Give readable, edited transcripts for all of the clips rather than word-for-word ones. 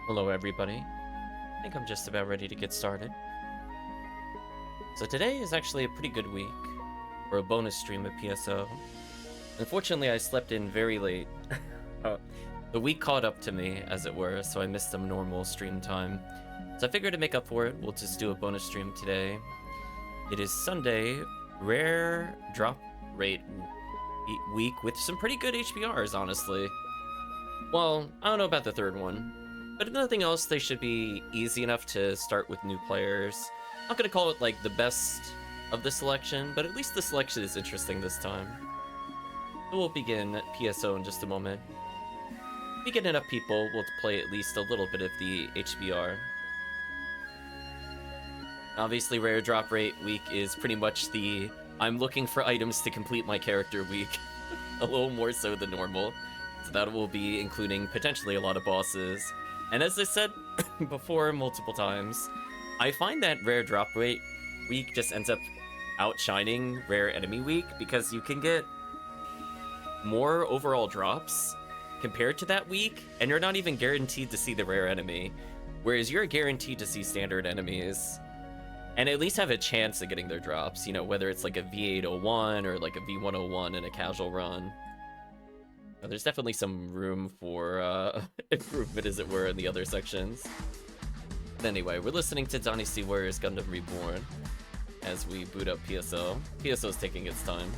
Hello everybody. I think I'm just about ready to get started. So today is actually a pretty good week for a bonus stream of PSO. Unfortunately, I slept in very late. The week caught up to me, as it were, so I missed some normal stream time. So I figured to make up for it, we'll just do a bonus stream today. It is Sunday, rare drop rate week with some pretty good HBRs, honestly. Well, I don't know about the third one. But if nothing else, they should be easy enough to start with new players. I'm not gonna call it like the best of the selection, but at least the selection is interesting this time. So we'll begin PSO in just a moment. If we get enough people, we'll play at least a little bit of the HBR. Obviously, rare drop rate week is pretty much the I'm looking for items to complete my character week. A little more so than normal. So that will be including potentially a lot of bosses. And as I said before multiple times, I find that rare drop rate week just ends up outshining rare enemy week because you can get more overall drops compared to that week, and you're not even guaranteed to see the rare enemy, whereas you're guaranteed to see standard enemies and at least have a chance of getting their drops, you know, whether it's like a V801 or like a V101 in a casual run. There's definitely some room for improvement, as it were, in the other sections. But anyway, we're listening to Dynasty Warriors Gundam Reborn as we boot up PSO. PSO's taking its time.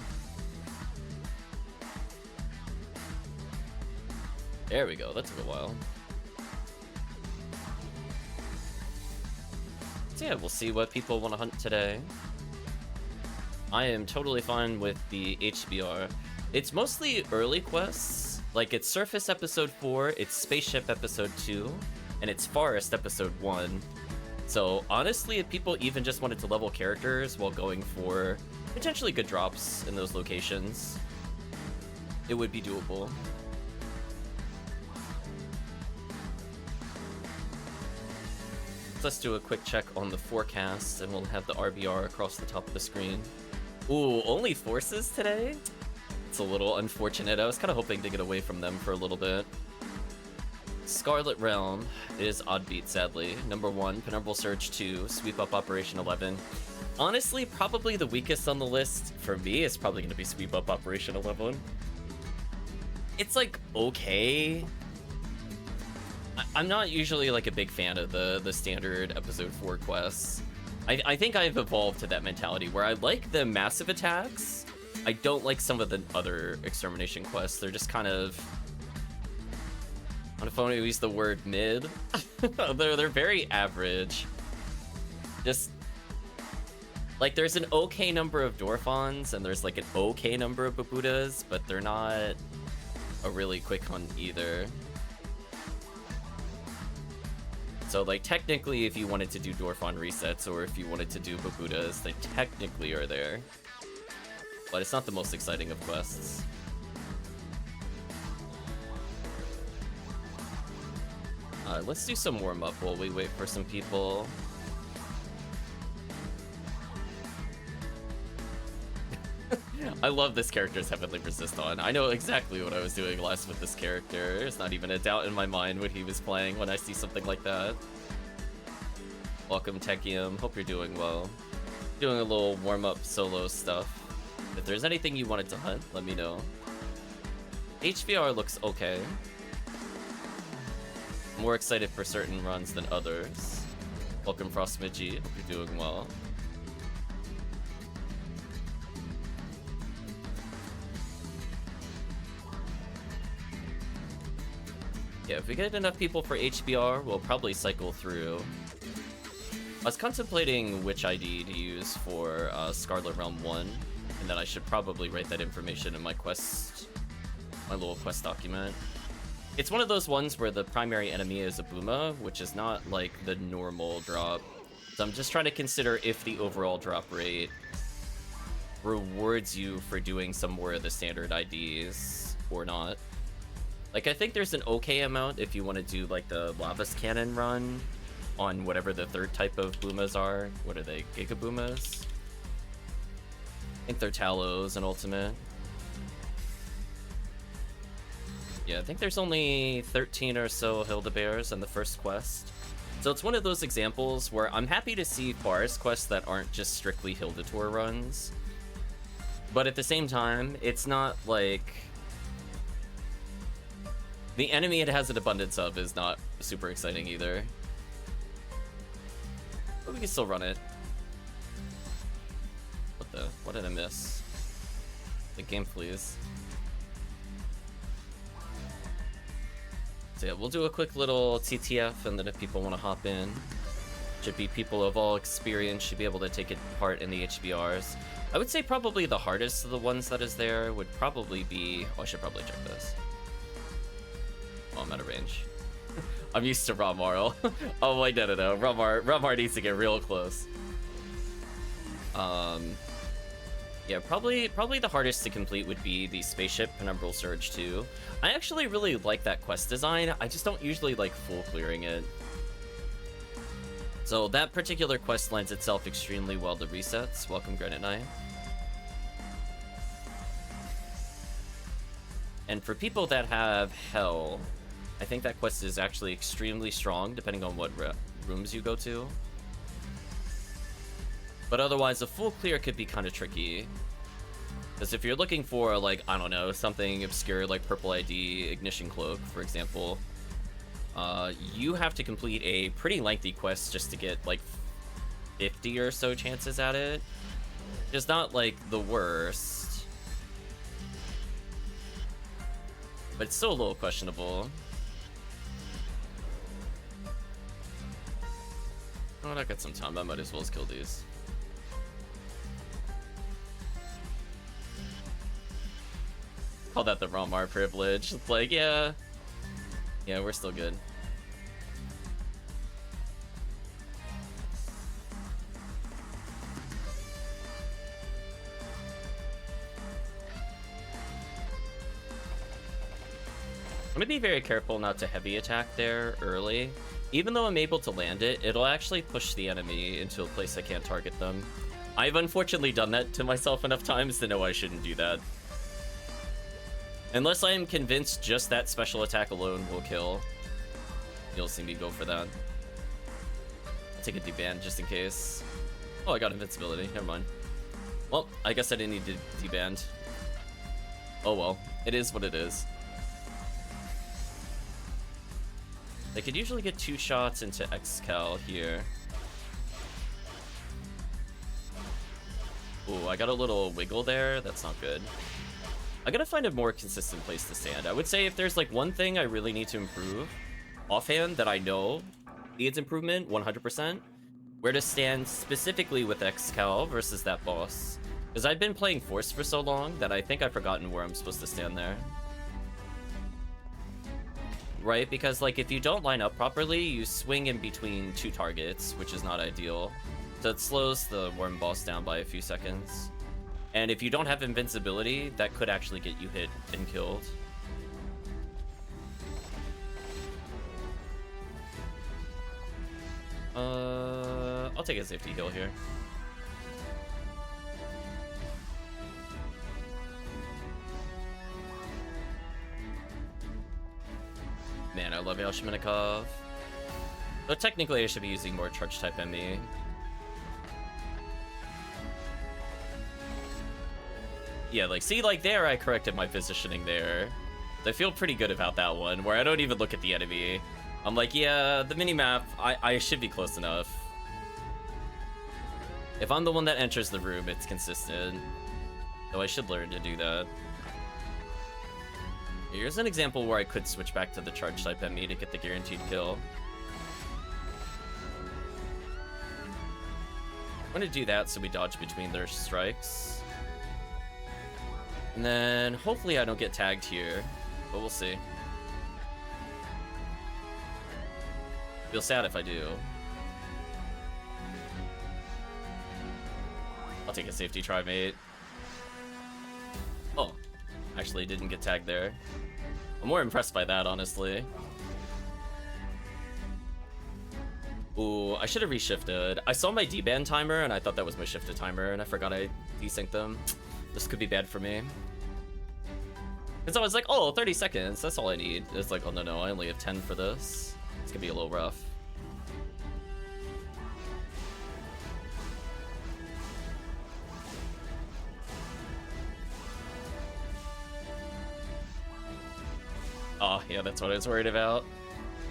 There we go, that took a while. So yeah, we'll see what people want to hunt today. I am totally fine with the HBR. It's mostly early quests, like it's Surface Episode 4, it's Spaceship Episode 2, and it's Forest Episode 1. So honestly, if people even just wanted to level characters while going for potentially good drops in those locations, it would be doable. Let's do a quick check on the forecast, and we'll have the RBR across the top of the screen. Ooh, only forces today? It's a little unfortunate. I was kind of hoping to get away from them for a little bit. Scarlet Realm is Oddbeat, sadly. Number 1, Penumbral Surge 2, Sweep Up Operation 11. Honestly, probably the weakest on the list for me is probably going to be Sweep Up Operation 11. It's like okay. I'm not usually like a big fan of the standard Episode 4 quests. I think I've evolved to that mentality where I like the massive attacks. I don't like some of the other extermination quests. They're just kind of... I don't know if I use the word mid. they're very average. Just... like, there's an okay number of Dorphons, and there's like an okay number of Babutas, but they're not a really quick hunt either. So, like, technically, if you wanted to do Dorphon resets, or if you wanted to do Babutas, they technically are there. But it's not the most exciting of quests. Let's do some warm-up while we wait for some people. I love this character's Heavenly Resist on. I know exactly what I was doing last with this character. There's not even a doubt in my mind what he was playing when I see something like that. Welcome, Tekkium. Hope you're doing well. Doing a little warm-up solo stuff. If there's anything you wanted to hunt, let me know. HVR looks okay. More excited for certain runs than others. Welcome, FrostMCG. Hope you're doing well. Yeah, if we get enough people for HBR, we'll probably cycle through. I was contemplating which ID to use for Scarlet Realm 1. And then I should probably write that information in my little quest document. It's one of those ones where the primary enemy is a Buma, which is not like the normal drop. So I'm just trying to consider if the overall drop rate rewards you for doing some more of the standard IDs or not. Like, I think there's an okay amount if you want to do like the Lavas Cannon run on whatever the third type of Bumas are. What are they? Giga Bumas? I think they're Talos and Ultimate. Yeah, I think there's only 13 or so Hildebears in the first quest. So it's one of those examples where I'm happy to see forest quests that aren't just strictly Hilda Tour runs. But at the same time, it's not like... The enemy it has an abundance of is not super exciting either. But we can still run it. What did I miss? The game, please. So yeah, we'll do a quick little TTF, and then if people want to hop in, should be people of all experience, should be able to take part in the HBRs. I would say probably the hardest of the ones that is there would probably be... Oh, I should probably check this. Oh, I'm out of range. I'm used to Ramar. Oh, wait, no. Ramar needs to get real close. Yeah, probably the hardest to complete would be the Spaceship Penumbral Surge 2. I actually really like that quest design. I just don't usually like full clearing it. So that particular quest lends itself extremely well to resets. Welcome, Granite Knight. And for people that have Hell, I think that quest is actually extremely strong, depending on what rooms you go to. But otherwise, a full clear could be kind of tricky. Because if you're looking for, like, I don't know, something obscure like Purple ID, Ignition Cloak, for example, you have to complete a pretty lengthy quest just to get, like, 50 or so chances at it. It's not, like, the worst. But it's still a little questionable. Oh, I got some time. I might as well kill these. Call that the Ramar privilege. It's like, yeah, we're still good. I'm gonna be very careful not to heavy attack there early. Even though I'm able to land it, it'll actually push the enemy into a place I can't target them. I've unfortunately done that to myself enough times to know I shouldn't do that. Unless I am convinced just that special attack alone will kill, you'll see me go for that. I'll take a deband just in case. Oh, I got invincibility. Never mind. Well, I guess I didn't need to deband. Oh well. It is what it is. They could usually get 2 shots into Xcal here. Ooh, I got a little wiggle there. That's not good. I gotta find a more consistent place to stand. I would say if there's like one thing I really need to improve, offhand, that I know needs improvement 100%, where to stand specifically with Xcal versus that boss. Because I've been playing Force for so long that I think I've forgotten where I'm supposed to stand there. Right, because like if you don't line up properly, you swing in between 2 targets, which is not ideal. So it slows the worm boss down by a few seconds. And if you don't have invincibility, that could actually get you hit and killed. I'll take a safety heal here. Man, I love Yashminikov. Though technically I should be using more charge type ME. Yeah, like, see, like, there I corrected my positioning there. I feel pretty good about that one, where I don't even look at the enemy. I'm like, yeah, the minimap, I should be close enough. If I'm the one that enters the room, it's consistent. Though I should learn to do that. Here's an example where I could switch back to the charge type ME to get the guaranteed kill. I'm gonna do that so we dodge between their strikes. And then hopefully I don't get tagged here, but we'll see. Feel sad if I do. I'll take a safety try, mate. Oh, actually didn't get tagged there. I'm more impressed by that, honestly. Ooh, I should have reshifted. I saw my deband timer and I thought that was my shifted timer and I forgot I desynced them. This could be bad for me. Because I was like, oh, 30 seconds, that's all I need. It's like, oh no, I only have 10 for this. It's gonna be a little rough. Oh, yeah, that's what I was worried about.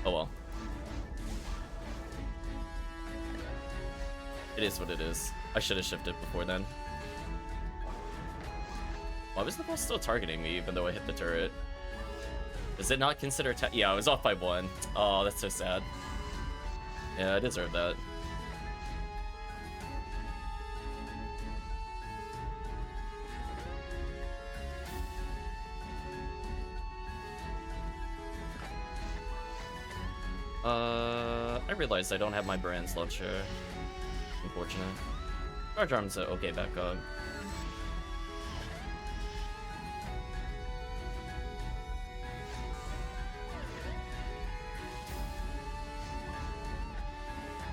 Oh well. It is what it is. I should have shifted before then. Why was the boss still targeting me even though I hit the turret? Does it not consider yeah, I was off by 1. Oh, that's so sad. Yeah, I deserve that. I realized I don't have my brand's launcher. Unfortunate. Charge arm's a okay backup.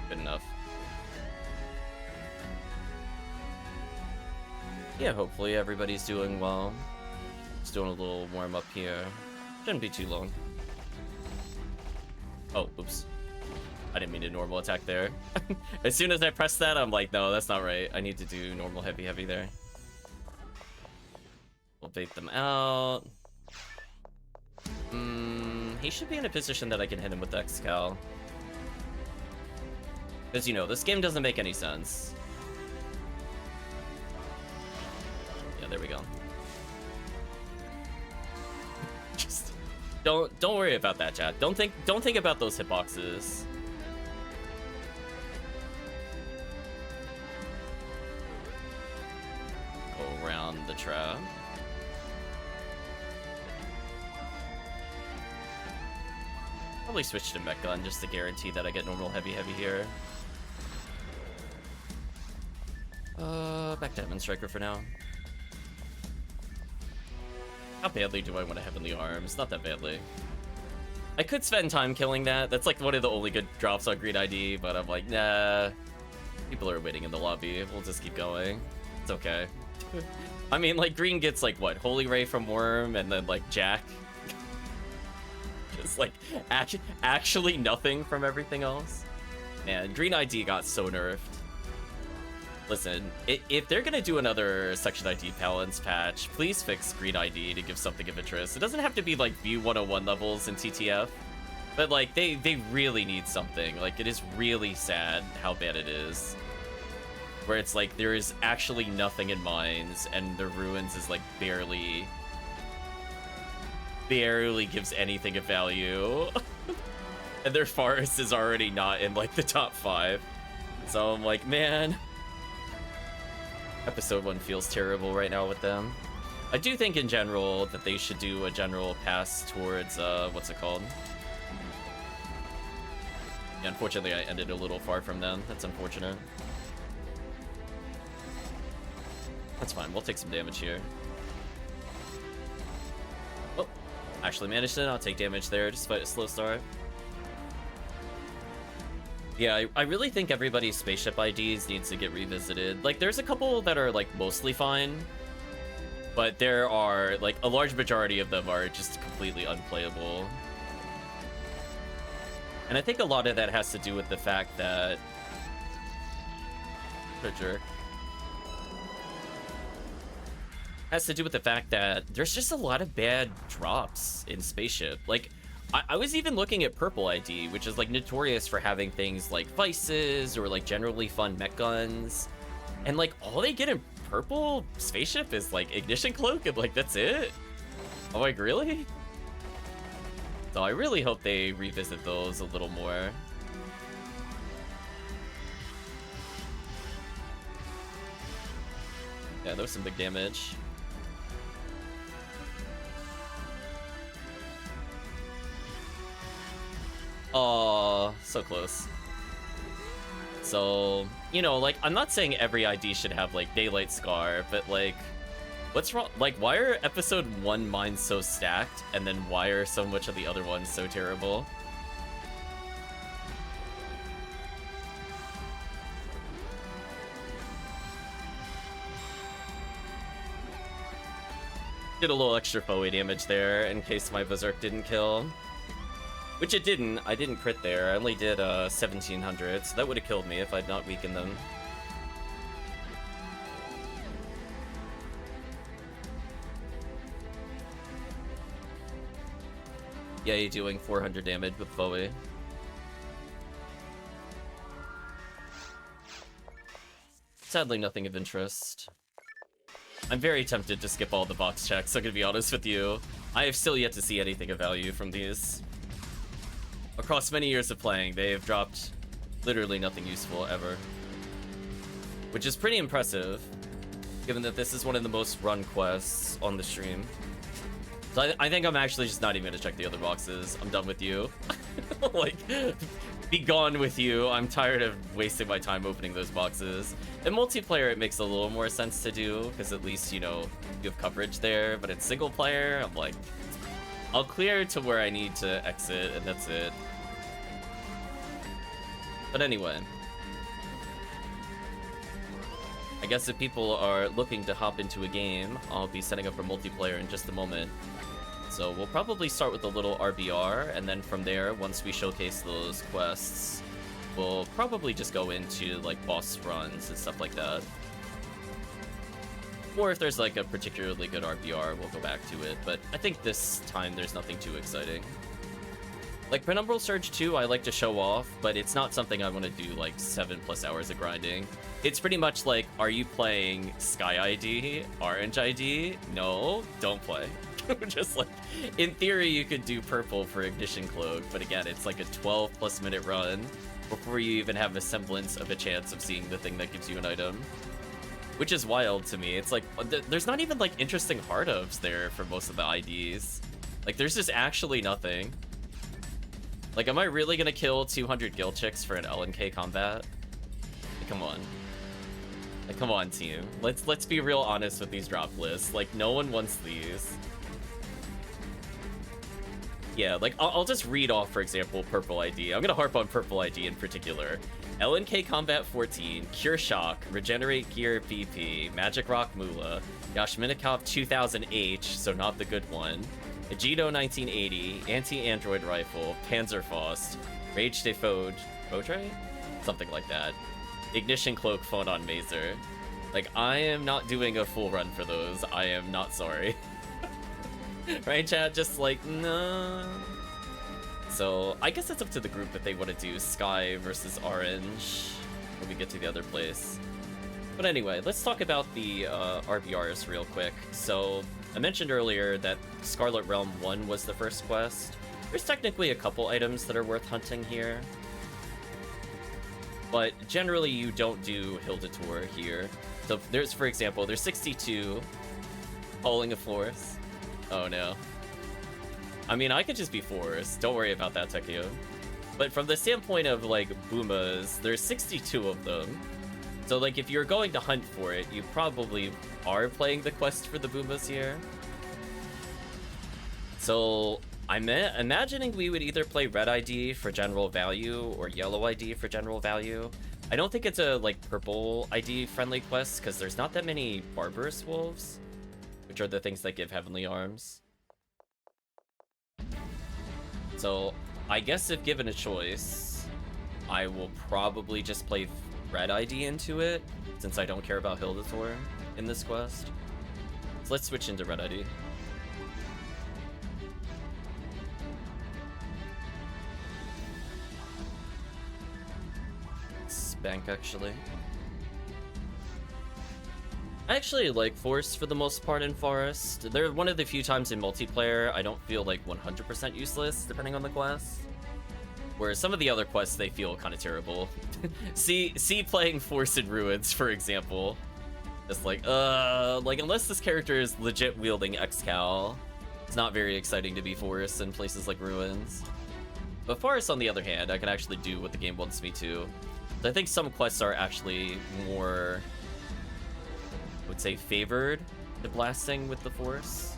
Good enough. Yeah, hopefully everybody's doing well. Just doing a little warm up here. Shouldn't be too long. Oh, oops. I didn't mean to normal attack there. As soon as I pressed that, I'm like, no, that's not right. I need to do normal heavy there. We'll bait them out. He should be in a position that I can hit him with the X-Cal. Because, you know, this game doesn't make any sense. Yeah, there we go. Just don't worry about that, chat. Don't think about those hitboxes. Go around the trap. Probably switch to mech gun just to guarantee that I get normal heavy here. Back to Heaven Striker for now. How badly do I want a Heavenly Arms? Not that badly. I could spend time killing that. That's like one of the only good drops on Green ID, but I'm like, nah. People are waiting in the lobby. We'll just keep going. It's okay. I mean, like, Green gets, like, what? Holy Ray from Worm, and then, like, Jack. Just, like, actually nothing from everything else. Man, Green ID got so nerfed. Listen, if they're gonna do another Section ID balance patch, please fix Green ID to give something of interest. It doesn't have to be, like, View 101 levels in TTF, but, like, they really need something. Like, it is really sad how bad it is. Where it's like, there is actually nothing in mines, and the Ruins is, like, barely gives anything of value. And their Forest is already not in, like, the top 5. So I'm like, man... Episode 1 feels terrible right now with them. I do think in general that they should do a general pass towards, what's it called? Yeah, unfortunately I ended a little far from them. That's unfortunate. That's fine, we'll take some damage here. Oh, actually managed it. I'll take damage there, just fight a slow start. Yeah, I really think everybody's spaceship IDs needs to get revisited. Like, there's a couple that are, like, mostly fine, but there are, like, a large majority of them are just completely unplayable. And I think a lot of that has to do with the fact that... What a jerk. Has to do with the fact that there's just a lot of bad drops in spaceship. Like, I was even looking at Purple ID, which is, like, notorious for having things like Vices or, like, generally fun mech guns. And, like, all they get in Purple Spaceship is, like, Ignition Cloak, and, like, that's it? I'm like, really? So I really hope they revisit those a little more. Yeah, there was some big damage. Oh, so close. So, you know, like, I'm not saying every ID should have, like, Daylight Scar, but, like, what's wrong? Like, why are episode 1 mines so stacked, and then why are so much of the other ones so terrible? did a little extra foe damage there in case my Berserk didn't kill. Which it didn't. I didn't crit there. I only did 1700, so that would have killed me if I'd not weakened them. Yeah, you're doing 400 damage with Foe. Sadly, nothing of interest. I'm very tempted to skip all the box checks, I'm gonna be honest with you. I have still yet to see anything of value from these. Across many years of playing, they have dropped literally nothing useful ever. Which is pretty impressive, given that this is one of the most run quests on the stream. So I think I'm actually just not even gonna check the other boxes. I'm done with you. Like, be gone with you. I'm tired of wasting my time opening those boxes. In multiplayer, it makes a little more sense to do, because at least, you know, you have coverage there. But in single player, I'm like, I'll clear to where I need to exit, and that's it. But anyway, I guess if people are looking to hop into a game, I'll be setting up for multiplayer in just a moment. So we'll probably start with a little RBR, and then from there, once we showcase those quests, we'll probably just go into like boss runs and stuff like that. Or if there's like a particularly good RBR, we'll go back to it, but I think this time there's nothing too exciting. Like Penumbral Surge 2, I like to show off, but it's not something I want to do like 7+ hours of grinding. It's pretty much like, are you playing Sky ID, Orange ID? No, don't play. Just like, in theory, you could do Purple for Ignition Cloak, but again, it's like a 12+ minute run before you even have a semblance of a chance of seeing the thing that gives you an item. Which is wild to me. It's like, there's not even like interesting hard ups there for most of the IDs. Like, there's just actually nothing. Like, am I really gonna kill 200 guild chicks for an LNK combat? Like, come on. Like, come on, team. Let's be real honest with these drop lists. Like, no one wants these. Yeah, like, I'll just read off, for example, Purple ID. I'm gonna harp on Purple ID in particular. LNK Combat 14, Cure Shock, Regenerate Gear PP, Magic Rock Moolah, Yashminikov 2000H, so not the good one, Agido 1980, Anti-Android Rifle, Panzerfaust, Rage de Fode, Fodre? Something like that. Ignition Cloak, Phonon Mazer. Like, I am not doing a full run for those. I am not sorry. Right, chat? Just like, no. So, I guess it's up to the group if they want to do Sky versus Orange when we get to the other place. But anyway, let's talk about the RBRs real quick. So, I mentioned earlier that Scarlet Realm 1 was the first quest. There's technically a couple items that are worth hunting here. But generally, you don't do Hilda Tour here. So, there's, for example, there's 62, Calling of Force. Oh no. I mean, I could just be forced. Don't worry about that, Tekkium. But from the standpoint of, like, Boomas, there's 62 of them. So, like, if you're going to hunt for it, you probably are playing the quest for the Boomas here. So, I'm imagining we would either play Red ID for general value or Yellow ID for general value. I don't think it's a, like, Purple ID friendly quest, because there's not that many Barbarous Wolves, which are the things that give Heavenly Arms. So, I guess if given a choice, I will probably just play Red ID into it, since I don't care about Hildator in this quest. So let's switch into Red ID. Spank, actually. I actually like Force for the most part in Forest. They're one of the few times in multiplayer I don't feel like 100% useless, depending on the quest. Whereas some of the other quests, they feel kind of terrible. see playing Force in Ruins, for example. It's like unless this character is legit wielding Excal, it's not very exciting to be Force in places like Ruins. But Forest, on the other hand, I can actually do what the game wants me to. So I think some quests are actually more, I would say, favored to blasting with the Force.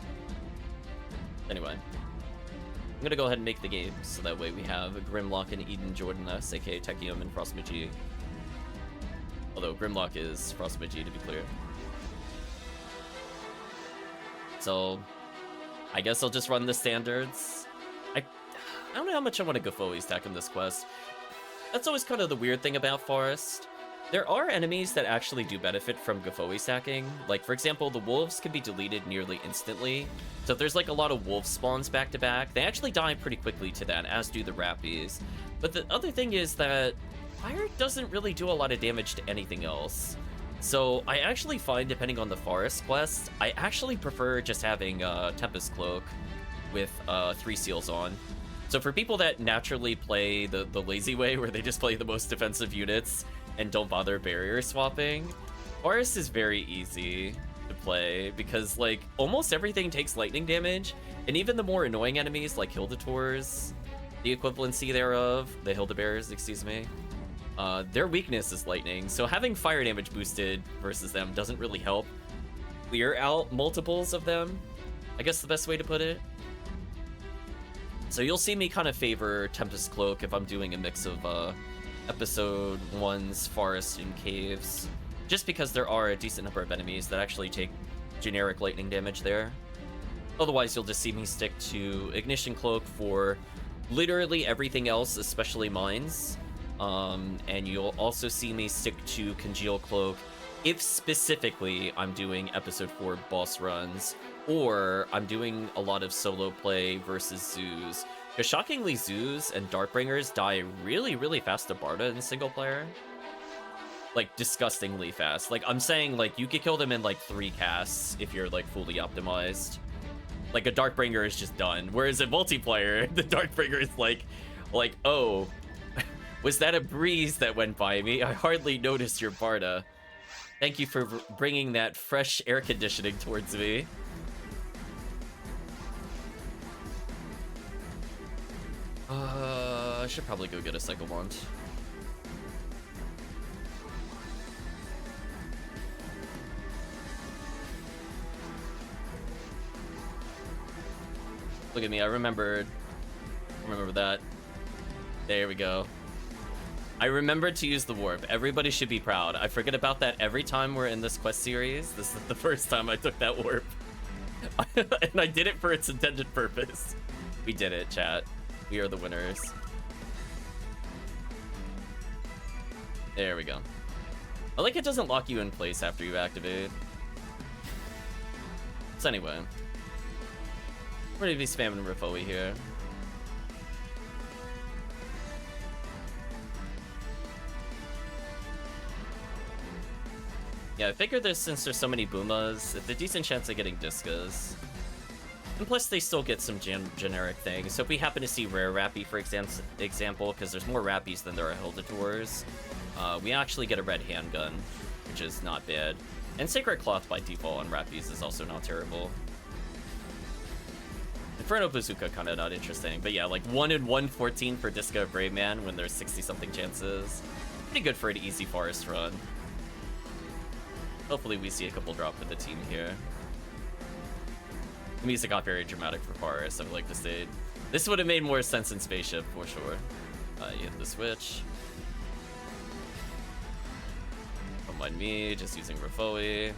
Anyway, I'm gonna go ahead and make the game, so that way we have Grimlock and Eden Jordan S, aka Tekkium and FrostMCG. Although Grimlock is FrostMCG, to be clear. So, I guess I'll just run the standards. I don't know how much I want to go Gofoi stack in this quest. That's always kind of the weird thing about Forest. There are enemies that actually do benefit from Gofoi stacking. Like, for example, the wolves can be deleted nearly instantly. So if there's like a lot of wolf spawns back to back, they actually die pretty quickly to that, as do the rappies. But the other thing is that fire doesn't really do a lot of damage to anything else. So I actually find, depending on the forest quest, I actually prefer just having Tempest Cloak with 3 seals on. So for people that naturally play the lazy way, where they just play the most defensive units and don't bother barrier swapping, Forest is very easy to play because like almost everything takes lightning damage, and even the more annoying enemies like Hildetours, the equivalency thereof, the Hildebears, excuse me, their weakness is lightning, so having fire damage boosted versus them doesn't really help clear out multiples of them, I guess the best way to put it. So you'll see me kind of favor Tempest Cloak if I'm doing a mix of Episode 1's Forest and Caves, just because there are a decent number of enemies that actually take generic lightning damage there. Otherwise, you'll just see me stick to Ignition Cloak for literally everything else, especially mines. And you'll also see me stick to Congeal Cloak if specifically I'm doing Episode 4 boss runs, or I'm doing a lot of solo play versus zoos. Because shockingly, zoos and Darkbringers die really, really fast to Barda in single player. Like, disgustingly fast. Like, I'm saying, like, you could kill them in, like, 3 casts if you're, like, fully optimized. Like, a Darkbringer is just done. Whereas in multiplayer, the Darkbringer is like, oh, was that a breeze that went by me? I hardly noticed your Barda. Thank you for bringing that fresh air conditioning towards me. I should probably go get a Cycle Wand. Look at me, I remember that. There we go. I remembered to use the warp. Everybody should be proud. I forget about that every time we're in this quest series. This is the first time I took that warp. And I did it for its intended purpose. We did it, chat. We are the winners. There we go. I like it doesn't lock you in place after you activate. So anyway, we're gonna be spamming Rifoi here. Yeah, I figured since there's so many Boomas, it's a decent chance of getting Discas. And plus, they still get some generic things. So if we happen to see Rare Rappy, for example, because there's more Rappies than there are Hildetours, we actually get a red handgun, which is not bad. And Sacred Cloth by default on Rappies is also not terrible. Inferno Bazooka kind of not interesting, but yeah, like 1 in 114 for Disca of Brave Man when there's 60-something chances. Pretty good for an easy forest run. Hopefully we see a couple drop with the team here. The music got very dramatic for forest, I would like to say. This would have made more sense in Spaceship, for sure. You hit the switch. Don't mind me, just using Rifoi.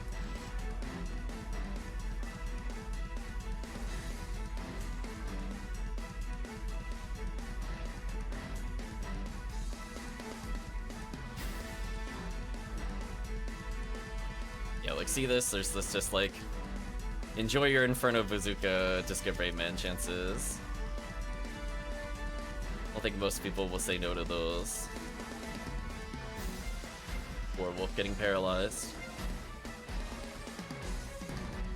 Yeah, like, see this? There's this just, like, enjoy your Inferno Bazooka, just get Brave Man chances. I don't think most people will say no to those. Or Wolf getting paralyzed.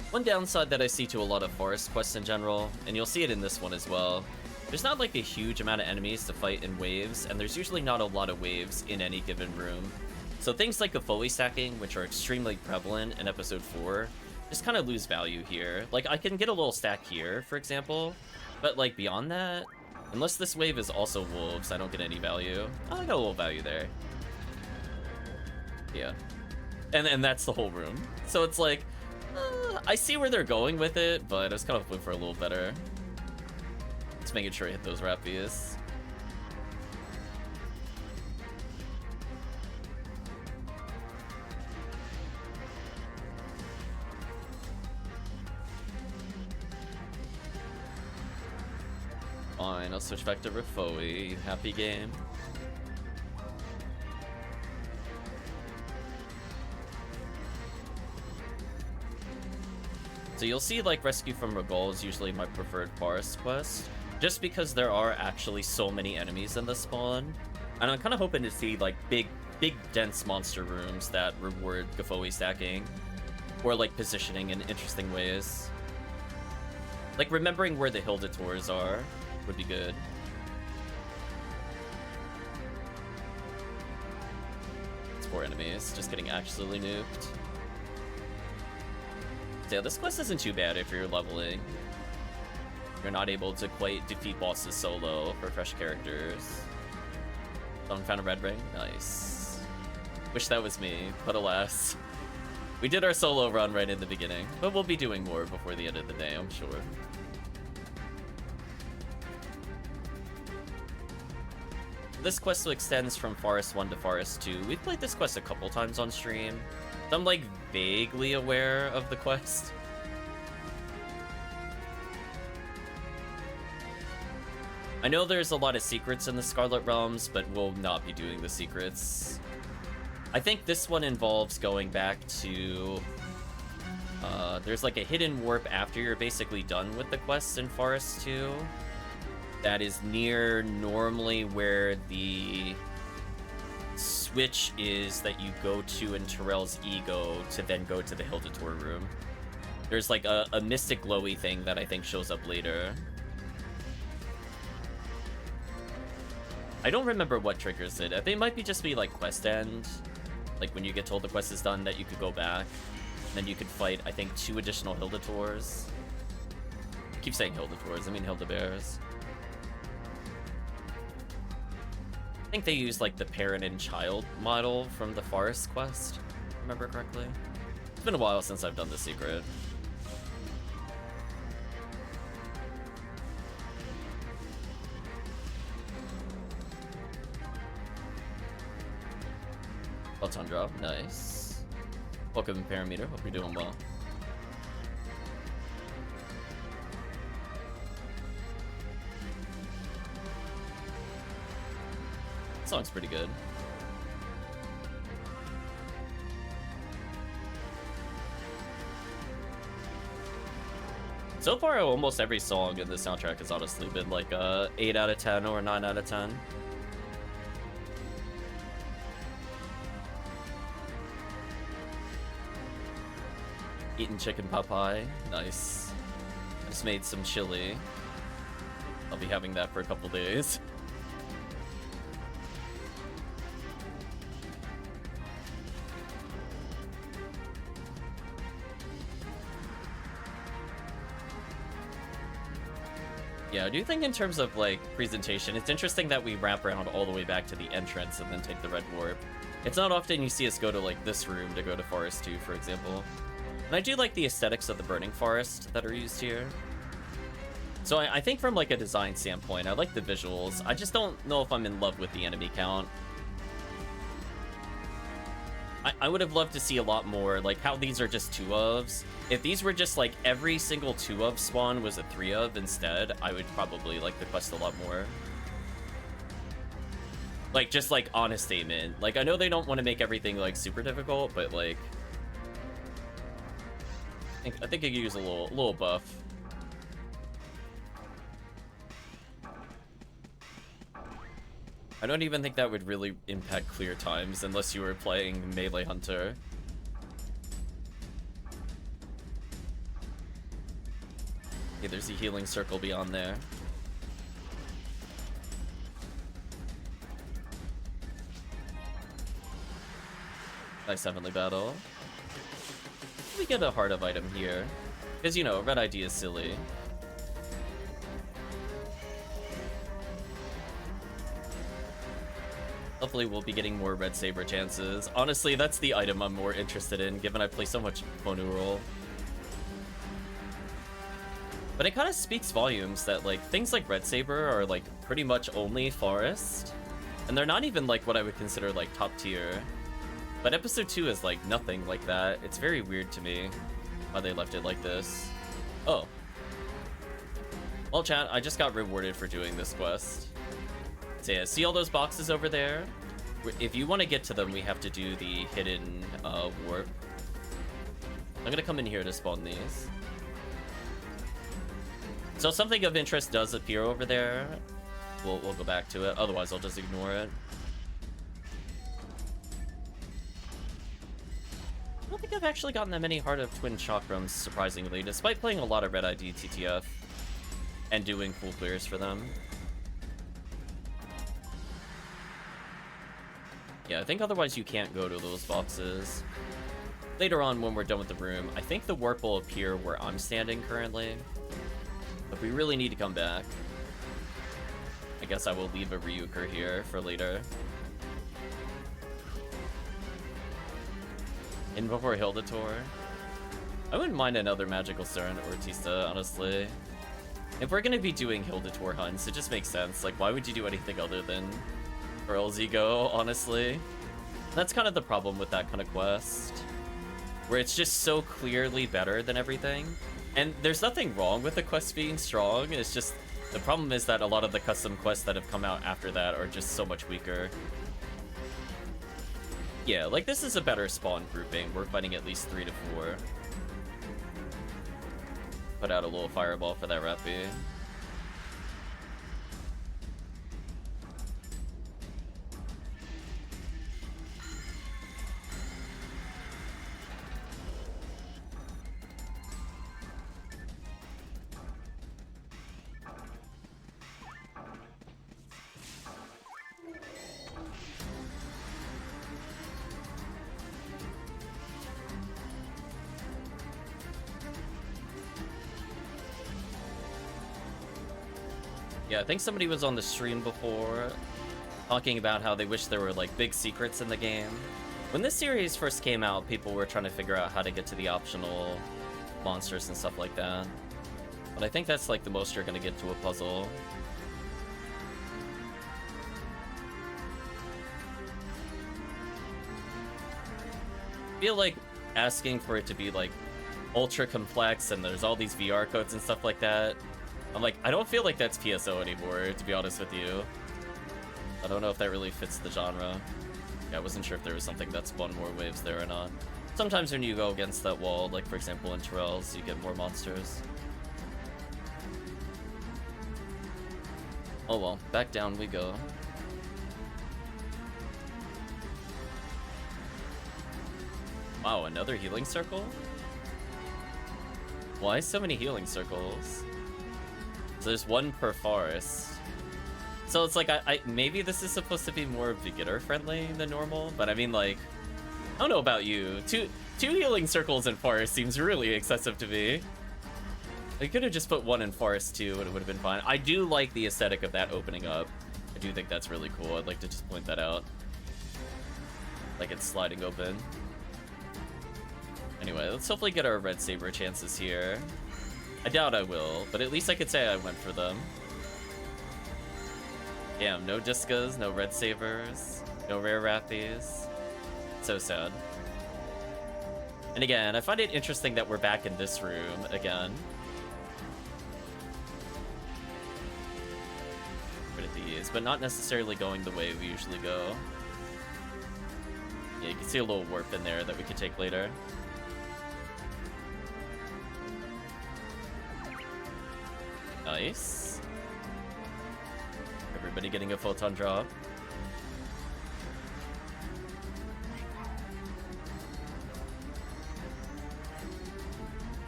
One downside that I see to a lot of forest quests in general, and you'll see it in this one as well, there's not like a huge amount of enemies to fight in waves, and there's usually not a lot of waves in any given room. So things like Gofoi stacking, which are extremely prevalent in Episode 4, just kind of lose value here. Like, I can get a little stack here, for example, but like beyond that, unless this wave is also wolves, I don't get any value. Oh, I got a little value there. Yeah. And that's the whole room. So it's like, I see where they're going with it, but I was kind of hoping for a little better. Just making sure I hit those Rappies. Fine, I'll switch back to Rafoi. You happy, game? So you'll see, like, Rescue from Regal is usually my preferred forest quest, just because there are actually so many enemies in the spawn, and I'm kind of hoping to see, like, big, dense monster rooms that reward Gafoi stacking, or, like, positioning in interesting ways. Like, remembering where the Hill Detours are would be good. It's 4 enemies, just getting absolutely nuked. So yeah, this quest isn't too bad if you're leveling. You're not able to quite defeat bosses solo for fresh characters. Someone found a red ring? Nice. Wish that was me, but alas. We did our solo run right in the beginning, but we'll be doing more before the end of the day, I'm sure. This quest extends from Forest 1 to Forest 2. We've played this quest a couple times on stream. So I'm, like, vaguely aware of the quest. I know there's a lot of secrets in the Scarlet Realms, but we'll not be doing the secrets. I think this one involves going back to... there's, like, a hidden warp after you're basically done with the quests in Forest 2. That is near normally where the switch is that you go to in Terrell's ego to then go to the Hill Detour room. There's like a mystic glowy thing that I think shows up later. I don't remember what triggers it. They might just be like quest end. Like when you get told the quest is done that you could go back. Then you could fight, I think, 2 additional Hill Detours. I keep saying Hill Detours, I mean Hildebears. I think they used like the parent and child model from the Forest quest, if I remember correctly. It's been a while since I've done the secret. Tundra, nice. Welcome, Parameter. Hope you're doing well. That song's pretty good. So far, almost every song in the soundtrack has honestly been like a 8 out of 10 or 9 out of 10. Eating chicken pot pie. Nice. I just made some chili. I'll be having that for a couple days. Yeah, I do think in terms of, like, presentation, it's interesting that we wrap around all the way back to the entrance and then take the red warp. It's not often you see us go to, like, this room to go to Forest 2, for example. And I do like the aesthetics of the Burning Forest that are used here. So I think from, like, a design standpoint, I like the visuals. I just don't know if I'm in love with the enemy count. I would have loved to see a lot more, like, how these are just 2-ofs. If these were just, like, every single 2-of spawn was a 3-of instead, I would probably like the quest a lot more. Like, just, like, honest statement. Like, I know they don't want to make everything, like, super difficult, but, like... I think it could use a little buff. I don't even think that would really impact clear times unless you were playing Melee Hunter. Okay, there's a healing circle beyond there. Nice Heavenly Battle. We get a Heart of item here. Because, you know, red ID is silly. Hopefully we'll be getting more Red Saber chances. Honestly, that's the item I'm more interested in, given I play so much Bonu roll. But it kind of speaks volumes that, like, things like Red Saber are, like, pretty much only Forest. And they're not even, like, what I would consider, like, top tier. But Episode 2 is, like, nothing like that. It's very weird to me why they left it like this. Oh. Well, chat, I just got rewarded for doing this quest. So yeah, see all those boxes over there? If you want to get to them, we have to do the hidden warp. I'm gonna come in here to spawn these. So something of interest does appear over there. We'll go back to it. Otherwise, I'll just ignore it. I don't think I've actually gotten that many Heart of Twin Chakrams, surprisingly, despite playing a lot of Red ID TTF and doing full clears for them. Yeah, I think otherwise you can't go to those boxes. Later on, when we're done with the room, I think the warp will appear where I'm standing currently. But we really need to come back. I guess I will leave a Ryuker here for later. In before Hildator. I wouldn't mind another Magical Stern or Tista, honestly. If we're gonna be doing Hildator hunts, it just makes sense. Like, why would you do anything other than Earl's Ego, honestly? That's kind of the problem with that kind of quest, where it's just so clearly better than everything. And there's nothing wrong with the quest being strong, it's just, the problem is that a lot of the custom quests that have come out after that are just so much weaker. Yeah, like this is a better spawn grouping. We're fighting at least 3 to 4. Put out a little fireball for that Rappy. Yeah, I think somebody was on the stream before talking about how they wish there were like big secrets in the game. When this series first came out, people were trying to figure out how to get to the optional monsters and stuff like that. But I think that's like the most you're gonna get to a puzzle. I feel like asking for it to be like ultra complex and there's all these VR codes and stuff like that. I'm like, I don't feel like that's PSO anymore, to be honest with you. I don't know if that really fits the genre. Yeah, I wasn't sure if there was something that spawned more waves there or not. Sometimes when you go against that wall, like for example in Terrell's, you get more monsters. Oh well, back down we go. Wow, another healing circle? Why so many healing circles? So there's one per forest. So it's like, maybe this is supposed to be more beginner friendly than normal, but I mean like, I don't know about you. Two healing circles in forest seems really excessive to me. They could have just put one in forest too and it would have been fine. I do like the aesthetic of that opening up. I do think that's really cool. I'd like to just point that out. Like it's sliding open. Anyway, let's hopefully get our red saber chances here. I doubt I will, but at least I could say I went for them. Damn, no Discas, no red sabers, no rare Rappies. So sad. And again, I find it interesting that we're back in this room again. Rid of these, but not necessarily going the way we usually go. Yeah, you can see a little warp in there that we could take later. Nice. Everybody getting a photon drop.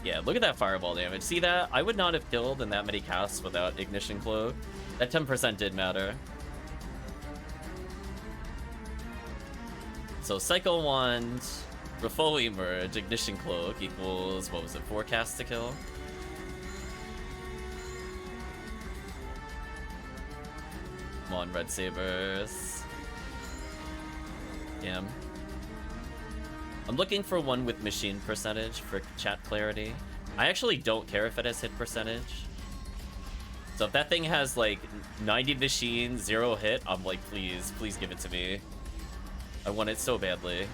Yeah, look at that fireball damage. See that? I would not have killed in that many casts without Ignition Cloak. That 10% did matter. So Psycho Wand, Rafo Emerge, Ignition Cloak equals, what was it, 4 casts to kill? Come on, red sabers. Damn. I'm looking for one with machine percentage for chat clarity. I actually don't care if it has hit percentage. So if that thing has like 90 machine, 0 hit, I'm like, please give it to me. I want it so badly.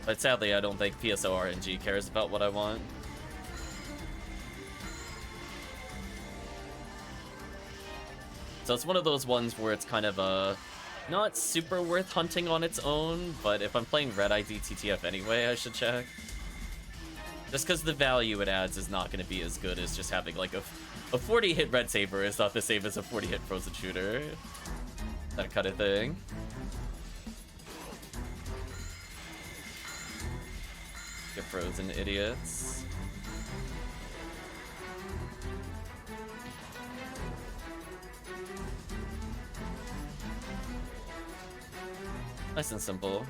But sadly, I don't think PSO RNG cares about what I want. So it's one of those ones where it's kind of not super worth hunting on its own, but if I'm playing red ID TTF anyway, I should check. Just because the value it adds is not going to be as good as just having like a 40-hit red saber is not the same as a 40-hit frozen shooter. That kind of thing. Get frozen, idiots. Nice and simple.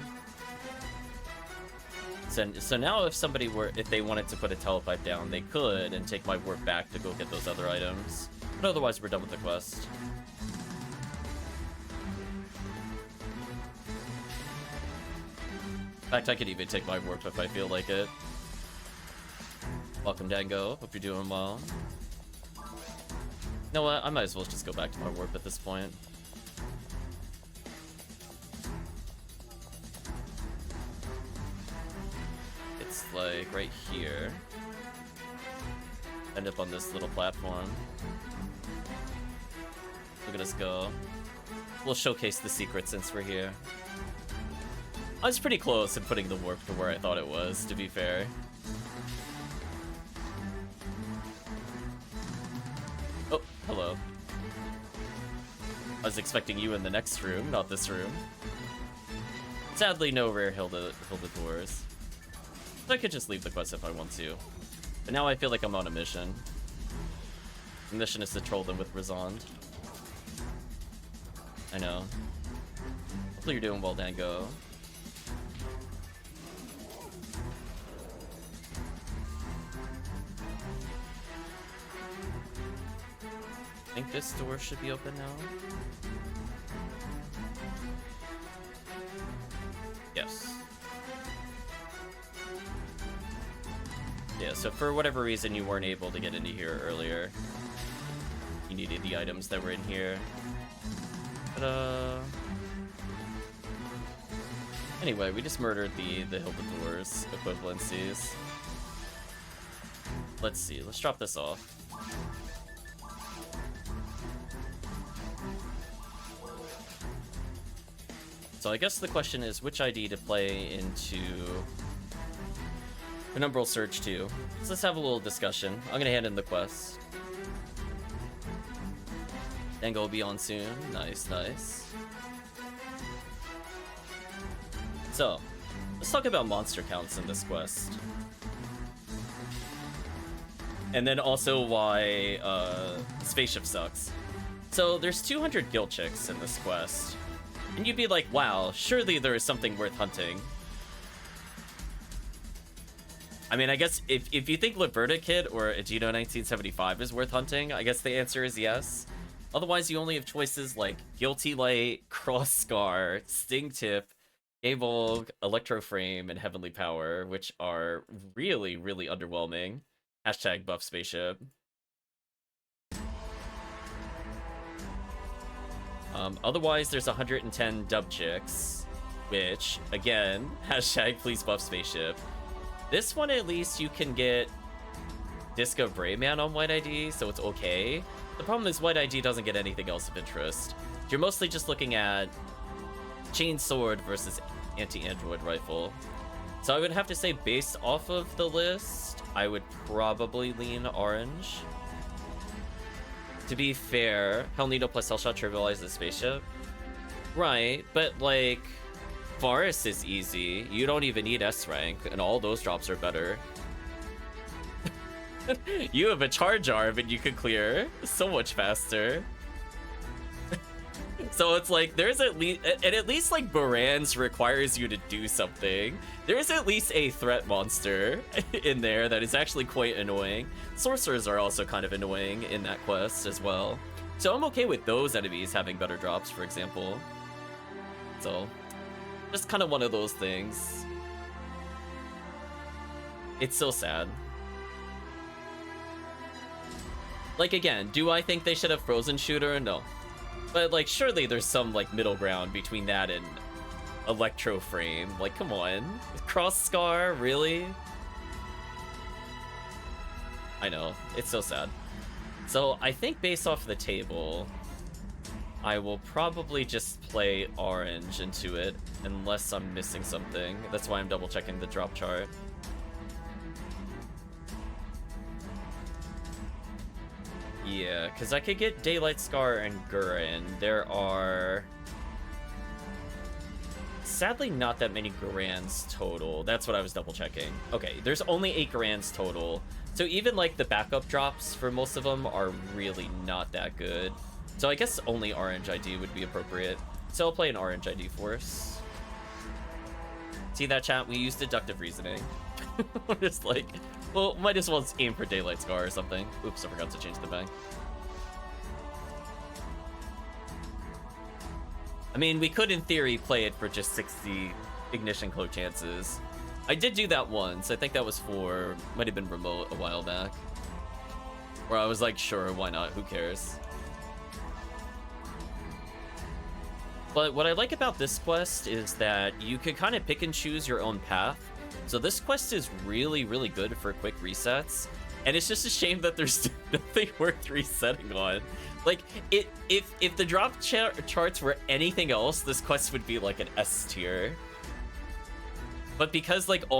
So now if they wanted to put a telepipe down, they could and take my warp back to go get those other items. But otherwise, we're done with the quest. In fact, I could even take my warp if I feel like it. Welcome, Dango. Hope you're doing well. You know what? I might as well just go back to my warp at this point. It's like right here. End up on this little platform. Look at us go. We'll showcase the secret since we're here. I was pretty close in putting the warp to where I thought it was, to be fair. Oh, hello. I was expecting you in the next room, not this room. Sadly, no rare Hilda doors. I could just leave the quest if I want to. But now I feel like I'm on a mission. The mission is to troll them with Razond. I know. Hopefully you're doing well, Dango. I think this door should be open now. Yes. Yeah, so for whatever reason you weren't able to get into here earlier. You needed the items that were in here. But, anyway, we just murdered the Hilda doors equivalencies. Let's see, let's drop this off. So I guess the question is which ID to play into Penumbral Surge 2. So let's have a little discussion. I'm gonna hand in the quest. Dango will be on soon. Nice, nice. So, let's talk about monster counts in this quest. And then also why spaceship sucks. So there's 200 guild chicks in this quest. And you'd be like, wow, surely there is something worth hunting. I mean, I guess if you think Liberta Kid or Agito 1975 is worth hunting, I guess the answer is yes. Otherwise, you only have choices like Guilty Light, Cross Scar, Sting Tip, Gavolg, Electroframe, and Heavenly Power, which are really, really underwhelming. Hashtag buff spaceship. Otherwise, there's 110 dub chicks, which, again, hashtag please buff spaceship. This one, at least, you can get Disco Brayman on White ID, so it's okay. The problem is White ID doesn't get anything else of interest. You're mostly just looking at Chain Sword versus Anti-Android Rifle. So I would have to say, based off of the list, I would probably lean orange. To be fair, Hell Needle plus Hellshot trivializes the spaceship. Right, but like, Forest is easy. You don't even need S rank, and all those drops are better. You have a charge arm and you can clear so much faster. So it's like, there's at least like Baran's requires you to do something. There's at least a threat monster in there that is actually quite annoying. Sorcerers are also kind of annoying in that quest as well. So I'm okay with those enemies having better drops, for example. So, just kind of one of those things. It's so sad. Like, again, do I think they should have Frozen Shooter? No. But, like, surely there's some, like, middle ground between that and Electroframe. Like, come on. Cross Scar? Really? I know. It's so sad. So, I think based off the table, I will probably just play orange into it, unless I'm missing something. That's why I'm double checking the drop chart. Yeah, because I could get Daylight Scar and Gurren. There are... sadly not that many Gurrans total. That's what I was double checking. Okay, there's only 8 Gurrans total. So even like the backup drops for most of them are really not that good. So I guess only orange ID would be appropriate. So I'll play an orange ID for us. See that, chat? We use deductive reasoning. We're just like, well, might as well aim for Daylight Scar or something. Oops, I forgot to change the bank. I mean, we could, in theory, play it for just 60 Ignition Cloak chances. I did do that once. I think that was for... might have been remote a while back. Where I was like, sure, why not? Who cares? But what I like about this quest is that you can kind of pick and choose your own path. So this quest is really, really good for quick resets. And it's just a shame that there's nothing worth resetting on. Like, if the drop charts were anything else, this quest would be like an S tier. But because like a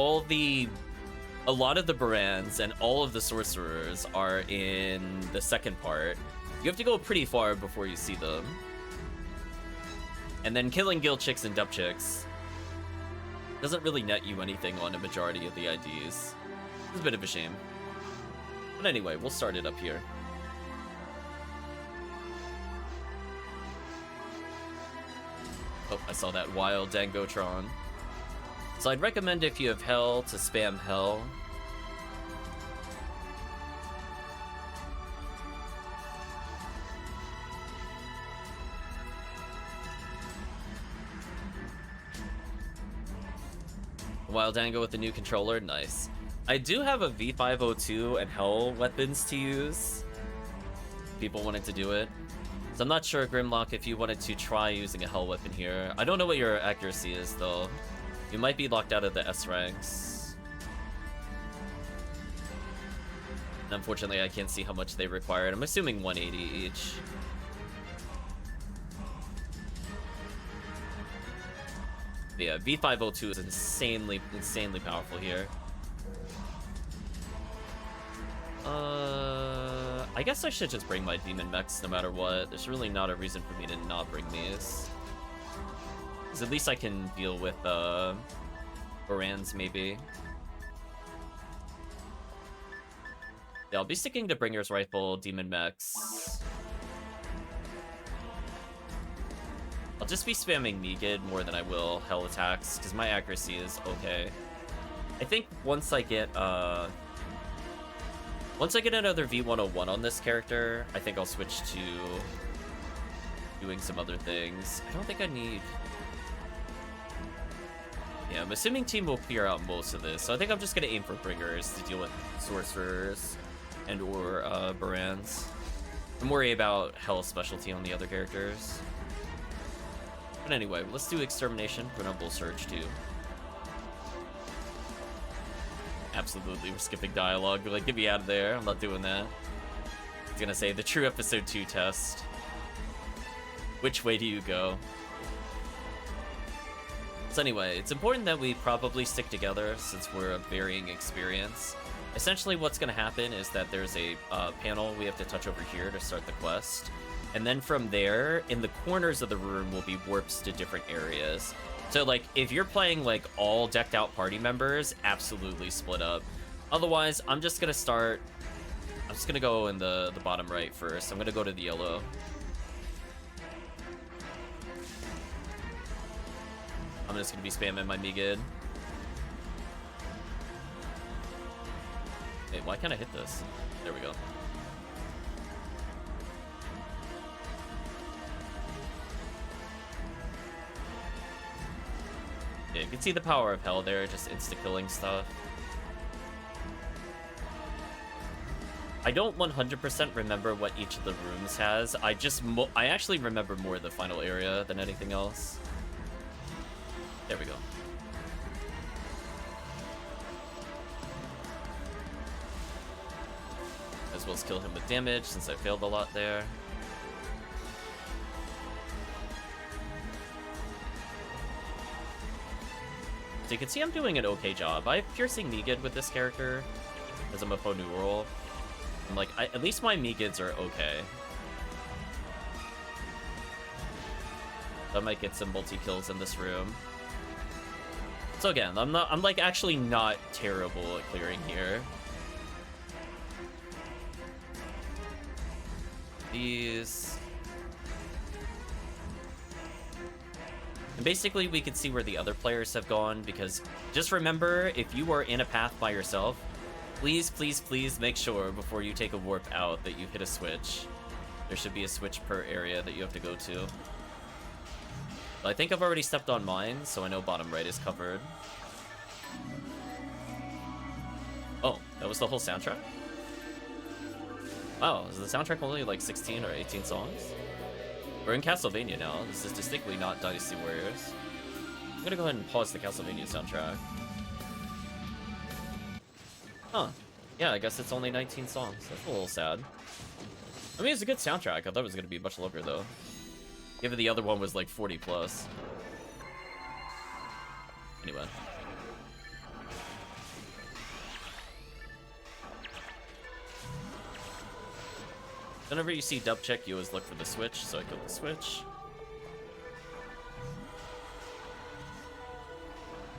lot of the Barans and all of the sorcerers are in the second part, you have to go pretty far before you see them. And then killing guild chicks and dub chicks doesn't really net you anything on a majority of the IDs. It's a bit of a shame. But anyway, we'll start it up here. Oh, I saw that wild Dangotron. So I'd recommend, if you have Hell, to spam Hell. Wild Dango with the new controller, nice. I do have a V502 and Hell weapons to use. People wanted to do it. So I'm not sure, Grimlock, if you wanted to try using a Hell weapon here. I don't know what your accuracy is, though. You might be locked out of the S ranks. And unfortunately, I can't see how much they required. I'm assuming 180 each. Yeah, V502 is insanely powerful here. I guess I should just bring my demon mechs no matter what. There's really not a reason for me to not bring these. Because at least I can deal with Barans, maybe. Yeah, I'll be sticking to Bringer's Rifle, demon mechs. I'll just be spamming Megid more than I will Hell attacks, because my accuracy is okay. I think once I get another V101 on this character, I think I'll switch to doing some other things. I don't think I need... Yeah, I'm assuming team will clear out most of this, so I think I'm just going to aim for Bringers to deal with Sorcerers and or Barans. I'm worried about Hell's specialty on the other characters. But anyway, let's do Extermination. We're gonna Bull Surge too. Absolutely, we're skipping dialogue. Like, get me out of there. I'm not doing that. I was gonna say, the true episode 2 test. Which way do you go? So anyway, it's important that we probably stick together since we're of varying experience. Essentially what's going to happen is that there's a panel we have to touch over here to start the quest. And then from there, in the corners of the room will be warps to different areas. So like, if you're playing like all decked out party members, absolutely split up. Otherwise, I'm just going to go in the bottom right first. I'm going to go to the yellow. I'm just going to be spamming my Megid. Hey, why can't I hit this? There we go. Yeah, you can see the power of Hell there, just insta-killing stuff. I don't 100% remember what each of the rooms has. I actually remember more of the final area than anything else. There we go. As well as kill him with damage, since I failed a lot there. So you can see I'm doing an okay job. I have Piercing Megid with this character, as I'm a Faux new roll. And like, at least my Megids are okay. I might get some multi-kills in this room. So again, I'm like actually not terrible at clearing here. These... And basically we can see where the other players have gone, because just remember, if you are in a path by yourself, please, please, please make sure before you take a warp out that you hit a switch. There should be a switch per area that you have to go to. But I think I've already stepped on mine, so I know bottom right is covered. Oh, that was the whole soundtrack? Wow, is the soundtrack only like 16 or 18 songs? We're in Castlevania now. This is distinctly not Dynasty Warriors. I'm gonna go ahead and pause the Castlevania soundtrack. Huh. Yeah, I guess it's only 19 songs. That's a little sad. I mean, it's a good soundtrack. I thought it was gonna be much longer though. Given the other one was like 40 plus. Anyway. Whenever you see dub check, you always look for the switch, so I killed the switch.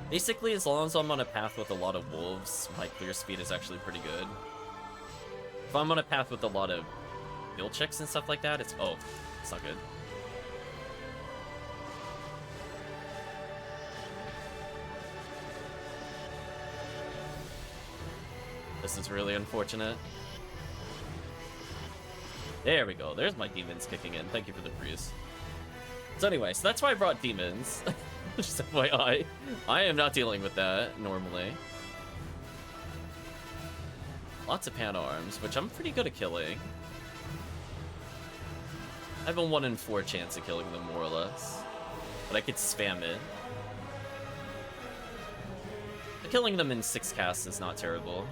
Basically, as long as I'm on a path with a lot of wolves, my clear speed is actually pretty good. If I'm on a path with a lot of heal checks and stuff like that, it's... Oh, it's not good. This is really unfortunate. There we go. There's my demons kicking in. Thank you for the freeze. So anyway, so that's why I brought demons. Just FYI. I am not dealing with that normally. Lots of pan arms, which I'm pretty good at killing. I have a 1 in 4 chance of killing them, more or less. But I could spam it. But killing them in 6 casts is not terrible.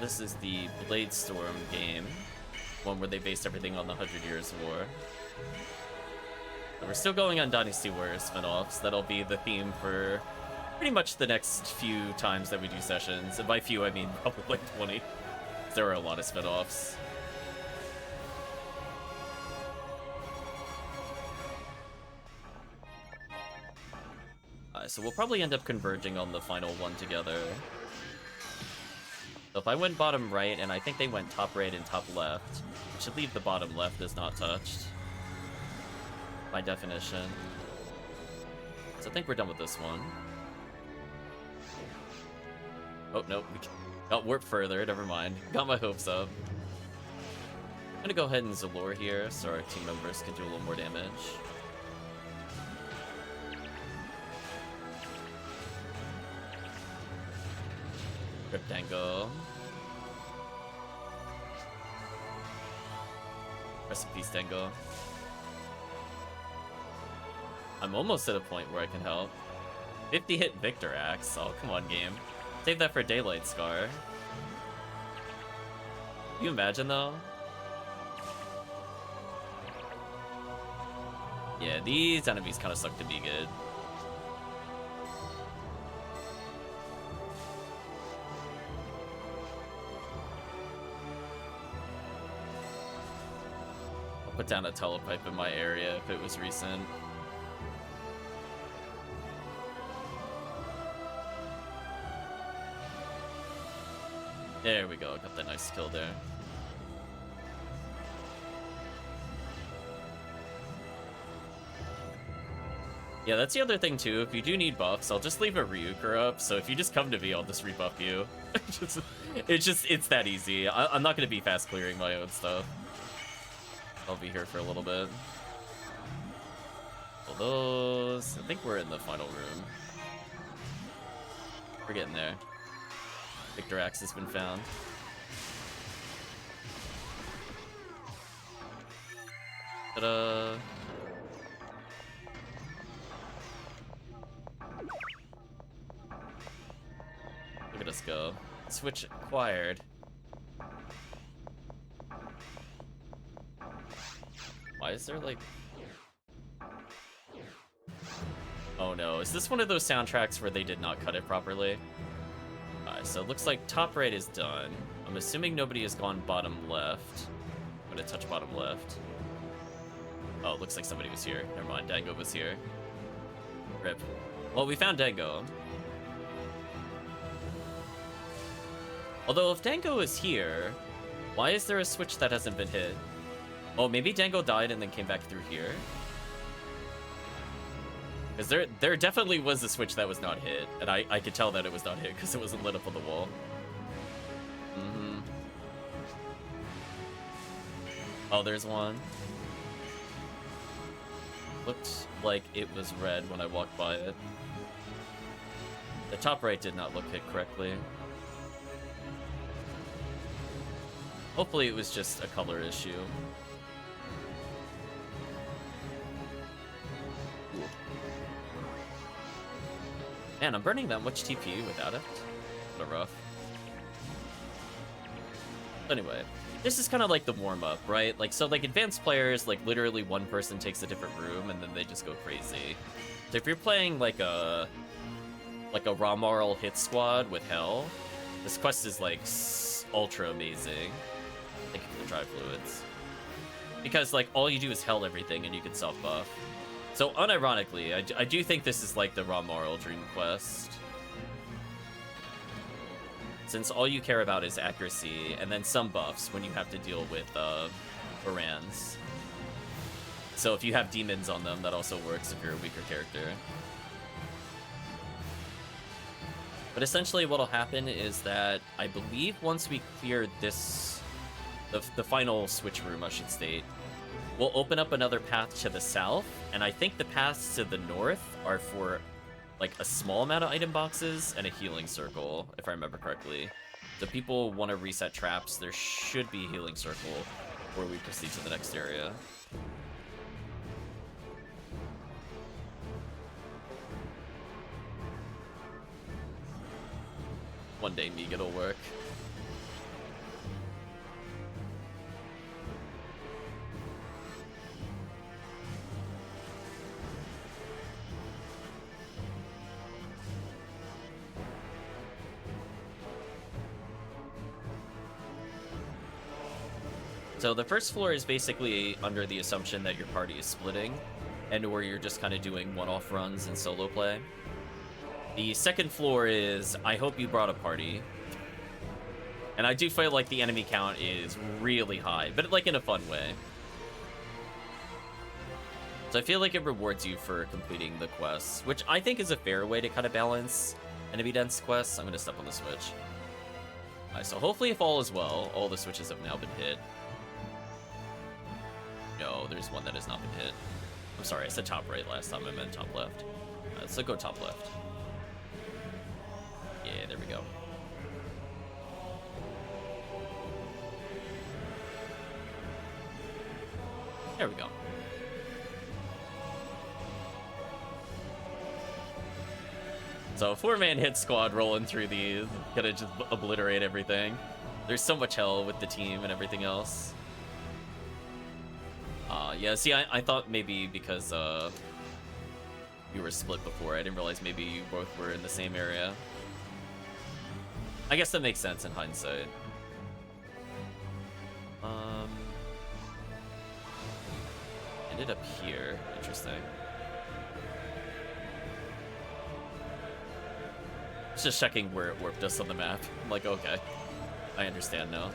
This is the Blade Storm game, one where they based everything on the 100 Years of War. And we're still going on Dynasty Warriors spin-offs. That'll be the theme for pretty much the next few times that we do sessions. And by few, I mean probably like 20. There are a lot of spin-offs. So we'll probably end up converging on the final one together. So if I went bottom right, and I think they went top right and top left, I should leave the bottom left as not touched. By definition. So I think we're done with this one. Oh, no. We got warp further. Never mind. Got my hopes up. I'm gonna go ahead and Zalor here, so our team members can do a little more damage. Cryptango. Rest in peace, Tango. I'm almost at a point where I can help. 50 hit Victor Axe. Oh, come on, game. Save that for Daylight Scar. Can you imagine, though? Yeah, these enemies kind of suck to be good. Put down a telepipe in my area if it was recent. There we go, got that nice kill there. Yeah, that's the other thing too. If you do need buffs, I'll just leave a Ryuker up, so if you just come to me, I'll just rebuff you. It's that easy. I'm not gonna be fast clearing my own stuff. I'll be here for a little bit. Well, those... I think we're in the final room. We're getting there. Victor Axe has been found. Ta-da! Look at us go. Switch acquired. Why is there, like... Oh no, is this one of those soundtracks where they did not cut it properly? So it looks like top right is done. I'm assuming nobody has gone bottom left. I'm gonna touch bottom left. Oh, it looks like somebody was here. Never mind, Dango was here. Rip. Well, we found Dango. Although, if Dango is here, why is there a switch that hasn't been hit? Oh, maybe Dango died and then came back through here? Because there definitely was a switch that was not hit, and I could tell that it was not hit because it wasn't lit up on the wall. Oh, there's one. Looked like it was red when I walked by it. The top right did not look hit correctly. Hopefully it was just a color issue. Man, I'm burning that much TP without it. What a rough. Anyway, this is kind of like the warm-up, right? Like, so, like, advanced players, like, literally one person takes a different room, and then they just go crazy. So if you're playing, like a Ramarl hit squad with Hell, this quest is, like, ultra amazing. Thank you for the dry fluids. Because, like, all you do is Hell everything, and you can self-buff. So, unironically, I do think this is like the Ramarl Dream Quest. Since all you care about is accuracy, and then some buffs when you have to deal with Varans. So if you have demons on them, that also works if you're a weaker character. But essentially what'll happen is that, I believe once we clear this, the final switch room, I should state, we'll open up another path to the south, and I think the paths to the north are for, like, a small amount of item boxes and a healing circle, if I remember correctly. So if people want to reset traps, there should be a healing circle before we proceed to the next area. One day, Meeg, it'll work. So the first floor is basically under the assumption that your party is splitting, and where you're just kind of doing one-off runs and solo play. The second floor is, I hope you brought a party. And I do feel like the enemy count is really high, but like in a fun way. So I feel like it rewards you for completing the quests, which I think is a fair way to kind of balance enemy dense quests. I'm going to step on the switch. Alright, so hopefully if all is well, all the switches have now been hit. No, there's one that has not been hit. I'm sorry, I said top right last time, I meant top left. So go top left. Yeah, there we go. There we go. So, 4-man hit squad rolling through these, gonna just obliterate everything. There's so much hell with the team and everything else. Yeah, see, I thought maybe because you were split before, I didn't realize maybe you both were in the same area. I guess that makes sense in hindsight. Ended up here. Interesting. Just checking where it warped us on the map. I'm like, okay, I understand now.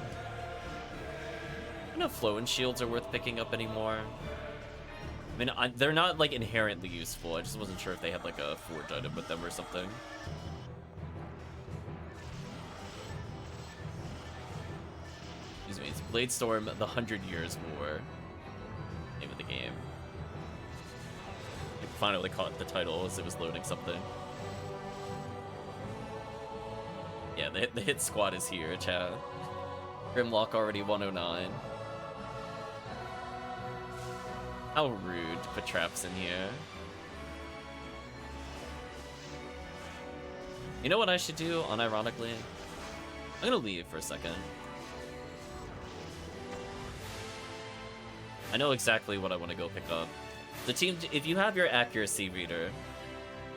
I don't know if flow and shields are worth picking up anymore. I mean, they're not like inherently useful. I just wasn't sure if they had like a forge item with them or something. Excuse me, it's Bladestorm: The 100 Years War. Name of the game. I finally caught the title as it was loading something. Yeah, the hit squad is here, chat. Grimlock already 109. How rude to put traps in here. You know what I should do, unironically? I'm gonna leave for a second. I know exactly what I want to go pick up. The team, if you have your accuracy reader,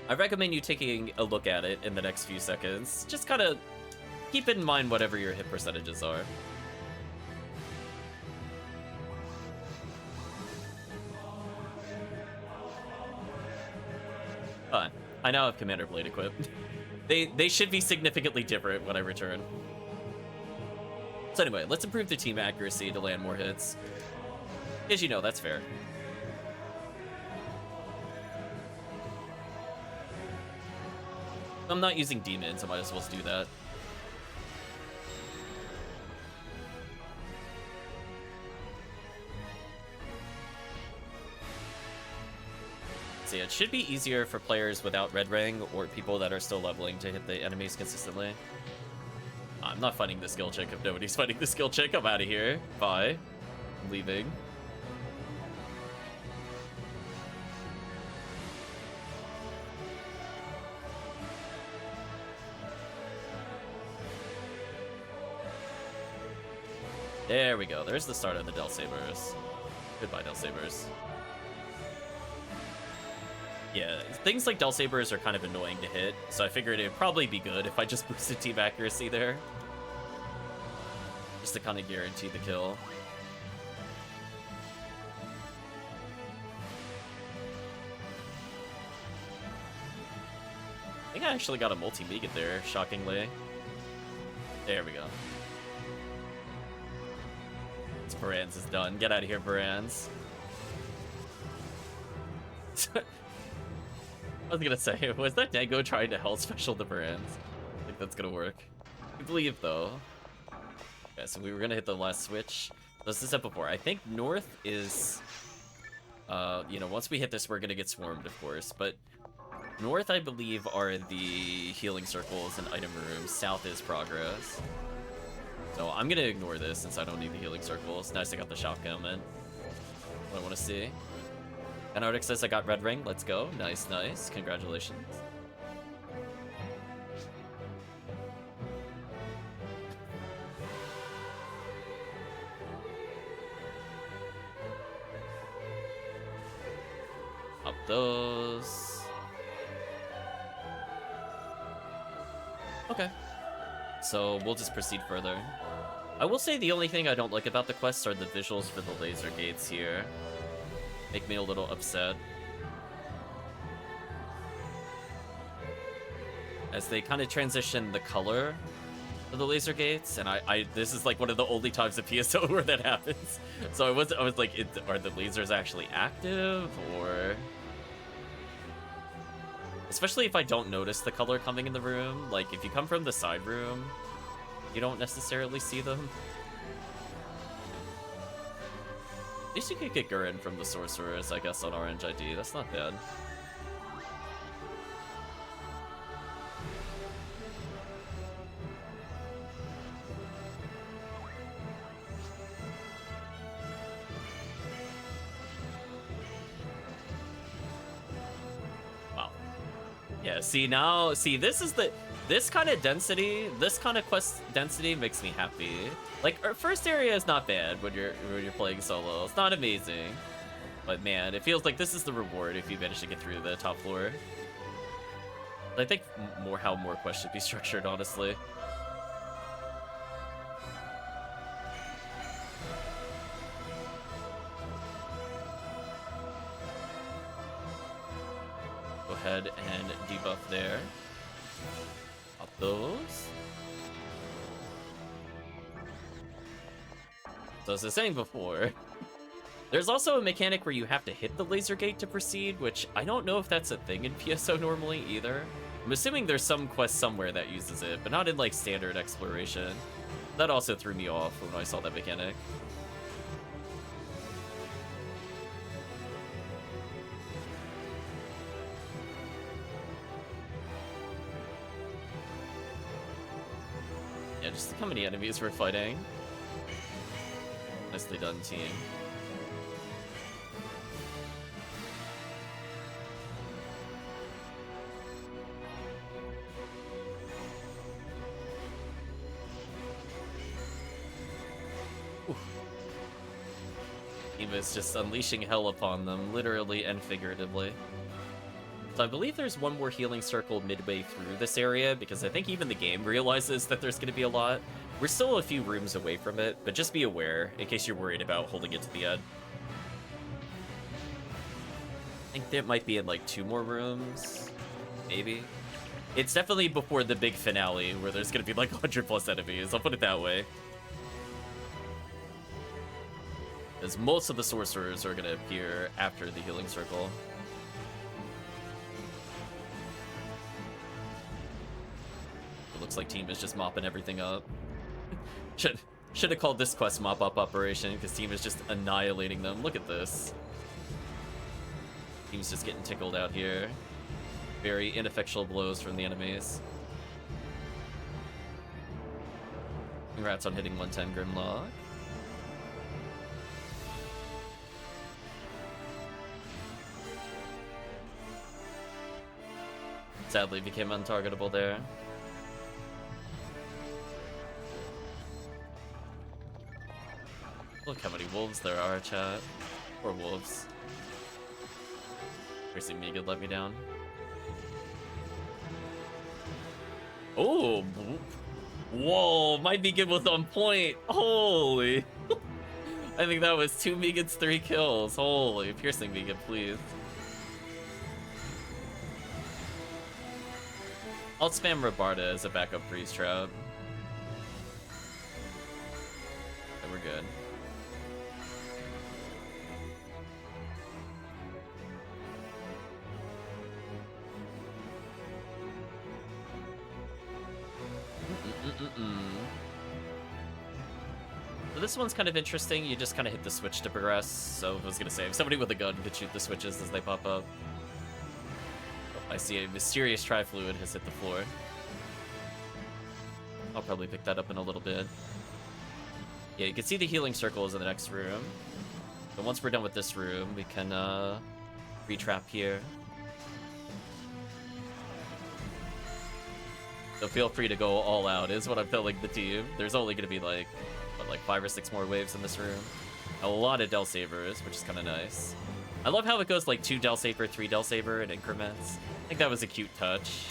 I recommend you taking a look at it in the next few seconds. Just kind of keep in mind whatever your hit percentages are. I now have Commander Blade equipped. They should be significantly different when I return. So anyway, let's improve the team accuracy to land more hits. As you know, that's fair. I'm not using demons, I might as well do that. So yeah, it should be easier for players without red ring or people that are still leveling to hit the enemies consistently. I'm not fighting the skill check if nobody's fighting the skill check. I'm out of here. Bye. I'm leaving. There we go. There's the start of the Del Sabers. Goodbye, Del Sabers. Yeah, things like Del Sabers are kind of annoying to hit, so I figured it'd probably be good if I just boosted team accuracy there. Just to kind of guarantee the kill. I think I actually got a multi-Megat there, shockingly. There we go. Baranz is done. Get out of here, Baranz. I was gonna say, was that Dango trying to hell special the Baranz? I think that's gonna work. I believe, though. Yeah, so we were gonna hit the last switch. As I said before, I think north is... you know, once we hit this, we're gonna get swarmed, of course. But north, I believe, are the healing circles and item rooms. South is progress. So I'm gonna ignore this since I don't need the healing circles. Nice, I got the shotgun element. What I want to see. And Arctic says I got red ring. Let's go. Nice, nice. Congratulations. Up those. Okay. So we'll just proceed further. I will say the only thing I don't like about the quests are the visuals for the laser gates here. Make me a little upset. As they kind of transition the color of the laser gates, and this is like one of the only times at PSO where that happens. So I was like, are the lasers actually active, or... Especially if I don't notice the color coming in the room. Like, if you come from the side room, you don't necessarily see them. At least you could get Gurren from the Sorceress, I guess, on Orange ID. That's not bad. Yeah, see, this kind of density, this kind of quest density makes me happy. Like, our first area is not bad when you're playing solo. It's not amazing, but man, it feels like this is the reward if you manage to get through the top floor. I think how more quests should be structured, honestly. Go ahead and debuff there. Up those. So as I was saying before, there's also a mechanic where you have to hit the laser gate to proceed, which I don't know if that's a thing in PSO normally either. I'm assuming there's some quest somewhere that uses it, but not in like standard exploration. That also threw me off when I saw that mechanic. Yeah, just look how many enemies we're fighting. Nicely done, team. Eva's just unleashing hell upon them, literally and figuratively. So I believe there's one more healing circle midway through this area, because I think even the game realizes that there's going to be a lot. We're still a few rooms away from it, but just be aware, in case you're worried about holding it to the end. I think there might be in, like, 2 more rooms, maybe? It's definitely before the big finale, where there's going to be, like, 100+ enemies, I'll put it that way. Because most of the sorcerers are going to appear after the healing circle. It looks like Team is just mopping everything up. Should have called this quest mop-up operation, because Team is just annihilating them. Look at this. Team's just getting tickled out here. Very ineffectual blows from the enemies. Congrats on hitting 110, Grimlock. Sadly became untargetable there. Look how many wolves there are, chat. Poor wolves. Piercing Megan let me down. Oh! Whoa! My Megan was on point! Holy! I think that was 2 Megans, 3 kills. Holy. Piercing Megan, please. I'll spam Rabarda as a backup freeze trap. And we're good. So this one's kind of interesting. You just kind of hit the switch to progress. So I was gonna say, if somebody with a gun could shoot the switches as they pop up. Oh, I see a mysterious tri-fluid has hit the floor. I'll probably pick that up in a little bit. Yeah, you can see the healing circles in the next room. But once we're done with this room, we can re-trap here. So feel free to go all out, is what I'm telling the team. There's only going to be like, what, like 5 or 6 more waves in this room. A lot of Del Sabers, which is kind of nice. I love how it goes like 2 Del Saber, 3 Del Saber in increments. I think that was a cute touch.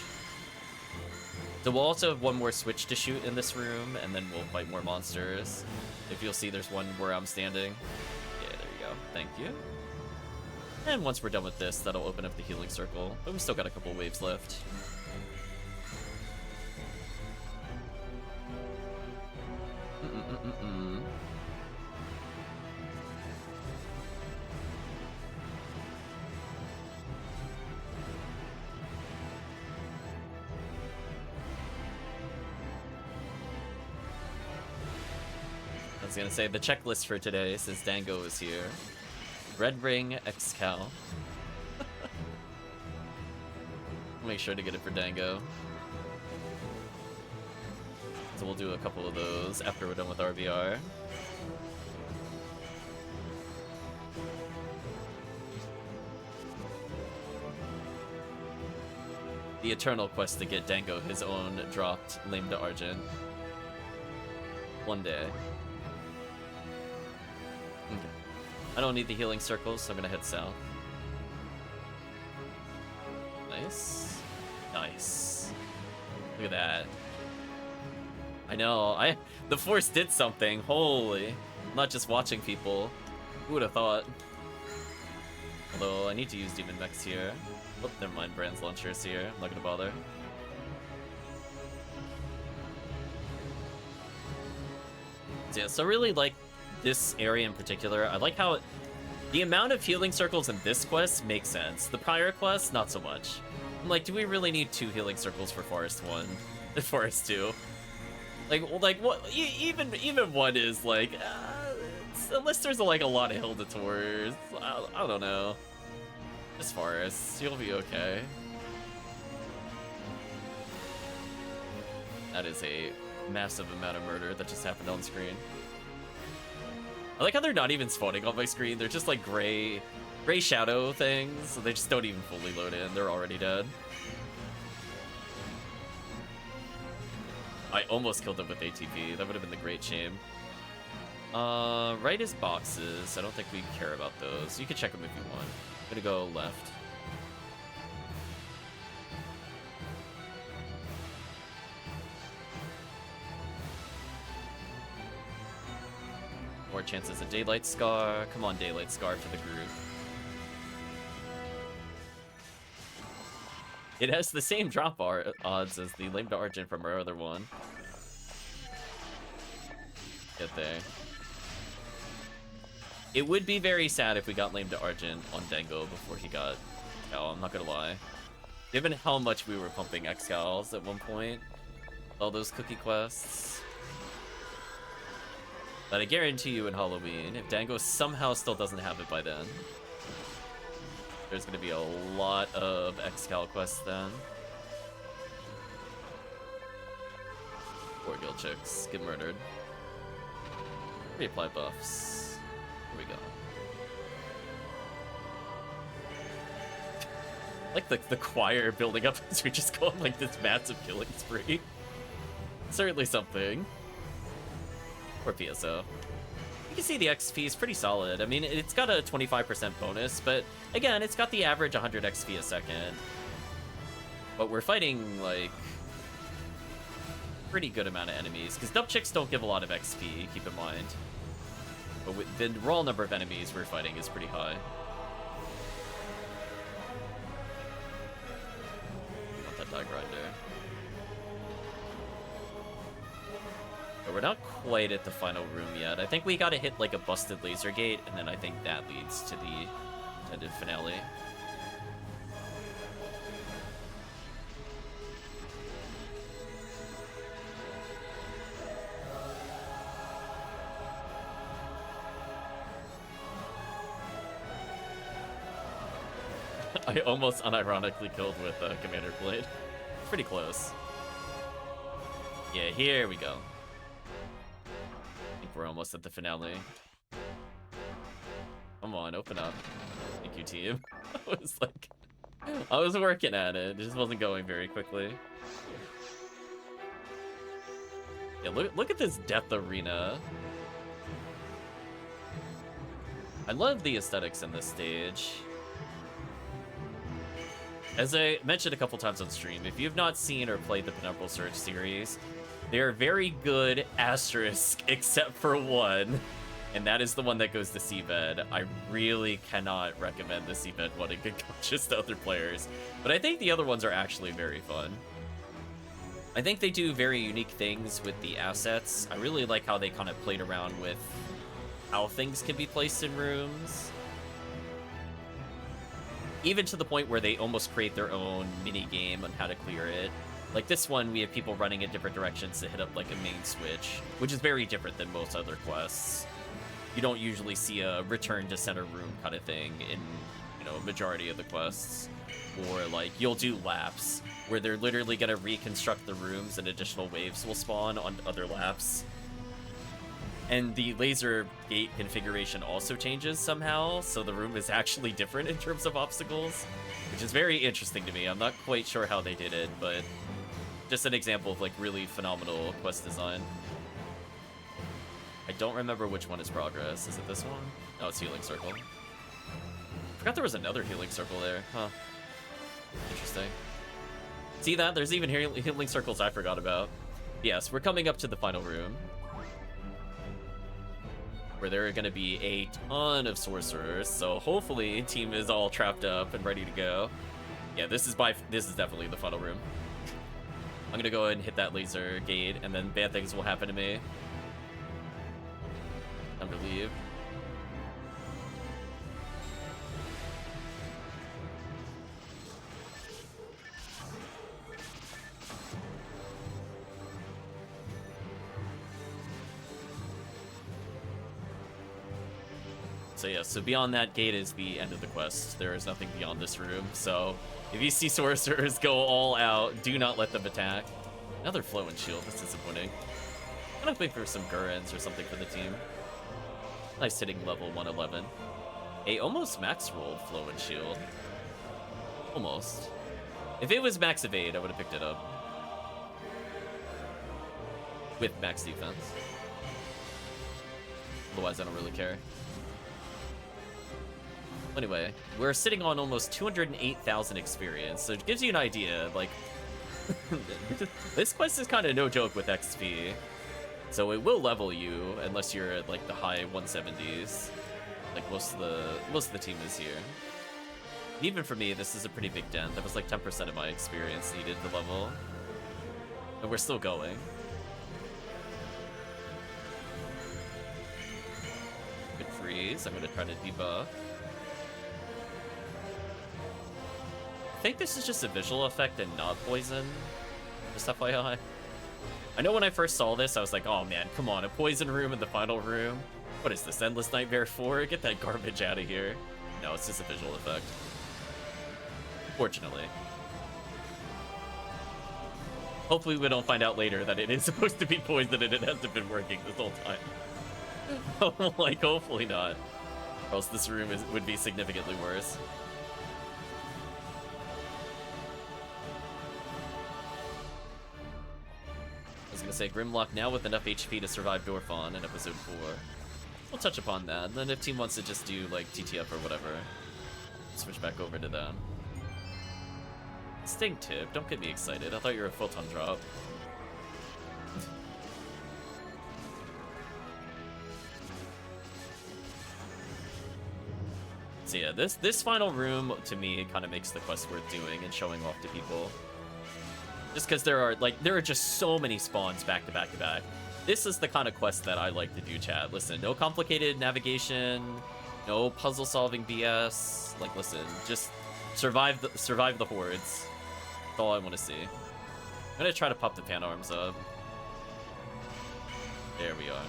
So we'll also have one more switch to shoot in this room, and then we'll fight more monsters. If you'll see, there's one where I'm standing. Yeah, there you go. Thank you. And once we're done with this, that'll open up the healing circle. But we still got a couple waves left. I was gonna say, the checklist for today says Dango is here. Red Ring, X-Cal. Make sure to get it for Dango. So we'll do a couple of those after we're done with RBR. The eternal quest to get Dango his own dropped Lame to Argent. One day. Okay. I don't need the healing circles, so I'm gonna head south. Nice. Nice. Look at that. I know, the Force did something, holy. I'm not just watching people. Who would have thought? Although, I need to use Demon Mechs here. Oh, never mind, Brand's Launcher's here. I'm not gonna bother. So yeah, so really like this area in particular. I like how the amount of healing circles in this quest makes sense. The prior quest, not so much. I'm like, do we really need 2 healing circles for Forest 1? Forest 2? Like what? Even 1 is like, unless there's like a lot of Hilda tours. I don't know. Just Forest, you'll be okay. That is a massive amount of murder that just happened on screen. I like how they're not even spawning on my screen. They're just like gray shadow things. So they just don't even fully load in. They're already dead. I almost killed them with ATP. That would have been the great shame. Right is boxes. I don't think we care about those. You can check them if you want. I'm gonna go left. More chances of Daylight Scar. Come on, Daylight Scar for the group. It has the same drop odds as the Lame to Argent from our other one. Get there. It would be very sad if we got Lame to Argent on Dango before he got... Oh, I'm not gonna lie. Given how much we were pumping Excals at one point, all those cookie quests... But I guarantee you in Halloween, if Dango somehow still doesn't have it by then, there's gonna be a lot of Excal quests then. Poor guild chicks get murdered. Reapply buffs. Here we go. Like the choir building up as we just go on like this massive killing spree. Certainly something. Or PSO. You can see the XP is pretty solid. I mean, it's got a 25% bonus, but again, it's got the average 100 XP a second. But we're fighting, like, pretty good amount of enemies, because dub chicks don't give a lot of XP, keep in mind. But with the raw number of enemies we're fighting is pretty high. Want that die grinder. But we're not quite at the final room yet. I think we gotta hit like a busted laser gate, and then I think that leads to the intended finale. I almost unironically killed with Commander Blade. Pretty close. Yeah, here we go. I think we're almost at the finale. Come on, open up. Thank you, team. I was working at it. It just wasn't going very quickly. Yeah, look at this Death Arena. I love the aesthetics in this stage. As I mentioned a couple times on stream, if you've not seen or played the Penumbral Surge series, they are very good asterisk, except for one, and that is the one that goes to Seabed. I really cannot recommend the Seabed one in good conscience to other players, but I think the other ones are actually very fun. I think they do very unique things with the assets. I really like how they kind of played around with how things can be placed in rooms. Even to the point where they almost create their own mini-game on how to clear it. Like this one, we have people running in different directions to hit up like a main switch, which is very different than most other quests. You don't usually see a return to center room kind of thing in, you know, majority of the quests. Or like, you'll do laps, where they're literally gonna reconstruct the rooms and additional waves will spawn on other laps. And the laser gate configuration also changes somehow, so the room is actually different in terms of obstacles, which is very interesting to me. I'm not quite sure how they did it, but just an example of like really phenomenal quest design. I don't remember which one is progress. Is it this one? No, it's Healing Circle. Forgot there was another Healing Circle there. Huh. Interesting. See that? There's even Healing Circles I forgot about. Yes, we're coming up to the final room, where there are going to be a ton of sorcerers, so hopefully team is all trapped up and ready to go. Yeah, this is definitely the final room. I'm gonna go ahead and hit that laser gate, and then bad things will happen to me. Time to leave. So yeah, so beyond that gate is the end of the quest. There is nothing beyond this room, so if you see sorcerers go all out, do not let them attack. Another flow and shield, that's disappointing. I'm hoping for some Gurrens or something for the team. Nice hitting level 111. A almost max rolled flow and shield. Almost. If it was max evade, I would have picked it up. With max defense. Otherwise, I don't really care. Anyway, we're sitting on almost 208,000 experience, so it gives you an idea, like, this quest is kind of no joke with XP. So it will level you, unless you're at, like, the high 170s, like most of the team is here. Even for me, this is a pretty big dent. That was like 10% of my experience needed to level. And we're still going. Good freeze. I'm gonna try to debuff. I think this is just a visual effect and not poison. Just FYI. I know when I first saw this, I was like, oh man, come on, a poison room in the final room? What is this, Endless Nightmare 4? Get that garbage out of here. No, it's just a visual effect. Fortunately. Hopefully we don't find out later that it is supposed to be poison and it hasn't been working this whole time. Like, hopefully not. Or else this room would be significantly worse. I was gonna say, Grimlock now with enough HP to survive Dorfon in episode 4. We'll touch upon that, and then if team wants to just do, like, TTF or whatever, switch back over to them. Sting tip, don't get me excited. I thought you were a photon drop. So yeah, this final room, to me, kind of makes the quest worth doing and showing off to people. Just because there are just so many spawns back to back to back. This is the kind of quest that I like to do, chat. Listen, no complicated navigation, no puzzle solving BS. Like, listen, just survive the hordes. That's all I want to see. I'm gonna try to pop the pan arms up. There we are.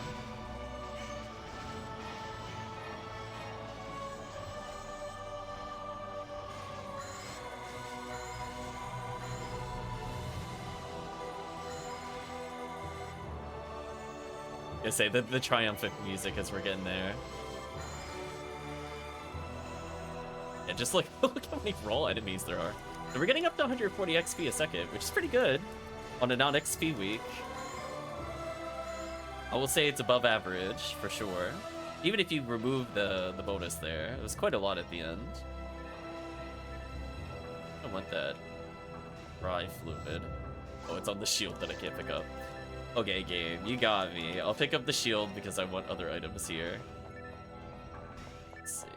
I say the triumphant music as we're getting there. Yeah, just look how many raw enemies there are. So we're getting up to 140 XP a second, which is pretty good on a non-XP week. I will say it's above average for sure. Even if you remove the bonus there, it was quite a lot at the end. I don't want that dry fluid. Oh, it's on the shield that I can't pick up. Okay, game, you got me. I'll pick up the shield because I want other items here. Let's see.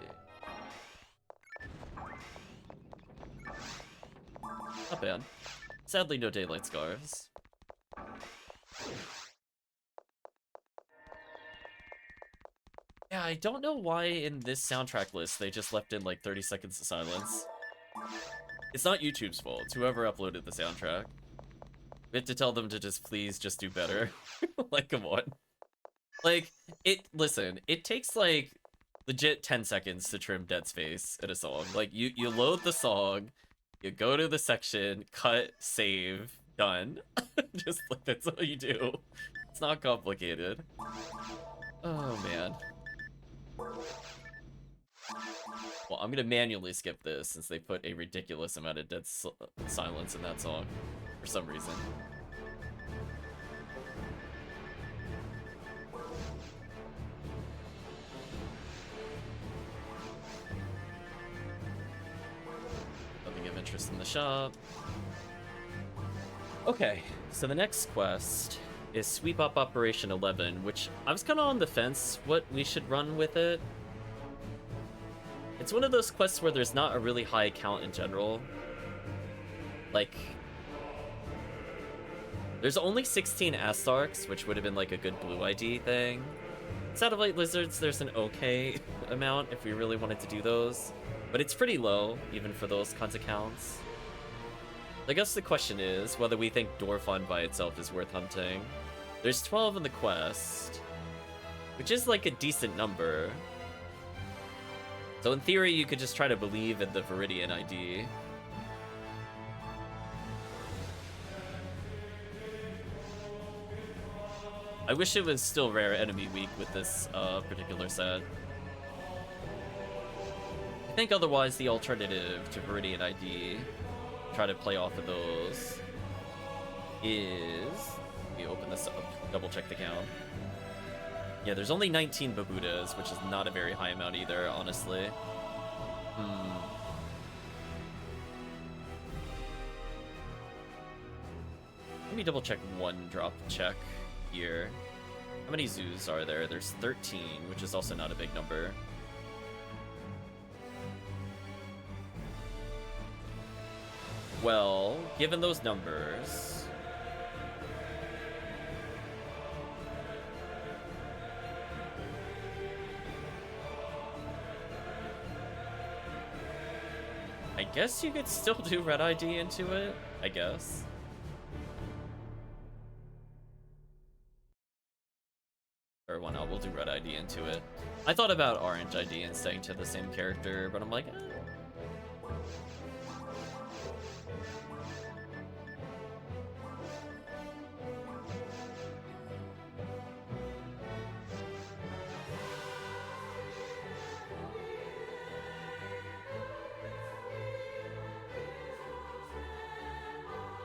Not bad. Sadly, no daylight scarves. Yeah, I don't know why in this soundtrack list they just left in like 30 seconds of silence. It's not YouTube's fault. It's whoever uploaded the soundtrack. We have to tell them to just please just do better. Like, come on. Like, listen, it takes like legit 10 seconds to trim dead space in a song. Like, you load the song, you go to the section, cut, save, done. Just like, that's all you do. It's not complicated. Oh, man. Well, I'm gonna manually skip this since they put a ridiculous amount of dead silence in that song. For some reason. Nothing of interest in the shop. Okay, so the next quest is Sweep Up Operation 11, which I was kind of on the fence what we should run with it. It's one of those quests where there's not a really high count in general. Like, there's only 16 Astarchs, which would have been like a good blue ID thing. Satellite Lizards, there's an okay amount if we really wanted to do those. But it's pretty low, even for those kinds of counts. I guess the question is whether we think Dorfon by itself is worth hunting. There's 12 in the quest, which is like a decent number. So in theory, you could just try to believe in the Viridian ID. I wish it was still rare enemy week with this particular set. I think otherwise the alternative to Viridian ID, try to play off of those, is... Let me open this up, double check the count. Yeah, there's only 19 Babudas, which is not a very high amount either, honestly. Let me double check one drop check here. How many zoos are there? There's 13, which is also not a big number. Well, given those numbers... I guess you could still do red ID into it, I guess. Or well, no, we'll do red ID into it. I thought about orange ID and staying to the same character, but I'm like,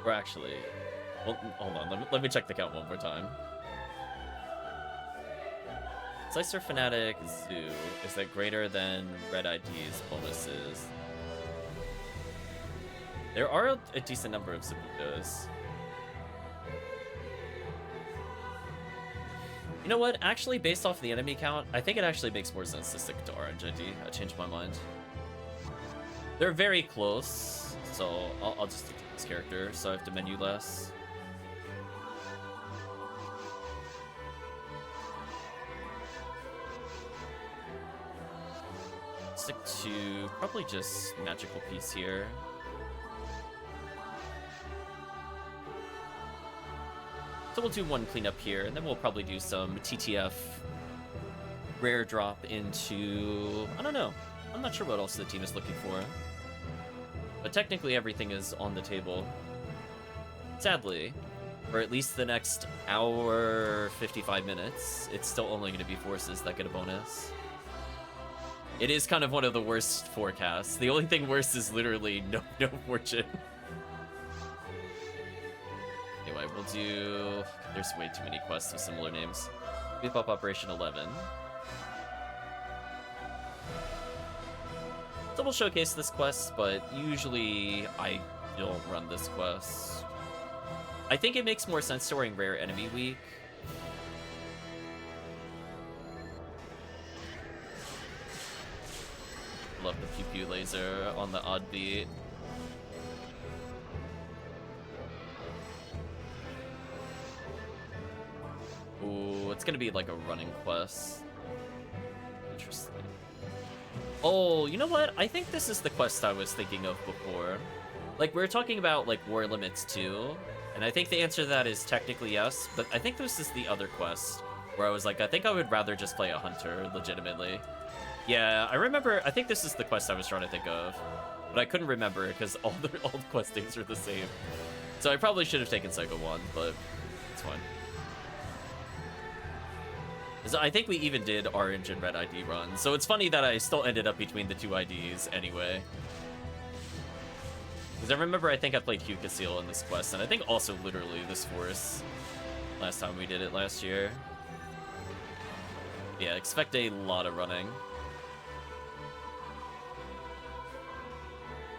Or actually, well, hold on, let me check the count one more time. Slicer Fanatic Zoo, is that greater than Red ID's bonuses? There are a decent number of Zabukas. You know what? Actually, based off the enemy count, I think it actually makes more sense to stick to Orange ID. I changed my mind. They're very close, so I'll just stick to this character, so I have to menu less. Stick to probably just magical piece here. So we'll do one cleanup here, and then we'll probably do some TTF rare drop into... I don't know. I'm not sure what else the team is looking for. But technically everything is on the table. Sadly, for at least the next hour 55 minutes, it's still only going to be forces that get a bonus. It is kind of one of the worst forecasts. The only thing worse is literally no fortune. Anyway, we'll do... There's way too many quests with similar names. Beep up Operation 11. So we'll showcase this quest, but usually I don't run this quest. I think it makes more sense during Rare Enemy Week. Love the pew pew laser on the odd beat. Ooh, it's gonna be like a running quest. Interesting. Oh, you know what? I think this is the quest I was thinking of before. Like, we were talking about, like, War Limits 2, and I think the answer to that is technically yes, but I think this is the other quest, where I was like, I think I would rather just play a Hunter, legitimately. Yeah, I remember, I think this is the quest I was trying to think of, but I couldn't remember because all the quest names are the same. So I probably should have taken Psycho 1, but it's fine. So I think we even did Orange and Red ID runs, so it's funny that I still ended up between the two IDs anyway. Because I remember I think I played Hugh Casil in this quest, and I think also literally this force last time we did it last year. Yeah, expect a lot of running.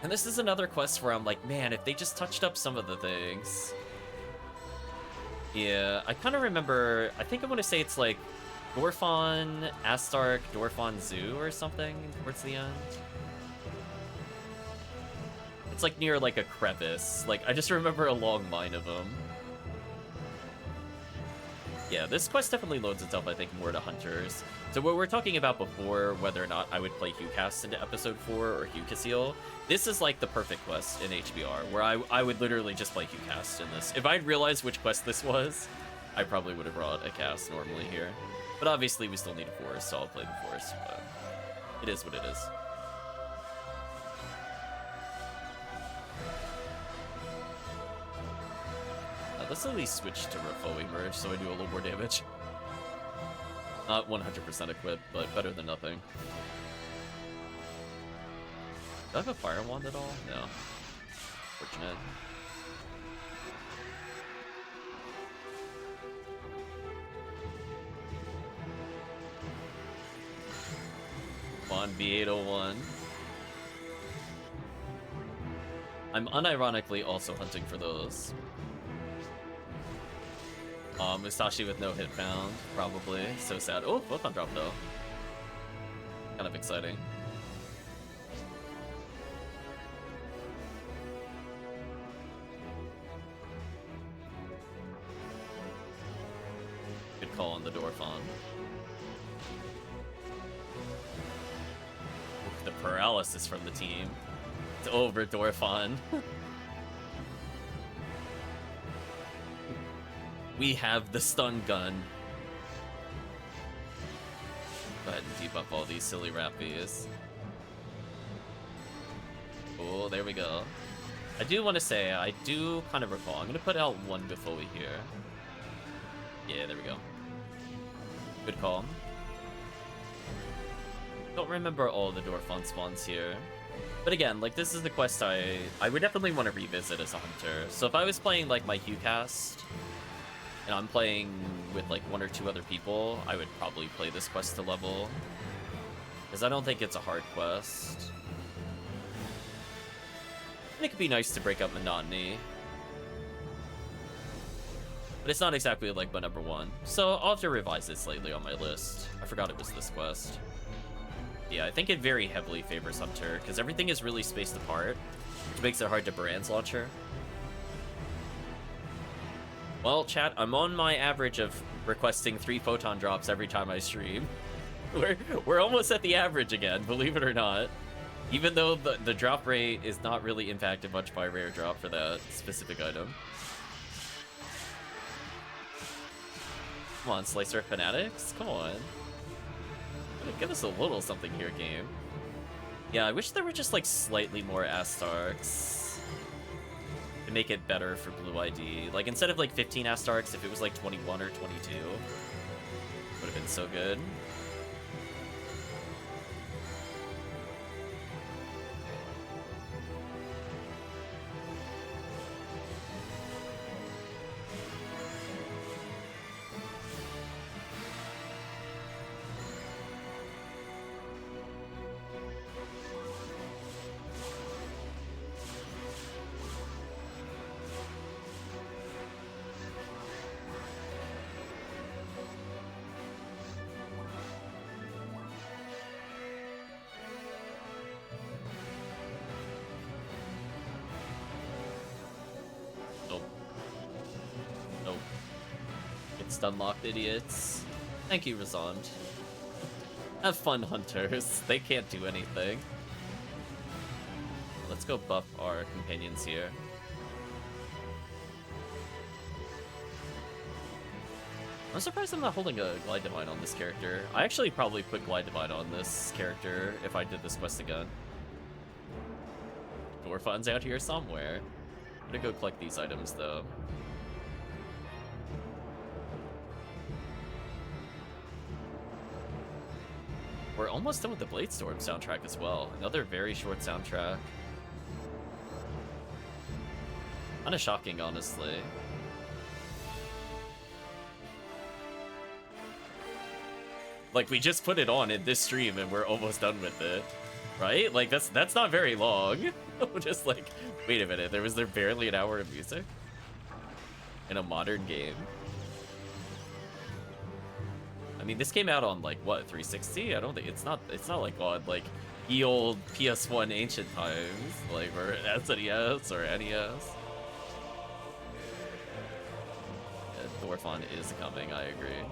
And this is another quest where I'm like, man, if they just touched up some of the things. Yeah, I kind of remember, I think I want to say it's like Dorphon, Astark, Dorphon Zoo or something towards the end. It's like near like a crevice. Like, I just remember a long line of them. Yeah, this quest definitely loads itself, I think, more to Hunters. So what we were talking about before, whether or not I would play HuCast into Episode 4 or Hugh Casil, this is like the perfect quest in HBR, where I would literally just play HuCast in this. If I'd realized which quest this was, I probably would have brought a cast normally here. But obviously we still need a force, so I'll play the force, but it is what it is. Let's at least switch to Refoe Emerge so I do a little more damage. Not 100% equipped, but better than nothing. Do I have a Fire Wand at all? No. Fortunate. Dwarfon, B801. I'm unironically also hunting for those. Musashi with no hit found, probably. So sad. Oh, Photon drop though. Kind of exciting. Good call on the Dwarfon. The paralysis from the team. It's over, Dwarfon. We have the stun gun. Go ahead and debuff all these silly Rappies. Oh, there we go. I do want to say, I do kind of recall. I'm going to put out one before we hear. Yeah, there we go. Good call. Don't remember all the Dwarfon spawns here. But again, like, this is the quest I would definitely want to revisit as a hunter. So if I was playing, like, my HuCast, and I'm playing with, like, 1 or 2 other people, I would probably play this quest to level. Because I don't think it's a hard quest. And it could be nice to break up monotony. But it's not exactly, like, my #1. So I'll have to revise it slightly on my list. I forgot it was this quest. Yeah, I think it very heavily favors Hunter, because everything is really spaced apart, which makes it hard to Brand's launcher. Well, chat, I'm on my average of requesting 3 photon drops every time I stream. We're almost at the average again, believe it or not. Even though the drop rate is not really impacted much by rare drop for that specific item. Come on, Slicer Fanatics? Come on. Give us a little something here, game. Yeah, I wish there were just, like, slightly more Astarks to make it better for Blue ID. Like, instead of, like, 15 Astarks, if it was, like, 21 or 22, would have been so good. Unlocked idiots. Thank you, Razond. Have fun, hunters. They can't do anything. Let's go buff our companions here. I'm surprised I'm not holding a Glide Divine on this character. I actually probably put Glide Divine on this character if I did this quest again. Dwarfon's out here somewhere. I'm gonna go collect these items, though. We're almost done with the Bladestorm soundtrack as well. Another very short soundtrack. Kinda shocking, honestly. Like, we just put it on in this stream and we're almost done with it. Right? Like, that's not very long. Just like, wait a minute, was there barely an hour of music? In a modern game? I mean, this came out on, like, what, 360? I don't think it's not like on, like, ye old PS1 ancient times, like, or SNES or NES. Yeah, Dwarfon is coming, I agree.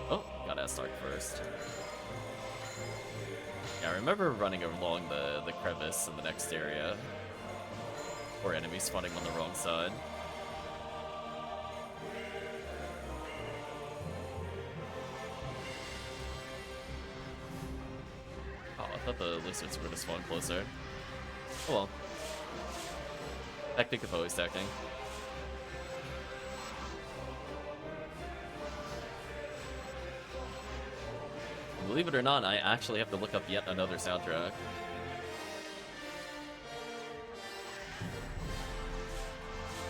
Oh, gotta Astark first. Yeah, I remember running along the crevice in the next area. Or enemies spawning on the wrong side. I thought the lizards were gonna spawn closer. Oh well. Tactic of always tacking. Believe it or not, I actually have to look up yet another soundtrack.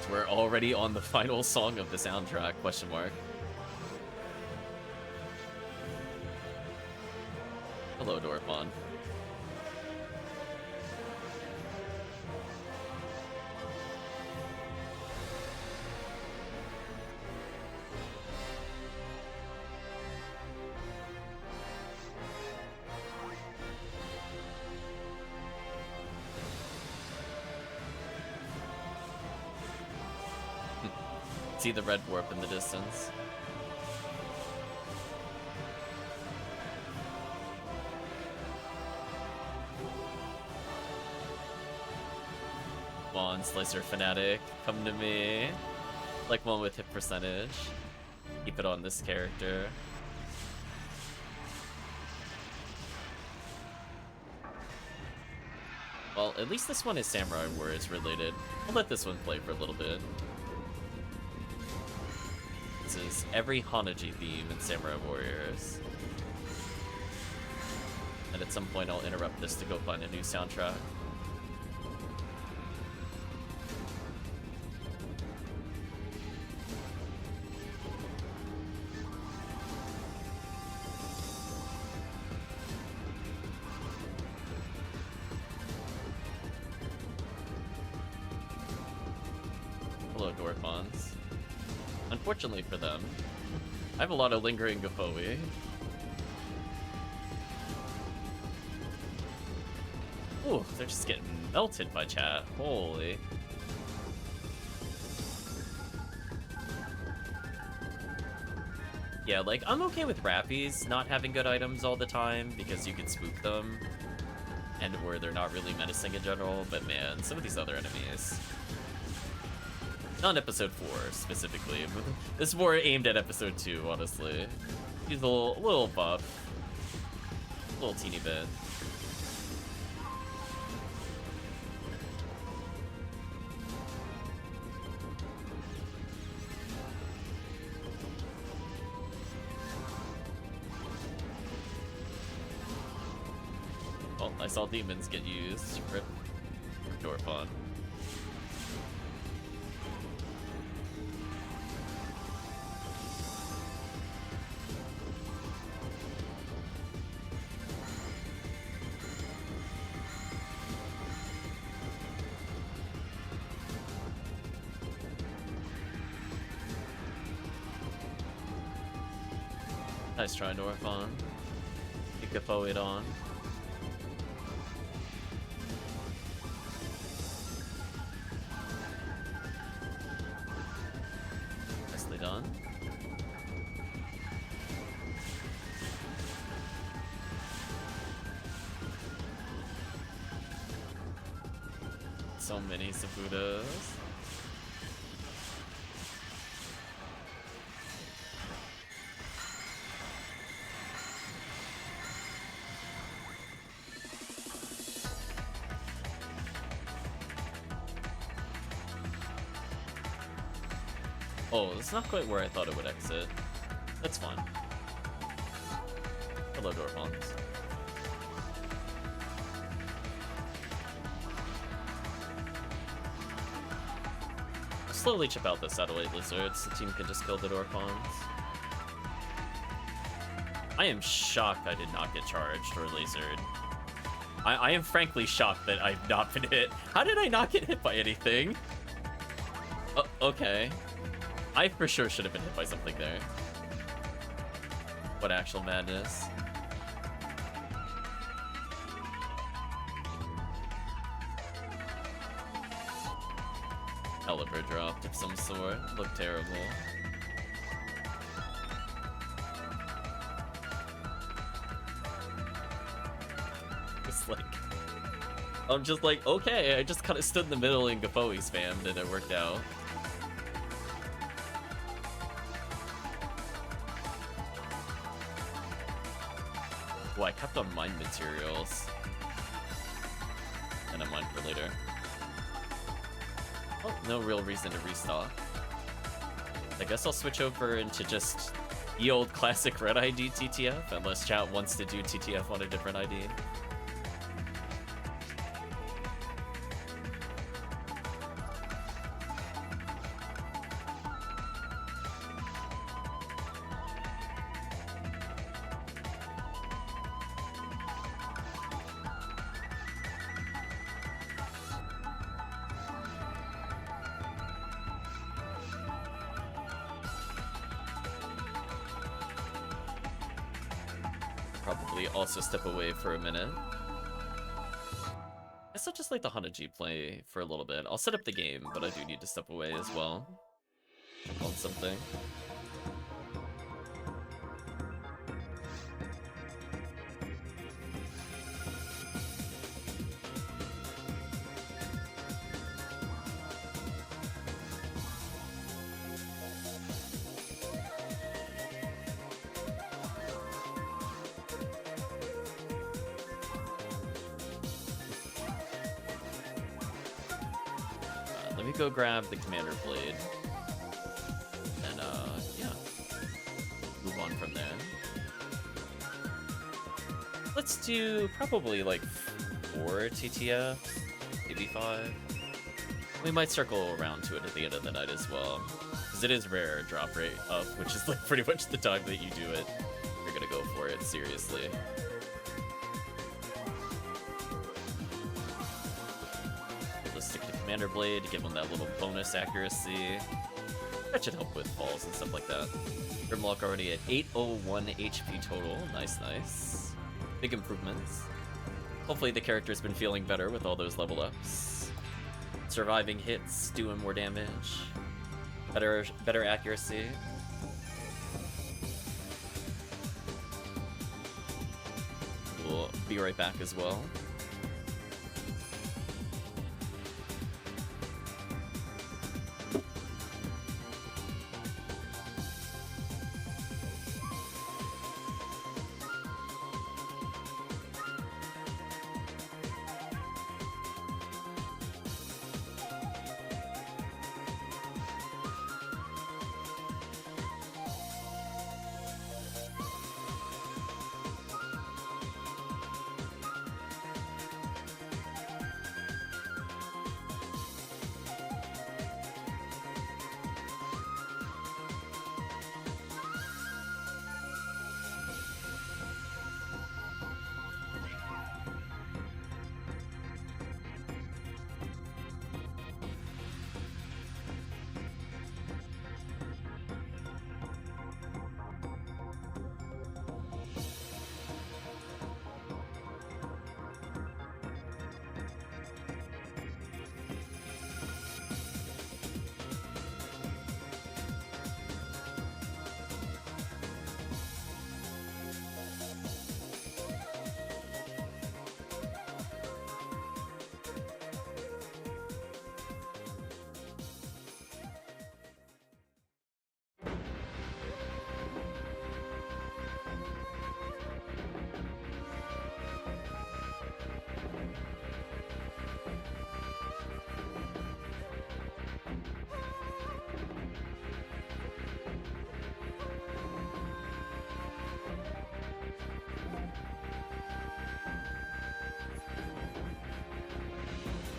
So we're already on the final song of the soundtrack, question mark. Hello, Dorpon. See the red warp in the distance. Come on, Slicer Fanatic, come to me. Like one with hit percentage. Keep it on this character. Well, at least this one is Samurai Warriors related. I'll let this one play for a little bit. This is every Hanaji theme in Samurai Warriors. And at some point I'll interrupt this to go find a new soundtrack. Hello, Dorphons. Unfortunately for them, I have a lot of lingering Gafoi. Ooh, they're just getting melted by chat. Holy. Yeah, like, I'm okay with Rappies not having good items all the time because you can spook them and where they're not really menacing in general, but man, some of these other enemies. Not episode 4 specifically. This is more aimed at episode 2, honestly. He's a little buff. A little teeny bit. Oh, I saw demons get used. Rip. Dorpon. Nice try, Dorpon. Keep it on. Nicely done. So many Sabudas. Oh, it's not quite where I thought it would exit. That's fine. Hello, Dorphons. Slowly chip out the satellite lizards. The team can just kill the Dorphons. I am shocked I did not get charged or lasered. I am frankly shocked that I've not been hit. How did I not get hit by anything? Okay. I for sure should have been hit by something there. What actual madness. Oliver dropped of some sort. Looked terrible. It's like... I'm just like, okay, I just kind of stood in the middle and Gafoi spammed and it worked out. Oh, I kept on mine materials. And a mine for later. Oh, no real reason to restock. I guess I'll switch over into just the old classic red ID TTF, unless chat wants to do TTF on a different ID. probably also step away for a minute. I guess I'll just let the Hanaji play for a little bit. I'll set up the game, but I do need to step away as well. On something. Let me go grab the Commander Blade. And, yeah. Move on from there. Let's do probably, like, 4 TTF, maybe 5. We might circle around to it at the end of the night as well. Because it is rare drop rate up, which is, like, pretty much the time that you do it. You're gonna go for it, seriously. Commander Blade to give him that little bonus accuracy. That should help with falls and stuff like that. Grimlock already at 801 HP total. Nice, nice. Big improvements. Hopefully the character's been feeling better with all those level ups. Surviving hits, doing more damage. Better accuracy. We'll be right back as well.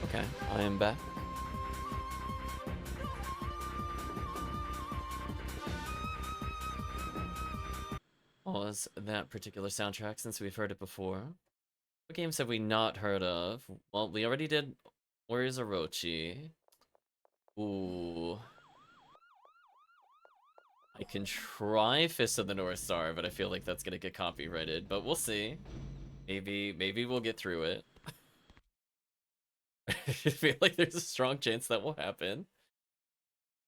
Okay, I am back. Pause that particular soundtrack since we've heard it before. What games have we not heard of? Well, we already did Warriors Orochi. Ooh. I can try Fist of the North Star, but I feel like that's gonna get copyrighted, but we'll see. Maybe we'll get through it. I feel like there's a strong chance that will happen.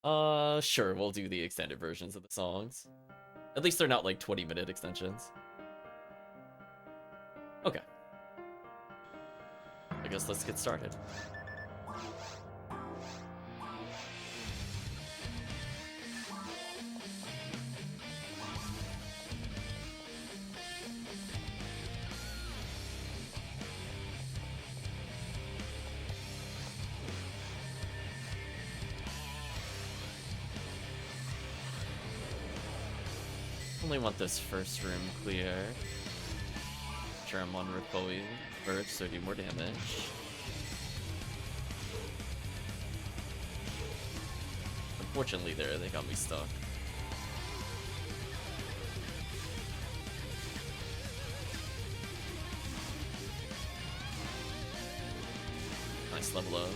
Sure, we'll do the extended versions of the songs. At least they're not like 20-minute extensions. Okay. I guess let's get started. Only want this first room clear. Sure, I'm on Ripoi first, so do more damage. Unfortunately there, they got me stuck. Nice level up.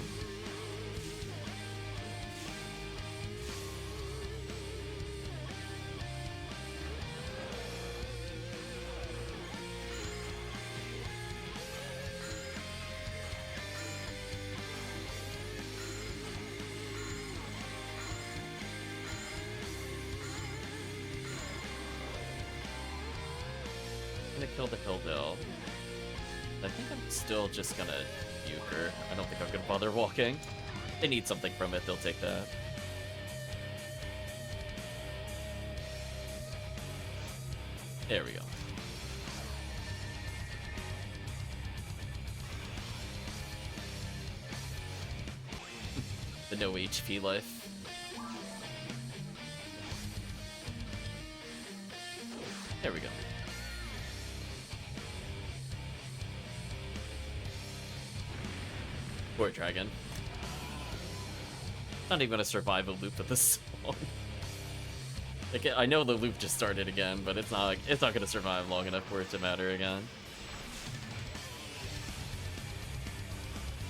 gonna kill the Hillbill. I think I'm still just gonna Euchre. I don't think I'm gonna bother walking. If they need something from it, they'll take that. There we go. The no HP life. There we go. Poor dragon. Not even gonna survive a loop with this song. Like, I know the loop just started again, but it's not gonna survive long enough for it to matter again.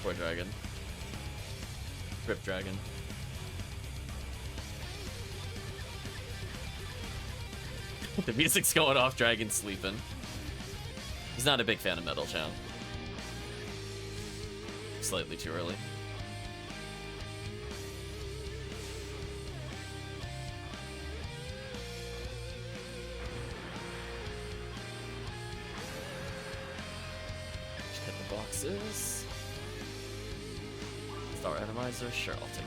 Poor dragon. Rip dragon. The music's going off, dragon's sleeping. He's not a big fan of Metal Chow. Slightly too early. Just hit the boxes. Star Atomizer, sure, I'll take that.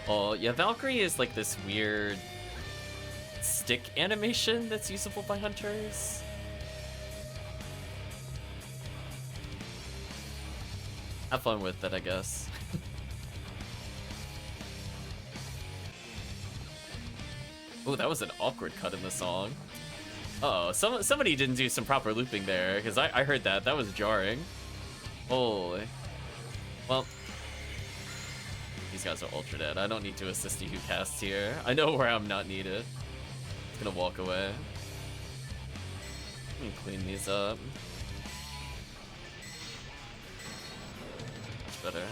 Oh, yeah, Valkyrie is like this weird stick animation that's usable by hunters. Have fun with that, I guess. Oh, that was an awkward cut in the song. Uh oh, somebody didn't do some proper looping there, because I heard that. That was jarring. Holy. Well, these guys are ultra dead. I don't need to assist you who casts here. I know where I'm not needed. Just gonna walk away. Let me clean these up. Much better.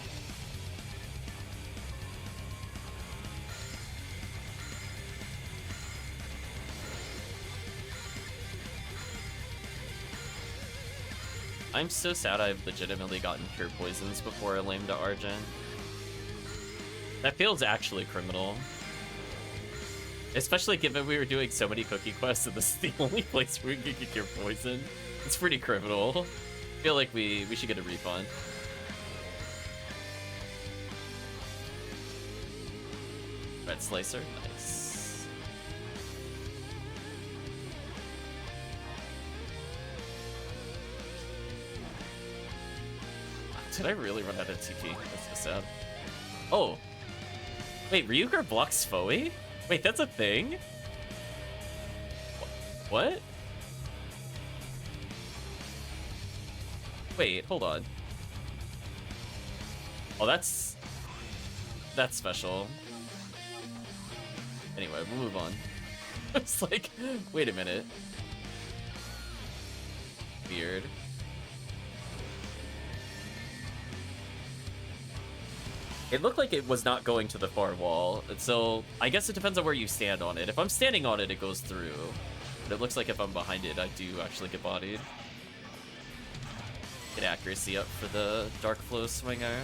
I'm so sad I've legitimately gotten pure poisons before I lame to Argent. That feels actually criminal. Especially given we were doing so many cookie quests and this is the only place where we can get cure poison. It's pretty criminal. I feel like we should get a refund. Red Slicer, nice. Did I really run out of TP? That's so sad. Oh! Wait, Ryuger blocks Foe? Wait, that's a thing? What? Wait, hold on. Oh, that's special. Anyway, we'll move on. It's like, wait a minute. Weird. It looked like it was not going to the far wall, so I guess it depends on where you stand on it. If I'm standing on it, it goes through. But it looks like if I'm behind it, I do actually get bodied. Get accuracy up for the Dark Flow Swinger.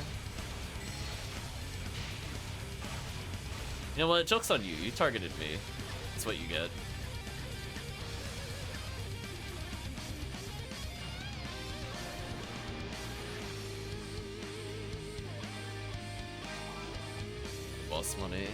You know what? Joke's on you. You targeted me. That's what you get. Boss money.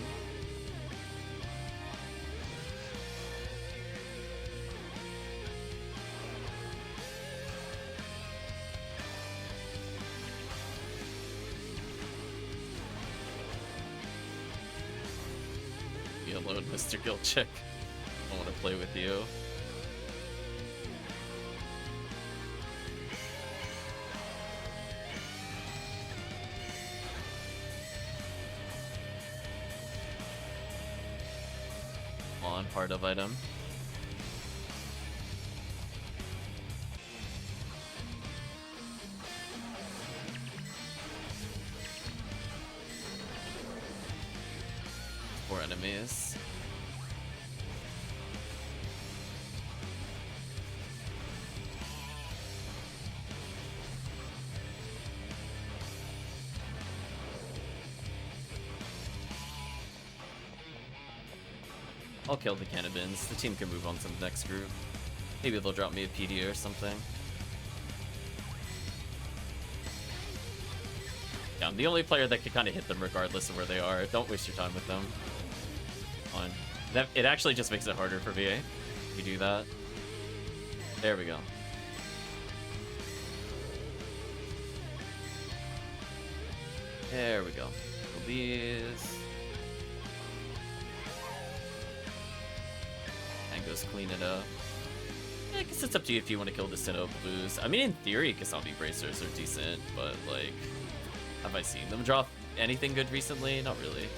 Be alone, Mr. Gilchick. I want to play with you. Part of item. Four enemies. I'll kill the cannabins. The team can move on to the next group. Maybe they'll drop me a PD or something. Yeah, I'm the only player that can kind of hit them regardless of where they are. Don't waste your time with them. Fine. It actually just makes it harder for VA if you do that. There we go. There we go. These. And goes clean it up. Yeah, I guess it's up to you if you want to kill the Sinnoh Blues. I mean, in theory, Kasami Bracers are decent, but, like, have I seen them drop anything good recently? Not really.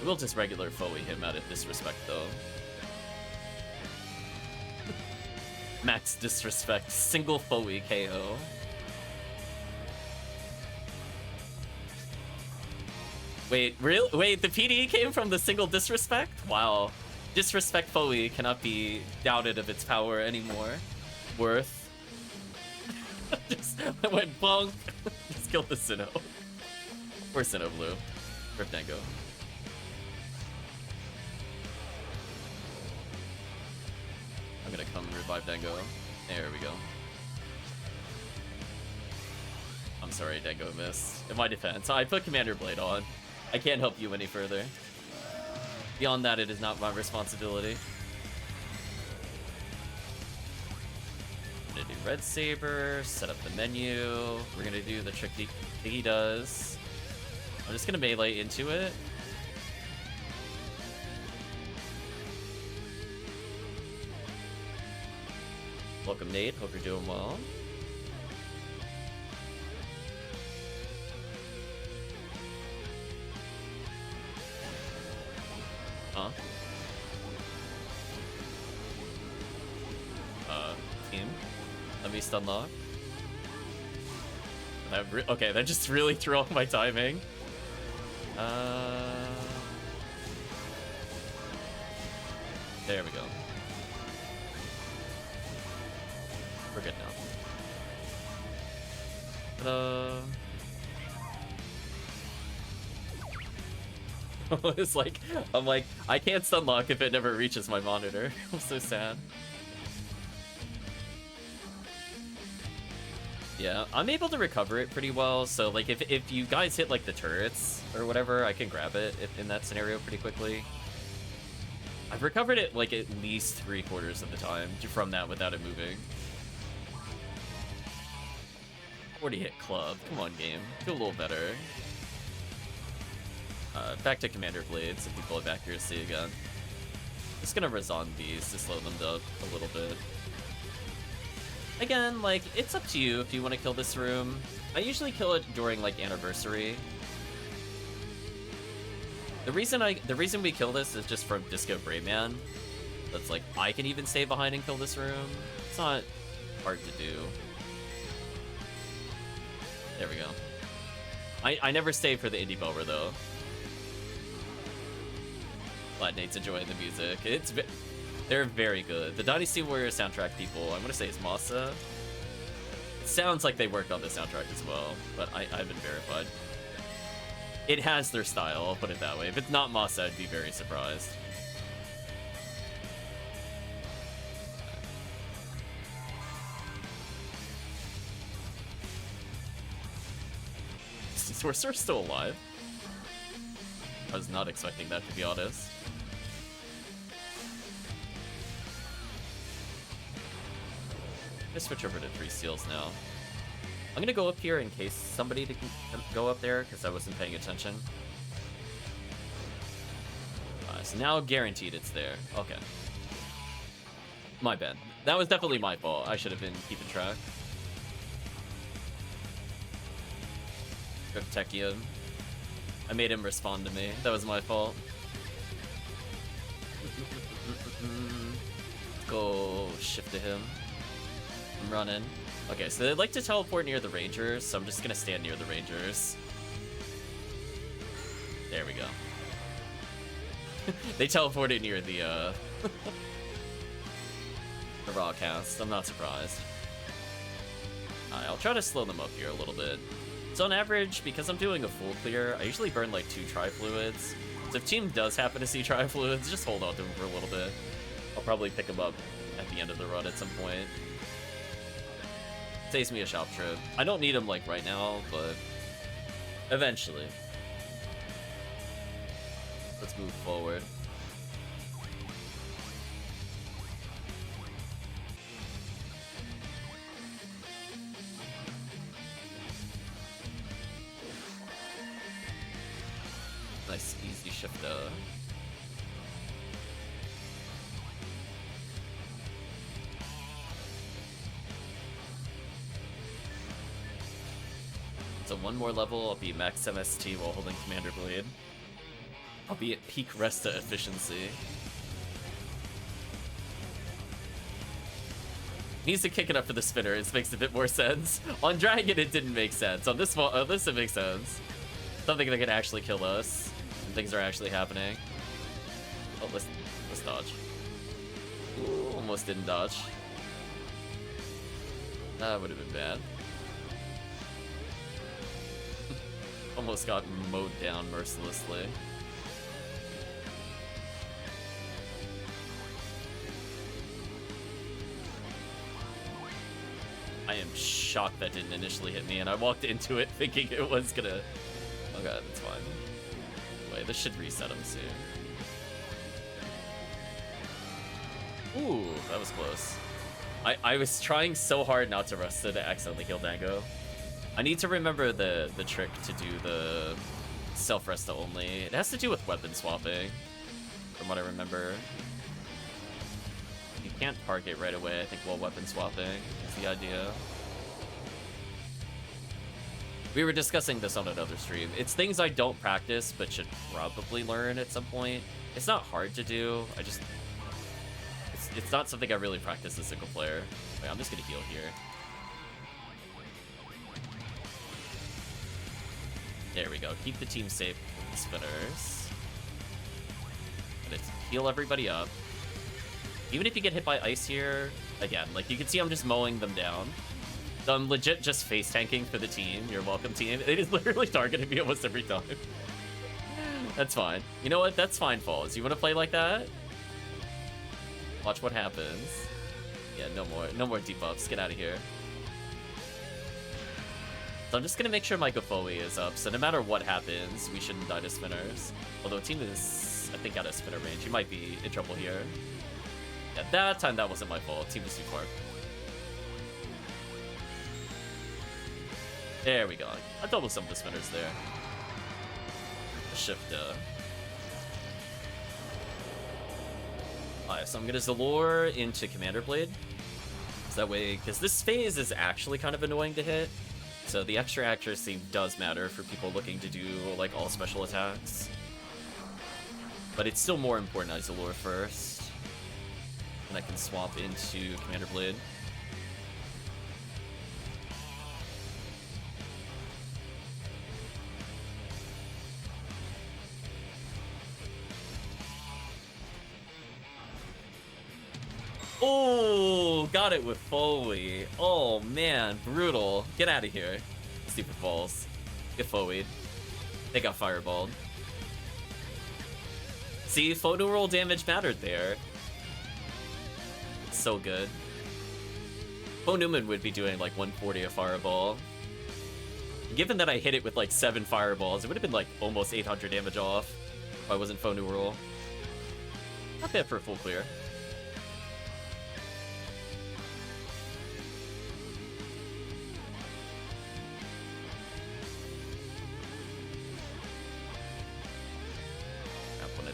We'll just regular Foey him out of disrespect, though. Max disrespect. Single Foey KO. Wait, real? Wait, the PD came from the single disrespect? Wow. Disrespect Foey cannot be doubted of its power anymore. Worth. Just I went bonk. Just killed the Sinnoh. Or Sinnoh Blue. Rip Dango. I'm gonna come revive Dango. There we go. I'm sorry, Dango missed. In my defense, I put Commander Blade on. I can't help you any further. Beyond that, it is not my responsibility. I'm gonna do Red Saber, set up the menu. We're gonna do the trick he does. I'm just gonna melee into it. Welcome, Nate. Hope you're doing well. Huh? Team? Let me stun lock. Okay, that just really threw off my timing. There we go. We're good now. It's like, I'm like, I can't stun lock if it never reaches my monitor. I'm so sad. Yeah, I'm able to recover it pretty well, so like if you guys hit like the turrets or whatever, I can grab it in that scenario pretty quickly. I've recovered it like at least 3/4 of the time from that without it moving. 40 hit club, come on game, do a little better. Back to Commander Blades if people have accuracy again. Just gonna Razan these to slow them down a little bit. Again, like, it's up to you if you want to kill this room. I usually kill it during, like, Anniversary. The reason we kill this is just from Disco Brayman. That's like, I can even stay behind and kill this room. It's not hard to do. There we go. I never stay for the Indie Bower, though. Glad Nate's enjoying the music. They're very good. The Dynasty Warrior soundtrack people, I want to say it's Masa. It sounds like they worked on the soundtrack as well, but I haven't verified. It has their style, I'll put it that way. If it's not Masa, I'd be very surprised. Is Sorcerer still alive? I was not expecting that, to be honest. I'm gonna switch over to 3 seals now. I'm gonna go up here in case somebody can go up there, because I wasn't paying attention. So now guaranteed it's there. Okay. My bad. That was definitely my fault. I should have been keeping track. Rip Tekkium. I made him respond to me. That was my fault. Go shift to him. I'm running. Okay, so they like to teleport near the Rangers, so I'm just gonna stand near the Rangers. There we go. They teleported near the the raw cast. I'm not surprised. Alright, I'll try to slow them up here a little bit. So on average, because I'm doing a full clear, I usually burn like 2 tri-fluids. So if team does happen to see Tri-Fluids, just hold on to him for a little bit. I'll probably pick him up at the end of the run at some point. Saves me a shop trip. I don't need him like right now, but eventually. Let's move forward. Nice, easy shifter. So one more level, I'll be max MST while holding Commander Blade. I'll be at peak Resta efficiency. Needs to kick it up for the spinner, it makes a bit more sense. On Dragon it didn't make sense, on this it makes sense. Something that can actually kill us. And things are actually happening. Oh, let's dodge. Ooh, almost didn't dodge. That would have been bad. Almost got mowed down mercilessly. I am shocked that didn't initially hit me, and I walked into it thinking it was gonna... Oh god, that's fine. Wait, this should reset him soon. Ooh, that was close. I was trying so hard not to Resta to accidentally kill Dango. I need to remember the trick to do the self-Resta only. It has to do with weapon swapping, from what I remember. You can't target right away, I think, while weapon swapping is the idea. We were discussing this on another stream. It's things I don't practice, but should probably learn at some point. It's not hard to do, it's not something I really practice as a single player. Wait, I'm just gonna heal here. There we go. Keep the team safe with the spinners. And it's heal everybody up. Even if you get hit by ice here, again, like you can see I'm just mowing them down. So I'm legit just face tanking for the team. You're welcome, team. It is literally targeting me almost every time. That's fine. You know what? That's fine, Falls. You want to play like that? Watch what happens. Yeah, no more debuffs. Get out of here. So I'm just gonna make sure my Gafoi is up, so no matter what happens, we shouldn't die to spinners. Although team is, I think, out of spinner range. You might be in trouble here. Yeah, that time that wasn't my fault. Team was too far. There we go. I double some of the spinners there. Shift. Alright, so I'm gonna Zalor into Commander Blade. So that way, because this phase is actually kind of annoying to hit. So the extra accuracy does matter for people looking to do like all special attacks. But it's still more important I Zalor first. And I can swap into Commander Blade. Oh, got it with Foley. Oh man, brutal. Get out of here. Stupid balls. Get Foleyed. They got fireballed. See, photo roll damage mattered there. So good. Bo Newman would be doing like 140 a fireball. Given that I hit it with like 7 fireballs, it would have been like almost 800 damage off if I wasn't Phonu roll. Not bad for a full clear.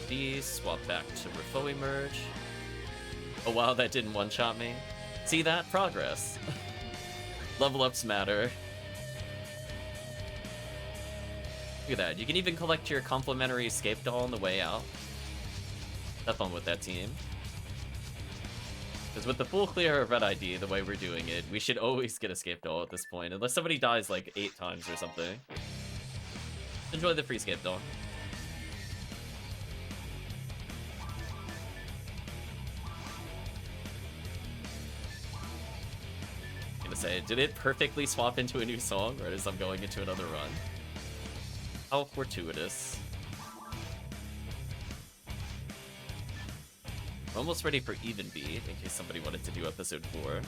These, swap back to Rifoi merge. Oh wow, that didn't one-shot me. See that? Progress. Level ups matter. Look at that. You can even collect your complimentary escape doll on the way out. Have fun with that team. Because with the full clear of Red ID, the way we're doing it, we should always get escape doll at this point, unless somebody dies like 8 times or something. Enjoy the free escape doll. Say, did it perfectly swap into a new song, right as I'm going into another run? How fortuitous. Almost ready for Even Beat, in case somebody wanted to do episode 4.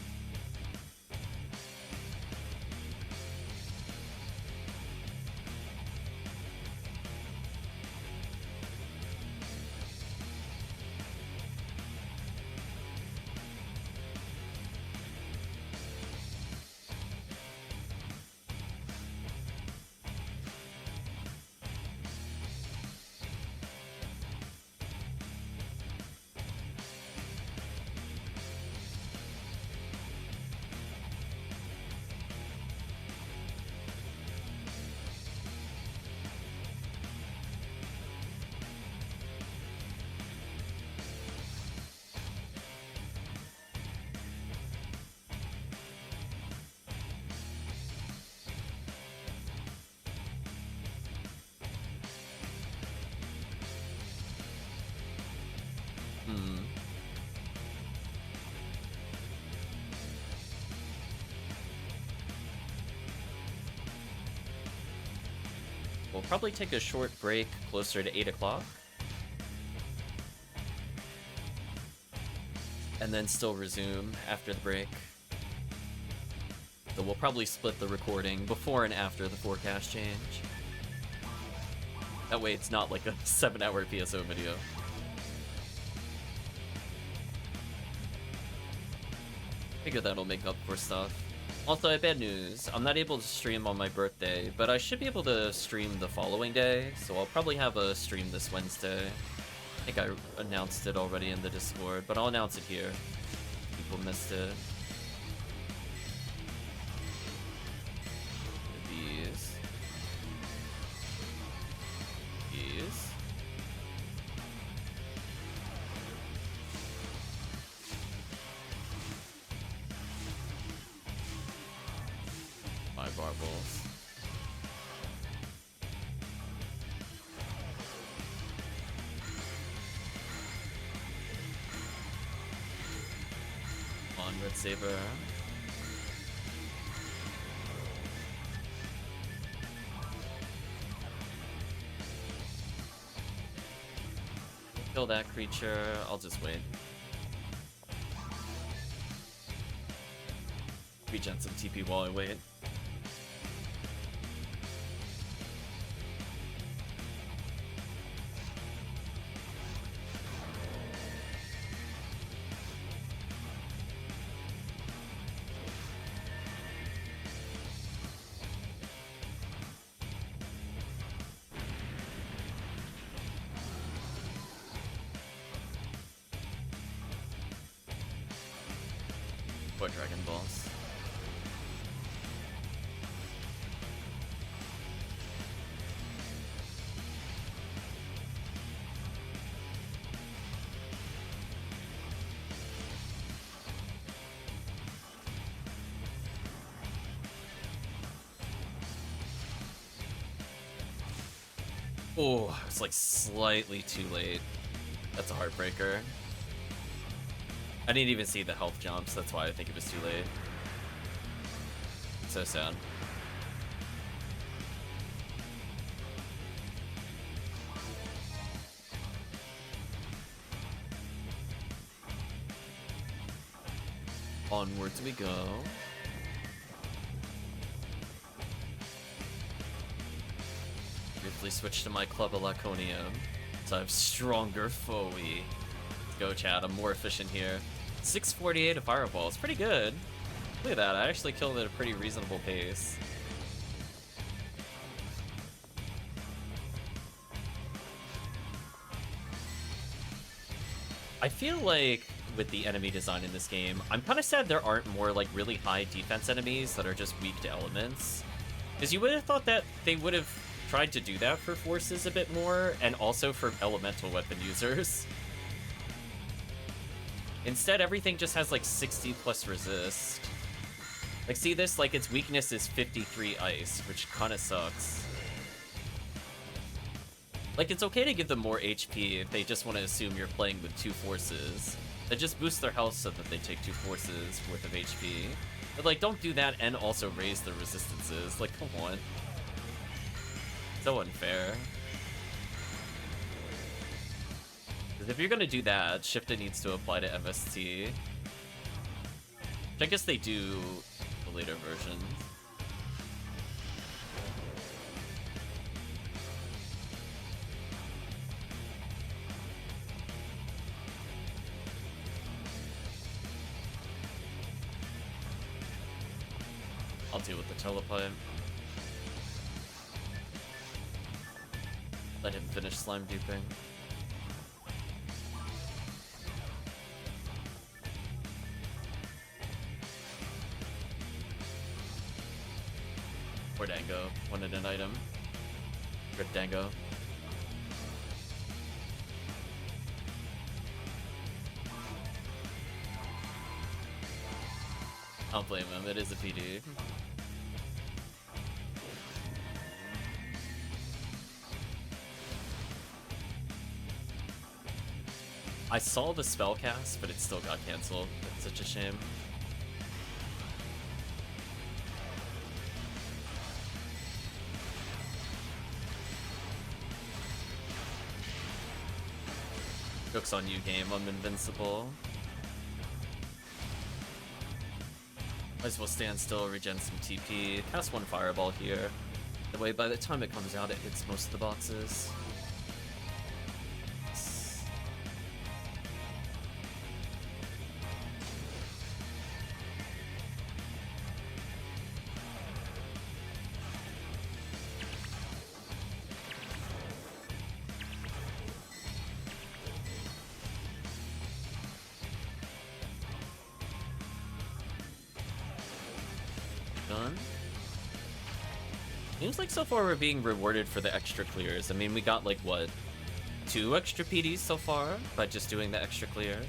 We'll probably take a short break closer to 8 o'clock. And then still resume after the break. So we'll probably split the recording before and after the forecast change. That way it's not like a 7-hour PSO video. Figure that'll make up for stuff. Also, I have bad news. I'm not able to stream on my birthday, but I should be able to stream the following day, so I'll probably have a stream this Wednesday. I think I announced it already in the Discord, but I'll announce it here. People missed it. These. These. Marbles. On Red Saber. Kill that creature. I'll just wait. Regen some TP while I wait. Dragon Balls. Oh, it's like slightly too late. That's a heartbreaker. I didn't even see the health jumps, that's why I think it was too late. So sad. Onwards we go. Briefly switch to my Club of Laconium, so I have stronger foe-y. Let's go, chat, I'm more efficient here. 648 a fireball, it's pretty good. Look at that, I actually killed it at a pretty reasonable pace. I feel like with the enemy design in this game, I'm kind of sad there aren't more like really high defense enemies that are just weak to elements. Because you would have thought that they would have tried to do that for forces a bit more, and also for elemental weapon users. Instead, everything just has like 60 plus resist. Like, see this? Like, its weakness is 53 ice, which kind of sucks. Like, it's okay to give them more HP if they just want to assume you're playing with 2 forces. That just boosts their health so that they take 2 forces worth of HP. But, like, don't do that and also raise their resistances. Like, come on. So unfair. Because if you're gonna do that, Shifted needs to apply to MST. Which I guess they do the later versions. I'll deal with the telepipe. Let him finish slime duping. Or Dango, wanted an item. Rip Dango. I don't blame him, it is a PD. I saw the spell cast, but it still got cancelled. That's such a shame. Joke's on you, game. I'm invincible. Might as well stand still, regen some TP, cast one fireball here. That way, by the time it comes out, it hits most of the boxes. Seems like so far we're being rewarded for the extra clears. I mean, we got like, what, 2 extra PDs so far by just doing the extra clears?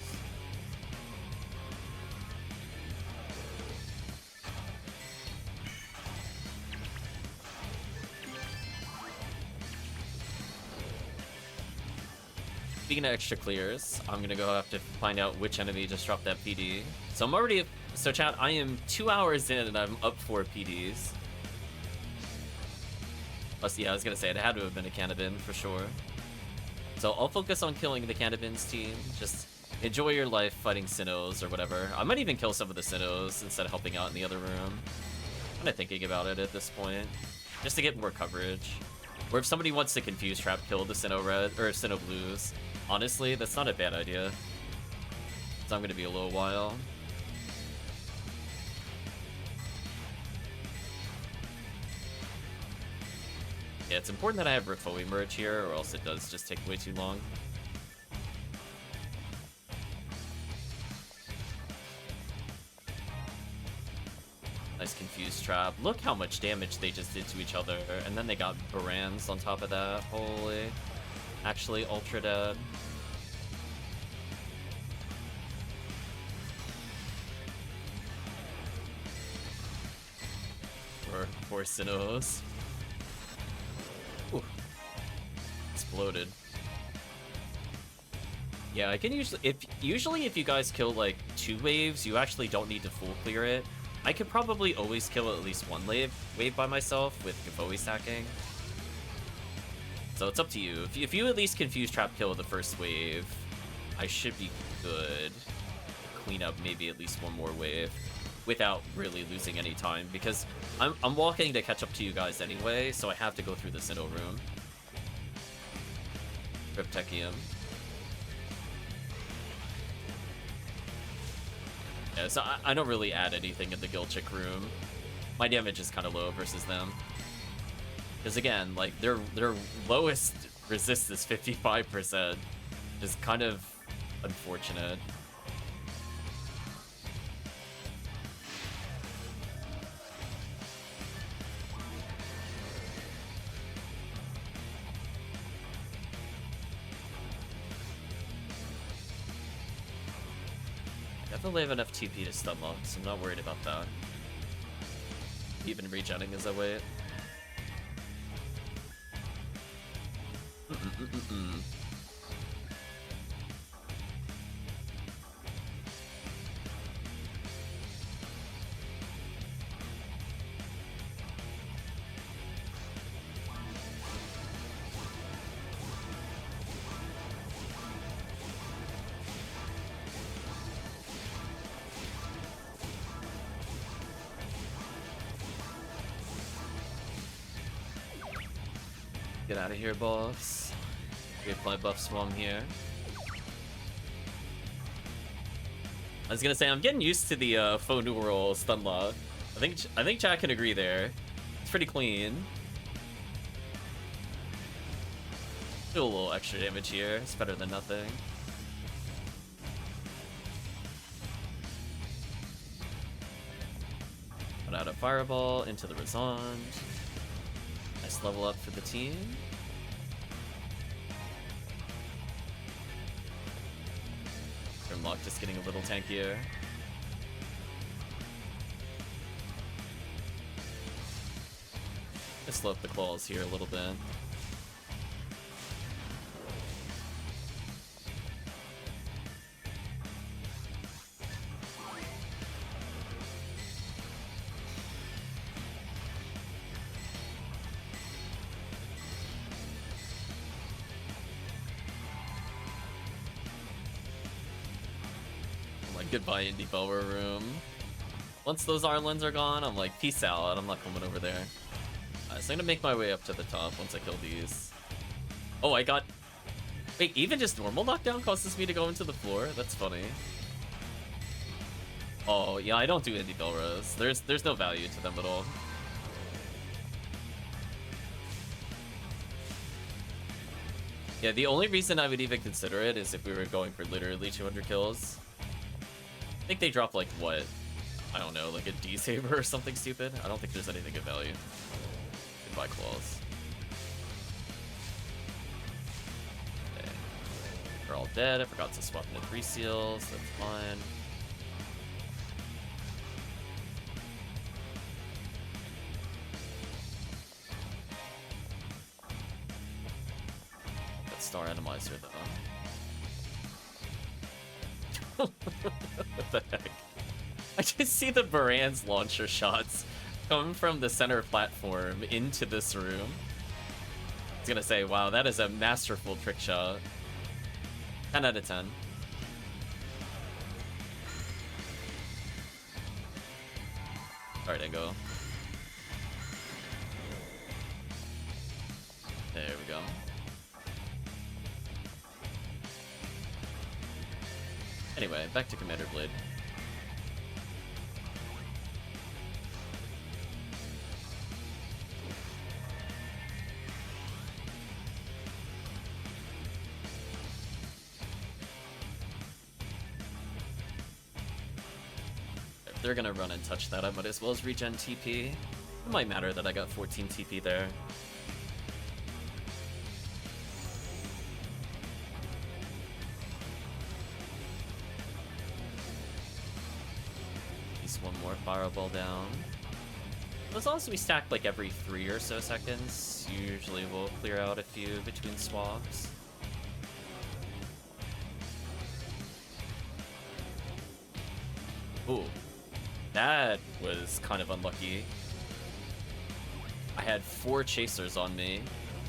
Speaking of extra clears, I'm gonna go have to find out which enemy just dropped that PD. So I'm already, so chat, I am 2 hours in and I'm up 4 PDs. Plus, yeah, I was gonna say, it had to have been a Cannabin, for sure. So I'll focus on killing the Cannabins team. Just enjoy your life fighting Sinnohs or whatever. I might even kill some of the Sinnohs instead of helping out in the other room. I'm kinda thinking about it at this point. Just to get more coverage. Or if somebody wants to confuse trap kill the Sinnoh red, or Sinnoh blues, honestly, that's not a bad idea. So I'm gonna be a little while. Yeah, it's important that I have Rifoi merge here, or else it does just take way too long. Nice confused trap. Look how much damage they just did to each other, and then they got Barans on top of that. Holy. Actually, ultra dead. Poor Sinnohs. Ooh. Exploded. Yeah, I can usually if you guys kill like 2 waves, you actually don't need to full clear it. I could probably always kill at least 1 wave by myself with Gavoe stacking. So it's up to you. If you at least confuse trap kill the first wave, I should be good. Clean up maybe at least 1 more wave without really losing any time, because I'm walking to catch up to you guys anyway, so I have to go through the Sinnoh room. Rip Tekkium. Yeah, so I don't really add anything in the Gilchick room. My damage is kind of low versus them. Because again, like, their lowest resist is 55%. Is kind of unfortunate. Definitely have enough TP to stun lock, so I'm not worried about that. Even regenning as I wait. Get out of here, boss. We apply buff swung here. I was gonna say, I'm getting used to the faux numeral stun lock. I think chat can agree there. It's pretty clean. Do a little extra damage here. It's better than nothing. Put out a fireball into the Razond. Nice level up for the team. Grimlock just getting a little tankier. Just slow up the claws here a little bit. Goodbye, Indie Bower Room. Once those Arlens are gone, I'm like, peace out. I'm not coming over there. So I'm gonna make my way up to the top once I kill these. Oh, I got... Wait, even just normal knockdown causes me to go into the floor? That's funny. Oh, yeah, I don't do Indie Belros. There's no value to them at all. Yeah, the only reason I would even consider it is if we were going for literally 200 kills. I think they drop like what? I don't know, like a D-Saber or something stupid. I don't think there's anything of value. Goodbye, claws. Okay. They're all dead. I forgot to swap into 3 seals. That's fine. That Star Atomizer though. What the heck? I just see the Baran's launcher shots come from the center platform into this room. I was gonna say, wow, that is a masterful trick shot. 10 out of 10. Alright, I go. There we go. Anyway, back to Commander Blade. If they're gonna run and touch that, I might as well as regen TP. It might matter that I got 14 TP there. One more fireball down. As long as we stack like every 3 or so seconds, usually we'll clear out a few between swaps. Ooh, that was kind of unlucky. I had 4 chasers on me.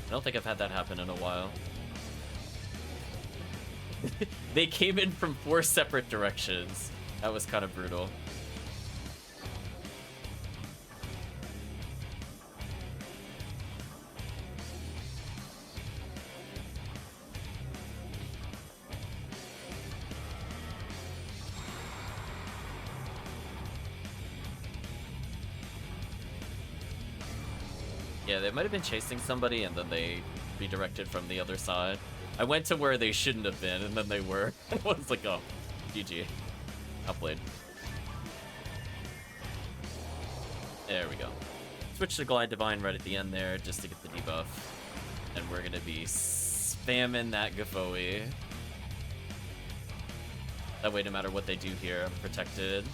I don't think I've had that happen in a while. They came in from 4 separate directions. That was kind of brutal. Yeah, they might have been chasing somebody and then they redirected from the other side. I went to where they shouldn't have been and then they were. I was like, oh, GG. Outplayed. There we go. Switch to Glide Divine right at the end there just to get the debuff. And we're gonna be spamming that Gafoe. That way, no matter what they do here, I'm protected.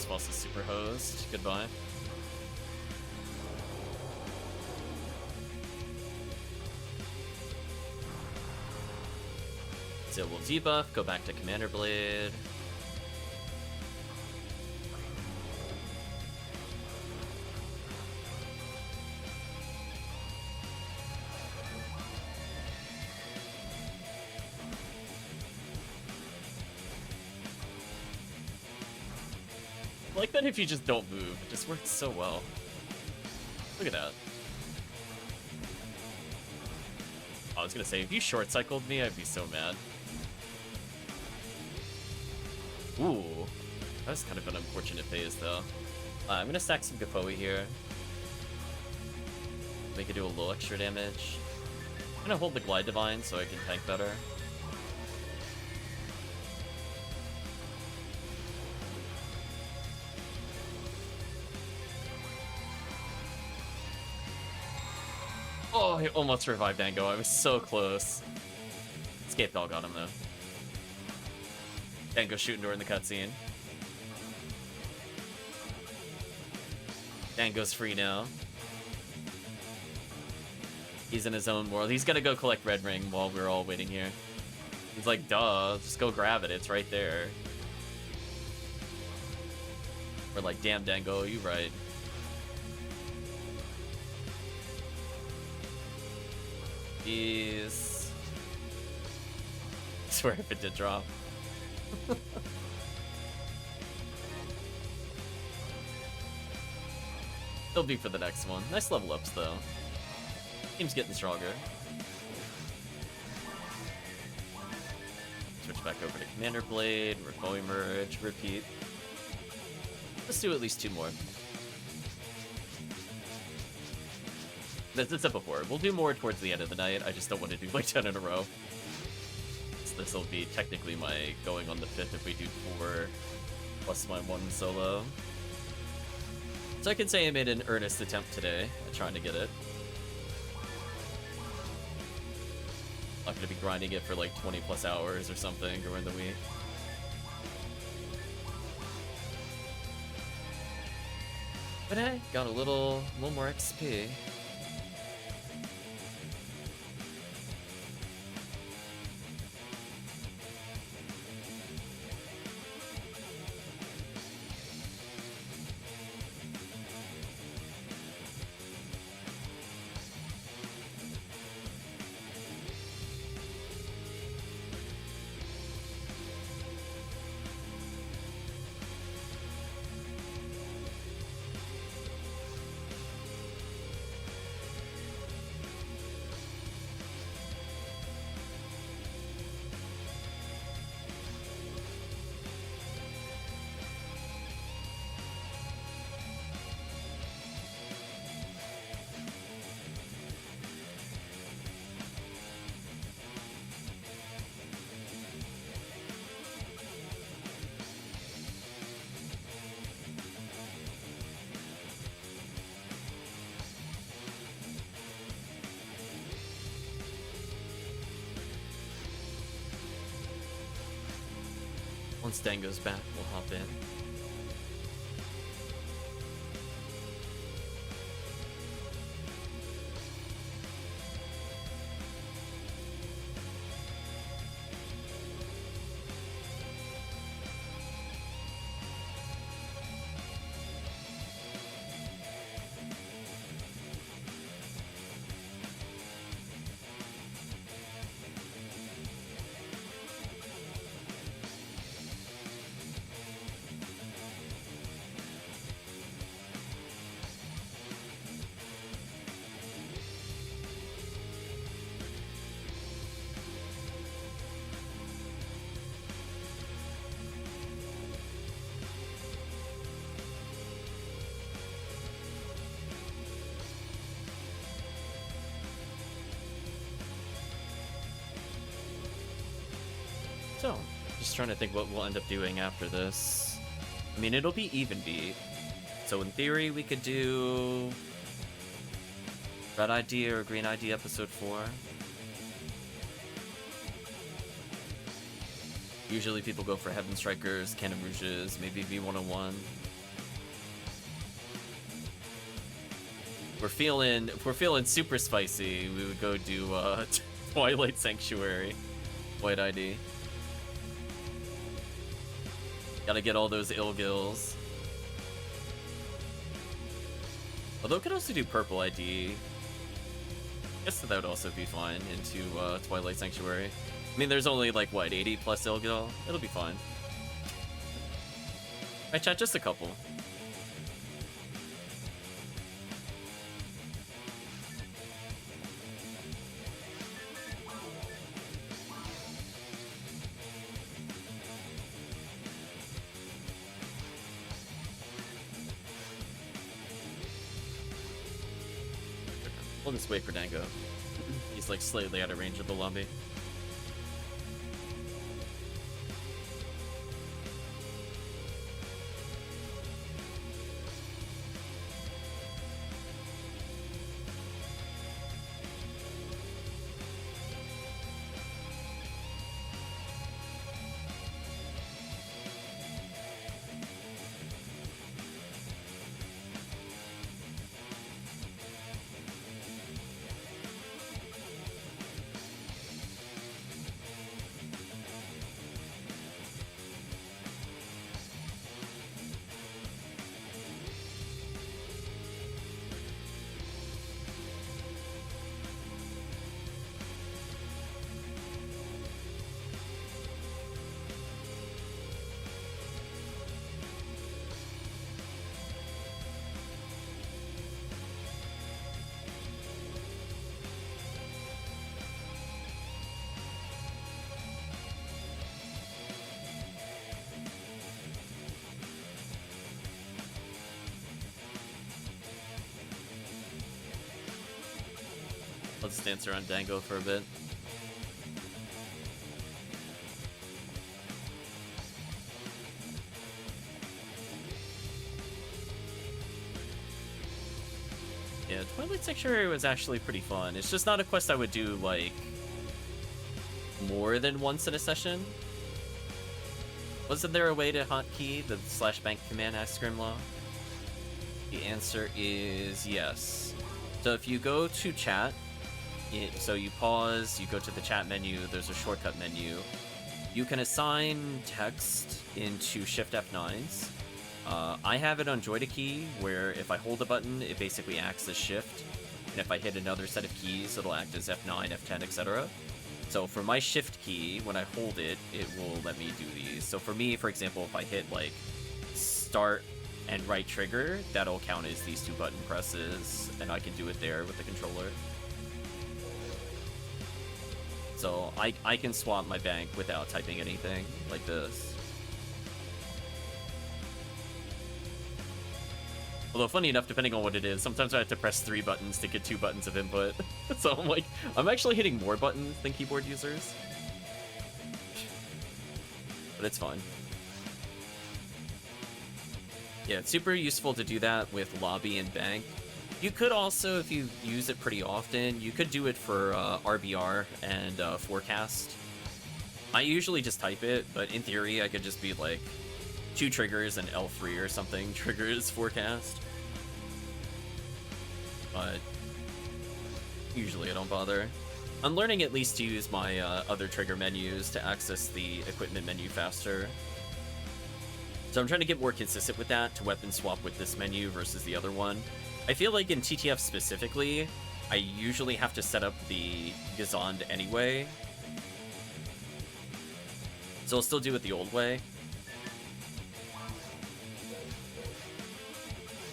Boss is super hosed. Goodbye. So we'll debuff, go back to Commander Blade. like that if you just don't move. It just works so well. Look at that. I was gonna say, if you short-cycled me, I'd be so mad. Ooh. That was kind of an unfortunate phase, though. I'm gonna stack some Gapoi here. Make it do a little extra damage. I'm gonna hold the Glide Divine so I can tank better. Oh, I almost revived Dango. I was so close. Escape Bell got him, though. Dango shooting during the cutscene. Dango's free now. He's in his own world. He's gonna go collect Red Ring while we're all waiting here. He's like, duh, just go grab it. It's right there. We're like, damn, Dango, you right. Jeez. I swear if it did drop. He'll be for the next one. Nice level ups, though. Team's getting stronger. Switch back over to Commander Blade, Recoil Merge, repeat. Let's do at least 2 more. That's it before. We'll do more towards the end of the night. I just don't want to do like 10 in a row. So this will be technically my going on the 5th if we do 4 plus my 1 solo. So I can say I made an earnest attempt today at trying to get it. I'm gonna be grinding it for like 20 plus hours or something during the week. But hey, got a little more XP. Once Dango's back, we'll hop in. So, just trying to think what we'll end up doing after this. I mean, it'll be even beat. So in theory, we could do Red ID or Green ID episode 4. Usually people go for Heaven Strikers, Cannon Rouges, maybe V101. If we're feeling super spicy, we would go do Twilight Sanctuary, White ID. Gotta get all those Ilgils. Although it could also do Purple ID. I guess that would also be fine into Twilight Sanctuary. I mean, there's only like, what, 80 plus Ilgil? It'll be fine. Right, chat, just a couple. I'll just wait for Dango. He's like slightly out of range of the lobby. Let's dance around Dango for a bit. Yeah, Twilight Sanctuary was actually pretty fun. It's just not a quest I would do, like, more than once in a session. Wasn't there a way to hotkey the /bank command, asks Grimlaw? The answer is yes. So if you go to chat, so you pause, you go to the chat menu, there's a shortcut menu. You can assign text into Shift F9s. I have it on Joy to Key, where if I hold a button, it basically acts as Shift. And if I hit another set of keys, it'll act as F9, F10, etc. So for my Shift key, when I hold it, it will let me do these. So for me, for example, if I hit like Start and right trigger, that'll count as these two button presses, and I can do it there with the controller. So I can swap my bank without typing anything like this. Although funny enough, depending on what it is, sometimes I have to press 3 buttons to get 2 buttons of input. So I'm like, I'm actually hitting more buttons than keyboard users. But it's fine. Yeah, it's super useful to do that with lobby and bank. You could also, if you use it pretty often, you could do it for RBR and forecast. I usually just type it, but in theory, I could just be like 2 triggers and L3 or something triggers forecast. But usually I don't bother. I'm learning at least to use my other trigger menus to access the equipment menu faster. So I'm trying to get more consistent with that, to weapon swap with this menu versus the other one. I feel like in TTF specifically, I usually have to set up the Gazond anyway. So I'll still do it the old way.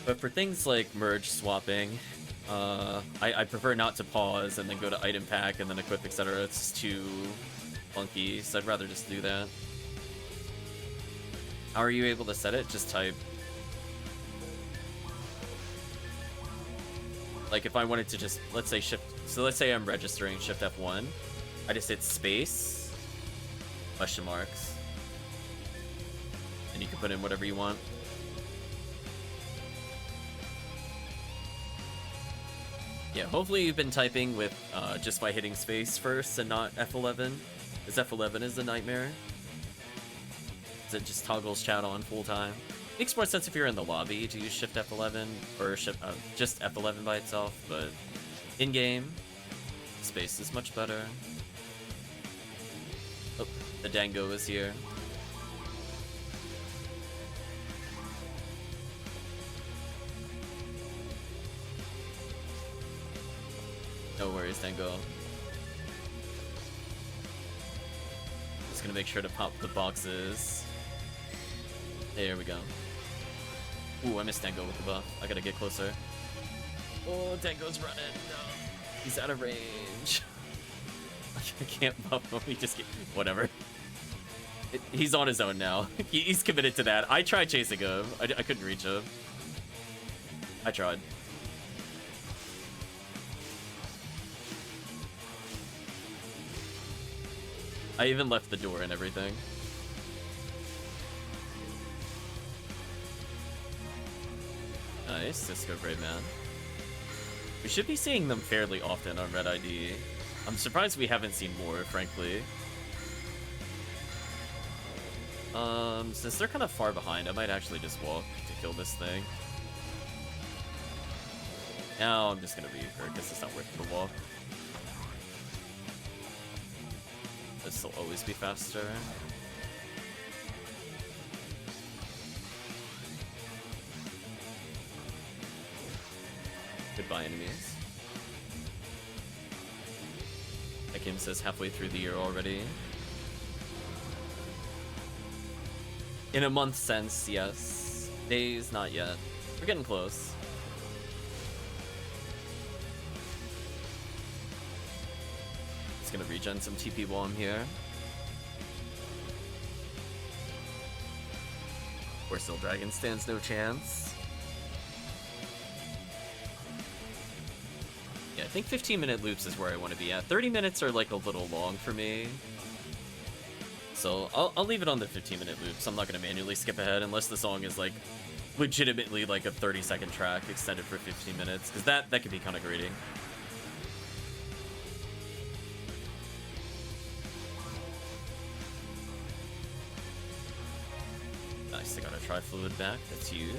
But for things like merge swapping, I prefer not to pause and then go to item pack and then equip, etc. It's too funky, so I'd rather just do that. How are you able to set it? Just type. Like if I wanted to just, let's say shift, so let's say I'm registering shift F1, I just hit space, question marks, and you can put in whatever you want. Yeah, hopefully you've been typing with just by hitting space first and not F11, because F11 is a nightmare. It just toggles chat on full time. Makes more sense if you're in the lobby to use Shift F11 or shift, just F11 by itself, but in game, space is much better. Oh, the Dango is here. No worries, Dango. Just gonna make sure to pop the boxes. There we go. Ooh, I missed Dango with the buff. I gotta get closer. Oh, Dango's running. No. He's out of range. I can't buff him. He just get... Whatever. He's on his own now. He's committed to that. I tried chasing him. I couldn't reach him. I tried. I even left the door and everything. Nice, Cisco Brave Man. We should be seeing them fairly often on Red ID. I'm surprised we haven't seen more, frankly. Since they're kind of far behind, I might actually just walk to kill this thing. Now I'm just gonna leave her, because it's not worth the walk. This will always be faster. Goodbye, enemies. Tekkium says halfway through the year already. In a month sense, yes. Days, not yet. We're getting close. It's gonna regen some TP while I'm here. Of course, Still Dragon stands no chance. Yeah, I think 15-minute loops is where I want to be at. 30 minutes are like a little long for me. So I'll leave it on the 15-minute loops. I'm not going to manually skip ahead unless the song is like legitimately like a 30-second track extended for 15 minutes, because that could be kind of grating. Nice, I got a Tri-Fluid back. That's huge.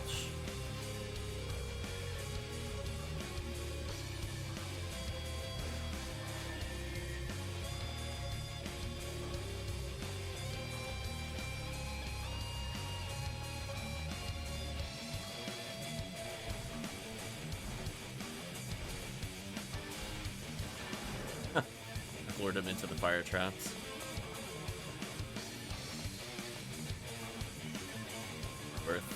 Lured him into the fire traps. Worth.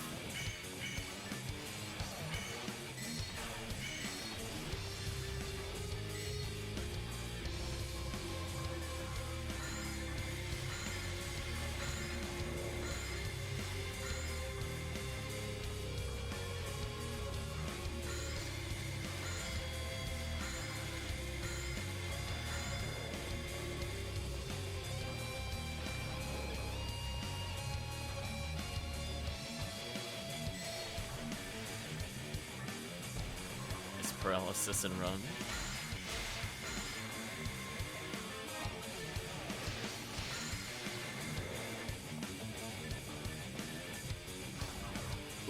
Paralysis and run.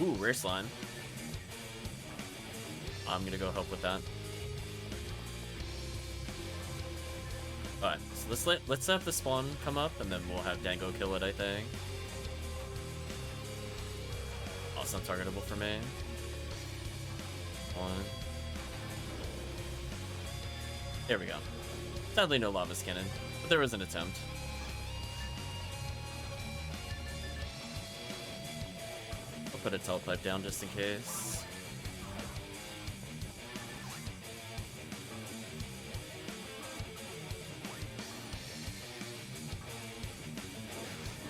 Ooh, rare slime. I'm gonna go help with that. Alright, so let's have the spawn come up and then we'll have Dango kill it, I think. Also targetable for me. One. There we go. Sadly, no lava cannon, but there was an attempt. I'll put a telepipe down just in case.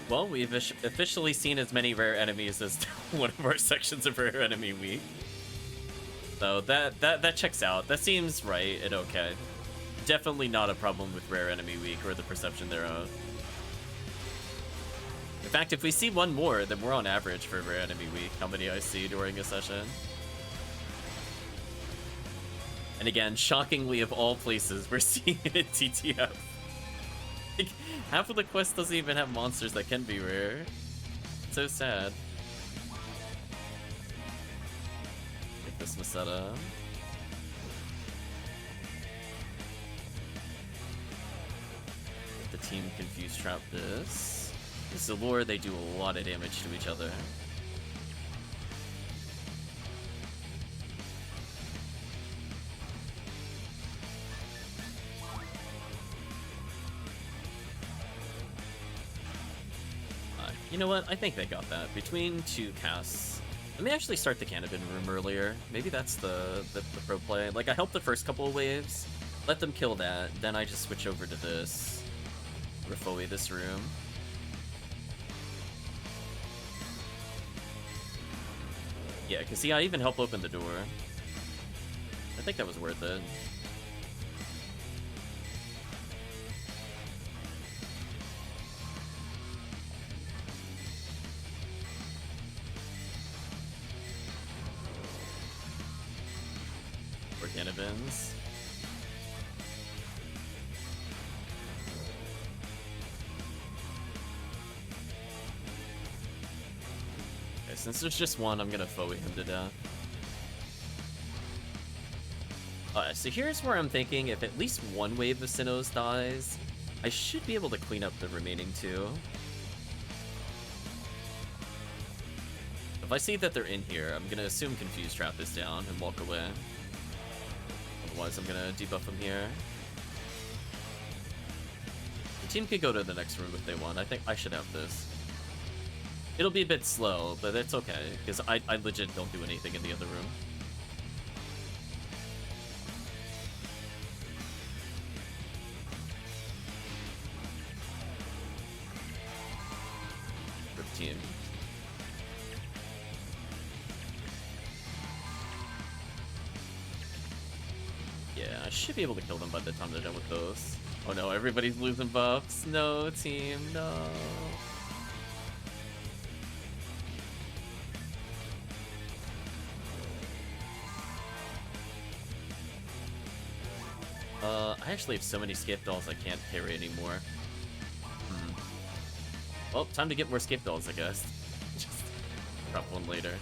Well, we've officially seen as many rare enemies as one of our sections of Rare Enemy Week. So that checks out. That seems right and okay. Definitely not a problem with Rare Enemy Week or the perception thereof. In fact, if we see one more, then we're on average for Rare Enemy Week, how many I see during a session. And again, shockingly, of all places, we're seeing it at TTF. Like, half of the quest doesn't even have monsters that can be rare. It's so sad. Get this Masetta. Let the team confuse trap this. This is Allure, they do a lot of damage to each other. You know what? I think they got that. Between two casts. Let me actually start the Cannabin room earlier. Maybe that's the pro play. Like, I helped the first couple of waves. Let them kill that. Then I just switch over to this. Riff away this room. Yeah, because see, I even helped open the door. I think that was worth it. animations. Okay, since there's just one, I'm gonna Foey him to death. So here's where I'm thinking, if at least one wave of Sinnohs dies, I should be able to clean up the remaining two. If I see that they're in here, I'm gonna assume Confuse Trap is down and walk away. Otherwise, I'm gonna debuff them here. The team could go to the next room if they want. I think I should have this. It'll be a bit slow, but it's okay, because I legit don't do anything in the other room. Rip team. Yeah, I should be able to kill them by the time they're done with those. Oh no, everybody's losing buffs. No, team, no. I actually have so many skip dolls I can't carry anymore. Well, time to get more skip dolls, I guess. Just drop one later.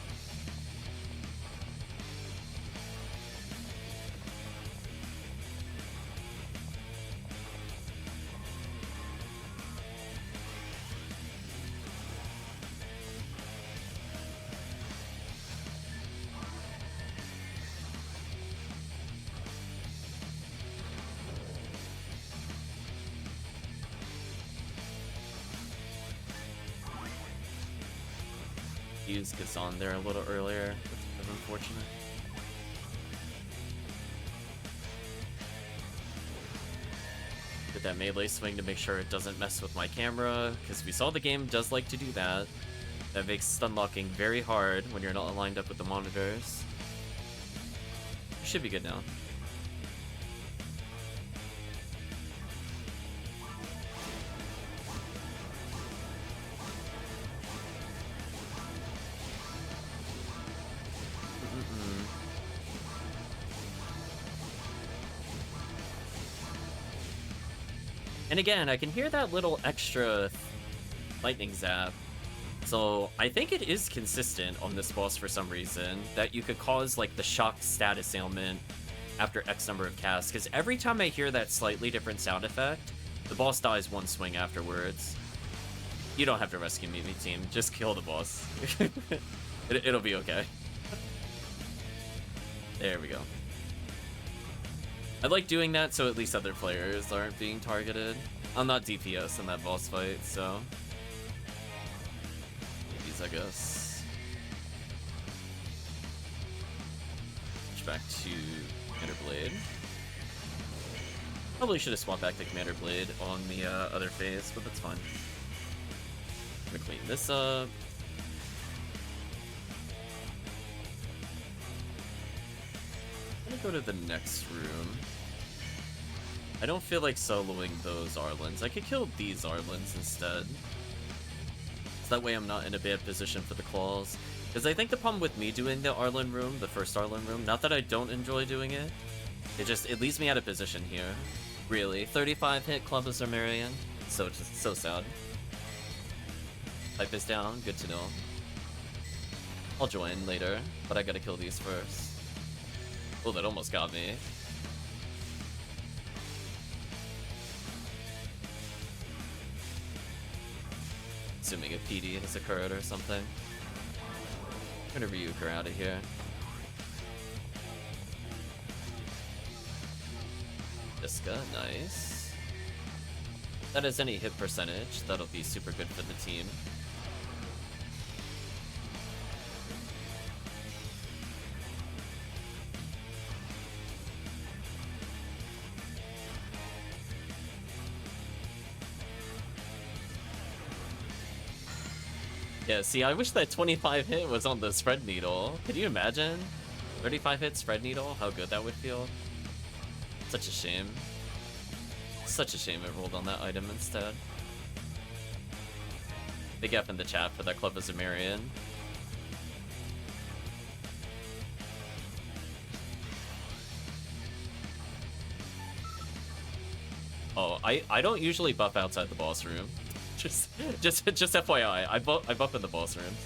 Gets on there a little earlier. That's kind of unfortunate. Did that melee swing to make sure it doesn't mess with my camera, because we saw the game does like to do that. That makes stun locking very hard when you're not lined up with the monitors. You should be good now. And again, I can hear that little extra lightning zap. So I think it is consistent on this boss for some reason, that you could cause like the shock status ailment after X number of casts, because every time I hear that slightly different sound effect, the boss dies one swing afterwards. You don't have to rescue me, team. Just kill the boss. It'll be okay. There we go. I like doing that so at least other players aren't being targeted. I'm not DPS in that boss fight, so... These, I guess. Switch back to Commander Blade. Probably should have swapped back to Commander Blade on the other phase, but that's fine. I'm gonna clean this up. I'm gonna go to the next room. I don't feel like soloing those Arlens. I could kill these Arlens instead. So that way I'm not in a bad position for the claws. Because I think the problem with me doing the Arlen room, the first Arlen room, not that I don't enjoy doing it, it leaves me out of position here. Really. 35 hit Club of Zarmarian. So sad. Pipe is down, good to know. I'll join later, but I gotta kill these first. Oh, that almost got me. Assuming a PD has occurred or something. I'm gonna rebuke her out of here. Iska, nice. If that has any hit percentage, that'll be super good for the team. Yeah, see, I wish that 25 hit was on the spread needle. Could you imagine? 35 hit spread needle? How good that would feel. Such a shame. Such a shame it rolled on that item instead. Big F in the chat for that Club of Zarmarian. Oh, I don't usually buff outside the boss room. Just FYI, I buff in the boss rooms.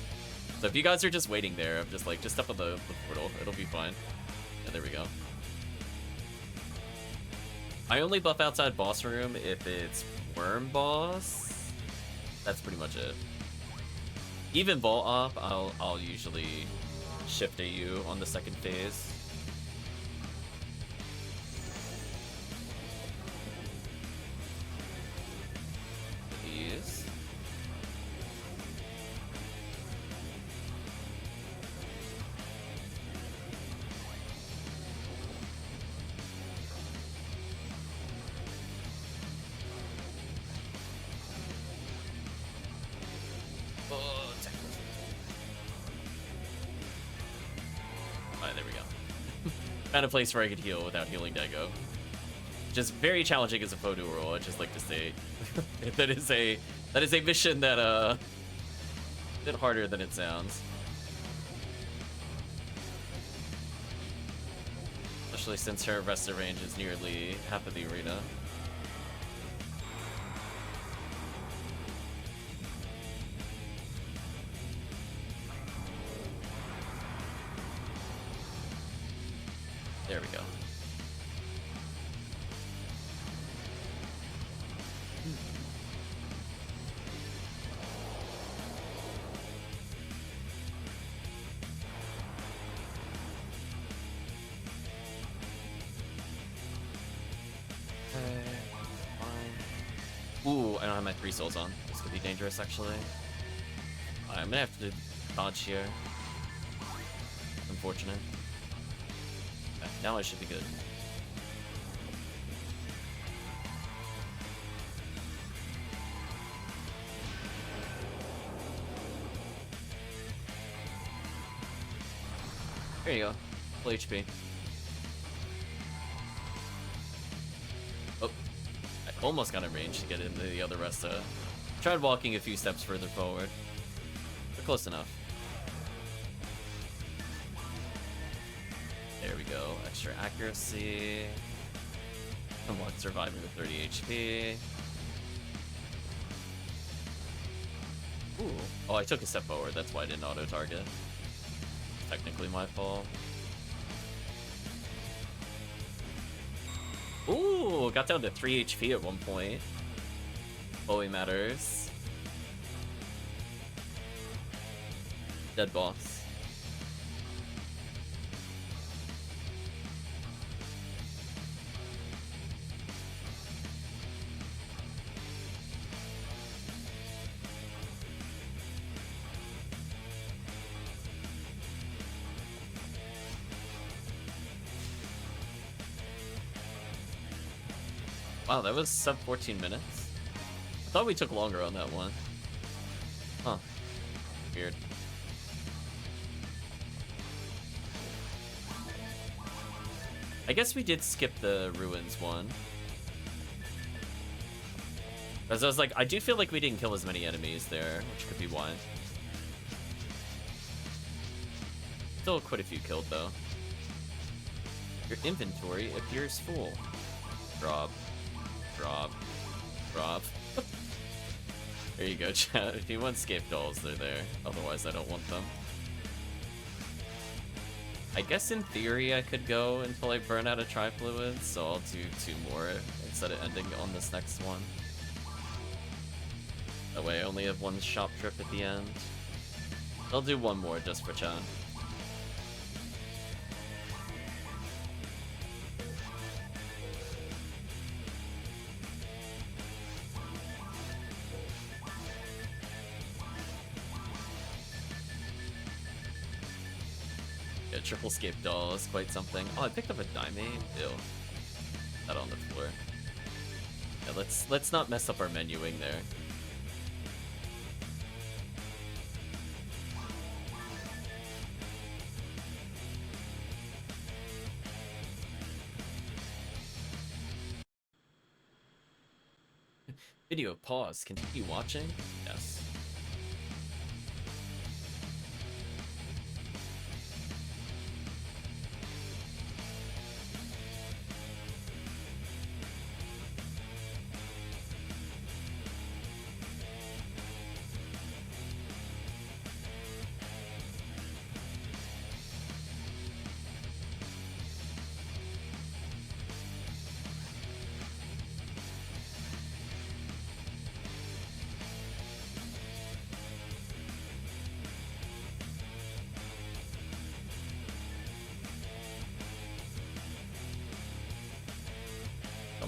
So if you guys are just waiting there, I'm just like, just step on the portal. It'll be fine. Yeah, there we go. I only buff outside boss room if it's worm boss. That's pretty much it. Even vault up, I'll usually shift AU on the second phase. These. There we go. Found a place where I could heal without healing Dago. Just very challenging as a foe duel, I'd just like to say. that is a mission that a bit harder than it sounds. Especially since her arrestor range is nearly half of the arena. There we go. Ooh, I don't have my 3 souls on. This could be dangerous, actually. I'm gonna have to dodge here. Unfortunate. Okay, now I should be good. There you go. Full HP. Oh. I almost got in range to get into the other Resta. Tried walking a few steps further forward. But close enough. There we go. Extra accuracy. Somewhat surviving with 30 HP. Ooh. Oh, I took a step forward. That's why I didn't auto-target. Technically my fault. Ooh, got down to 3 HP at one point. Always matters. Dead boss. Wow, that was sub 14 minutes. I thought we took longer on that one. Huh. Weird. I guess we did skip the ruins one. As I was like, I do feel like we didn't kill as many enemies there, which could be why. Still quite a few killed though. Your inventory appears full. Drop. Drop. Drop. There you go, chat. If you want scape dolls, they're there. Otherwise, I don't want them. I guess in theory I could go until I burn out of tri-fluids, so I'll do 2 more instead of ending on this next one. That way I only have 1 shop trip at the end. I'll do 1 more just for chat. Triple scape doll is quite something. Oh, I picked up a diamond. Ew. That on the floor. Yeah, let's not mess up our menuing there. Video pause. Continue watching? Yes.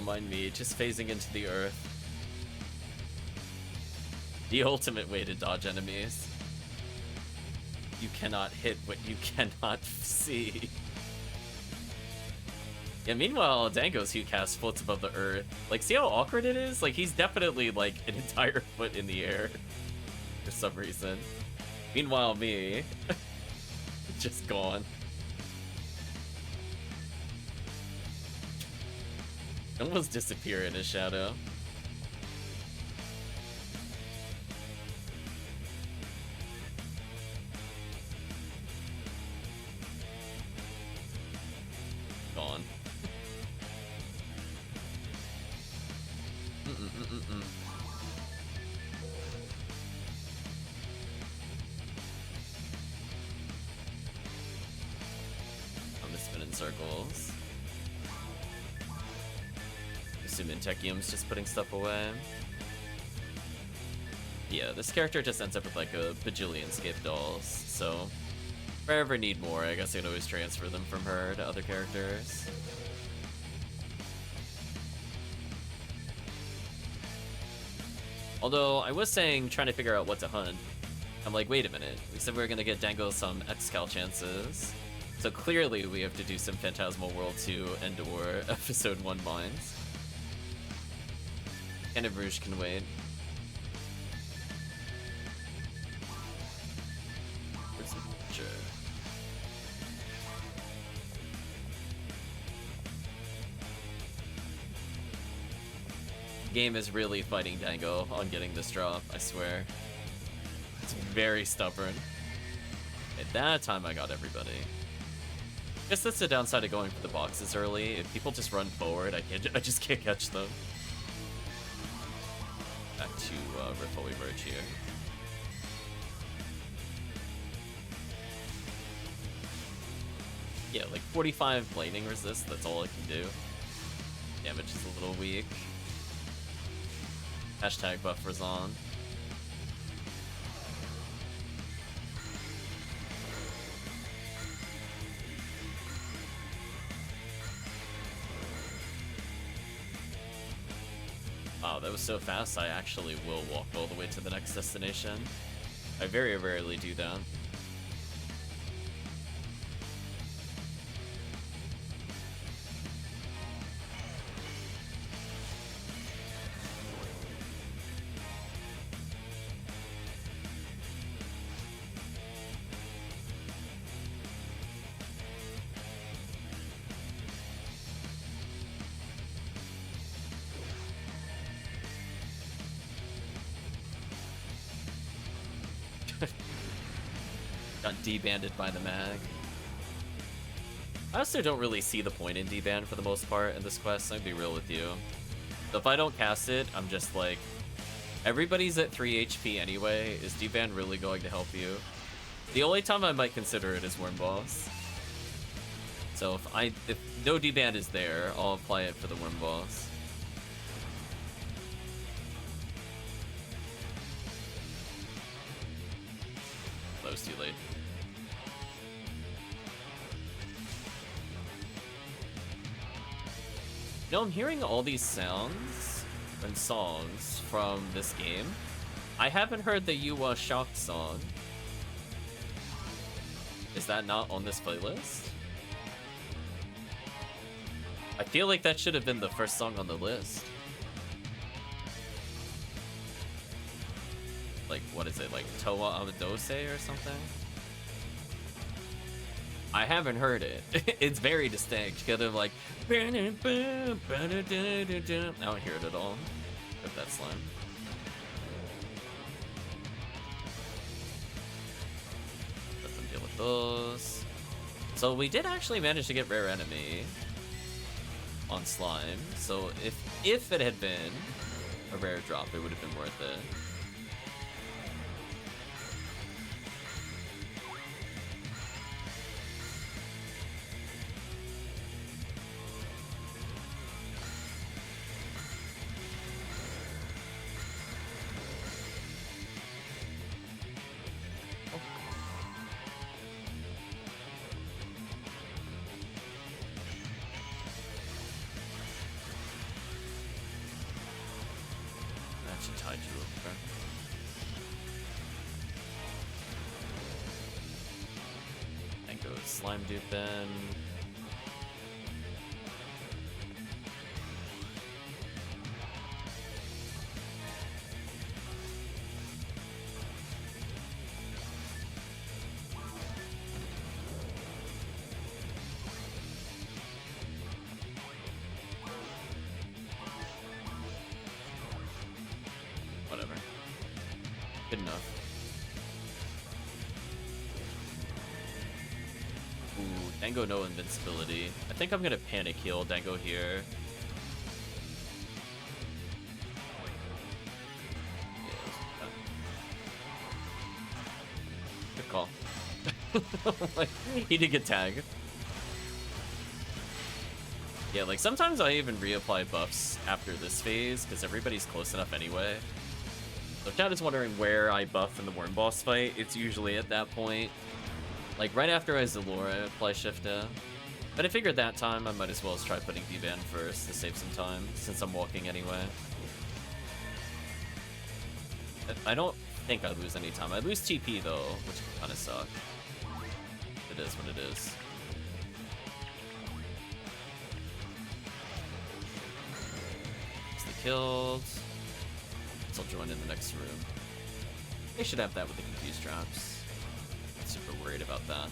mind me, just phasing into the earth. The ultimate way to dodge enemies. You cannot hit what you cannot see. Yeah, meanwhile, Dango's Hugh cast floats above the earth. Like, see how awkward it is? Like, he's definitely, like, an entire foot in the air. For some reason. Meanwhile, me... just gone. Almost disappear in his shadow. Gone. I'm just spinning circles. Assuming Tekkium's just putting stuff away. Yeah, this character just ends up with like a bajillion skip dolls, so if I ever need more, I guess I can always transfer them from her to other characters. Although, I was saying, trying to figure out what to hunt. I'm like, wait a minute, we said we were gonna get Dango some X-Cal chances. So clearly we have to do some Phantasmal World 2 and/or Episode 1 mines. And if Rouge can wait. Where's the picture? Game is really fighting Dango on getting this drop, I swear. It's very stubborn. At that time, I got everybody. Guess that's the downside of going for the boxes early. If people just run forward, I just can't catch them. Back to Riffle Verge here. Yeah, like 45 lightning resist, that's all I can do. Damage is a little weak. Hashtag buffers on. Wow, that was so fast, I actually will walk all the way to the next destination. I very rarely do that. Got debanded by the mag. I also don't really see the point in deban for the most part in this quest, I'll be real with you. So if I don't cast it, I'm just like, everybody's at 3 HP anyway, is deban really going to help you? The only time I might consider it is Worm Boss. So if no deban is there, I'll apply it for the Worm Boss. That was too late. You know, I'm hearing all these sounds and songs from this game. I haven't heard the You Was Shocked song. Is that not on this playlist? I feel like that should have been the first song on the list. Like, what is it, like Toa Amadose or something? I haven't heard it. It's very distinct, kind of like... I don't hear it at all. If that's slime. Let them deal with those. So we did actually manage to get Rare Enemy on slime. So if it had been a rare drop, it would have been worth it. should tide you over. And go slime dupe in. Whatever. Good enough. Ooh, Dango no invincibility. I think I'm gonna panic heal Dango here. Good call. Like, he did get tagged. Yeah, like sometimes I even reapply buffs after this phase because everybody's close enough anyway. So if chat is wondering where I buff in the Worm Boss fight, it's usually at that point. Like right after I Zalora, I apply Shifta. But I figured that time I might as well try putting D-Ban first to save some time, since I'm walking anyway. I don't think I lose any time. I lose TP though, which kind of suck. It is what it is. Killed. So I'll join in the next room. They should have that with the confused traps. Not super worried about that.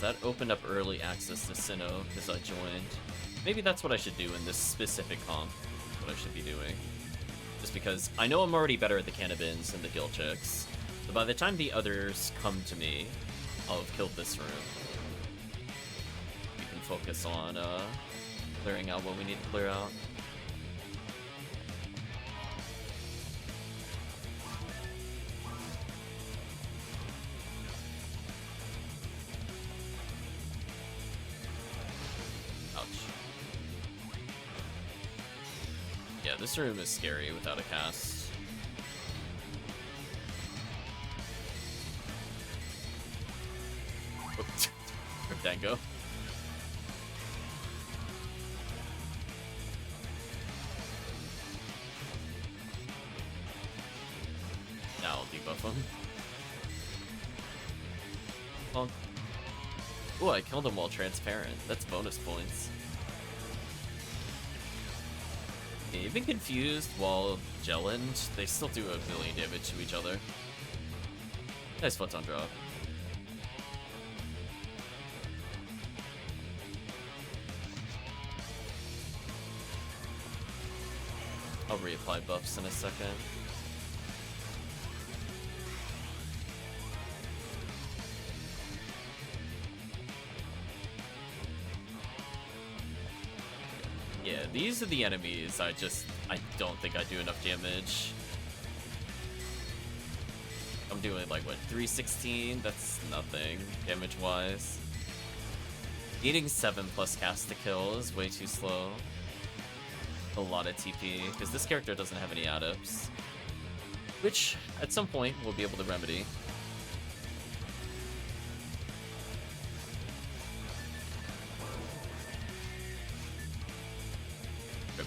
That opened up early access to Sinnoh because I joined. Maybe that's what I should do in this specific comp. What I should be doing. Just because I know I'm already better at the cannabins and the guild checks. So by the time the others come to me, I'll have killed this room. We can focus on clearing out what we need to clear out. This room is scary without a cast. Rip Dango. Now I'll debuff him. Well, ooh, I killed him while transparent. That's bonus points. Even confused while gelling, they still do a million damage to each other. Nice photon drop. I'll reapply buffs in a second. Yeah, these are the enemies I don't think I do enough damage. I'm doing like, what, 316? That's nothing, damage-wise. Needing 7 plus cast to kill is way too slow. A lot of TP, because this character doesn't have any adapts. Which, at some point, we'll be able to remedy.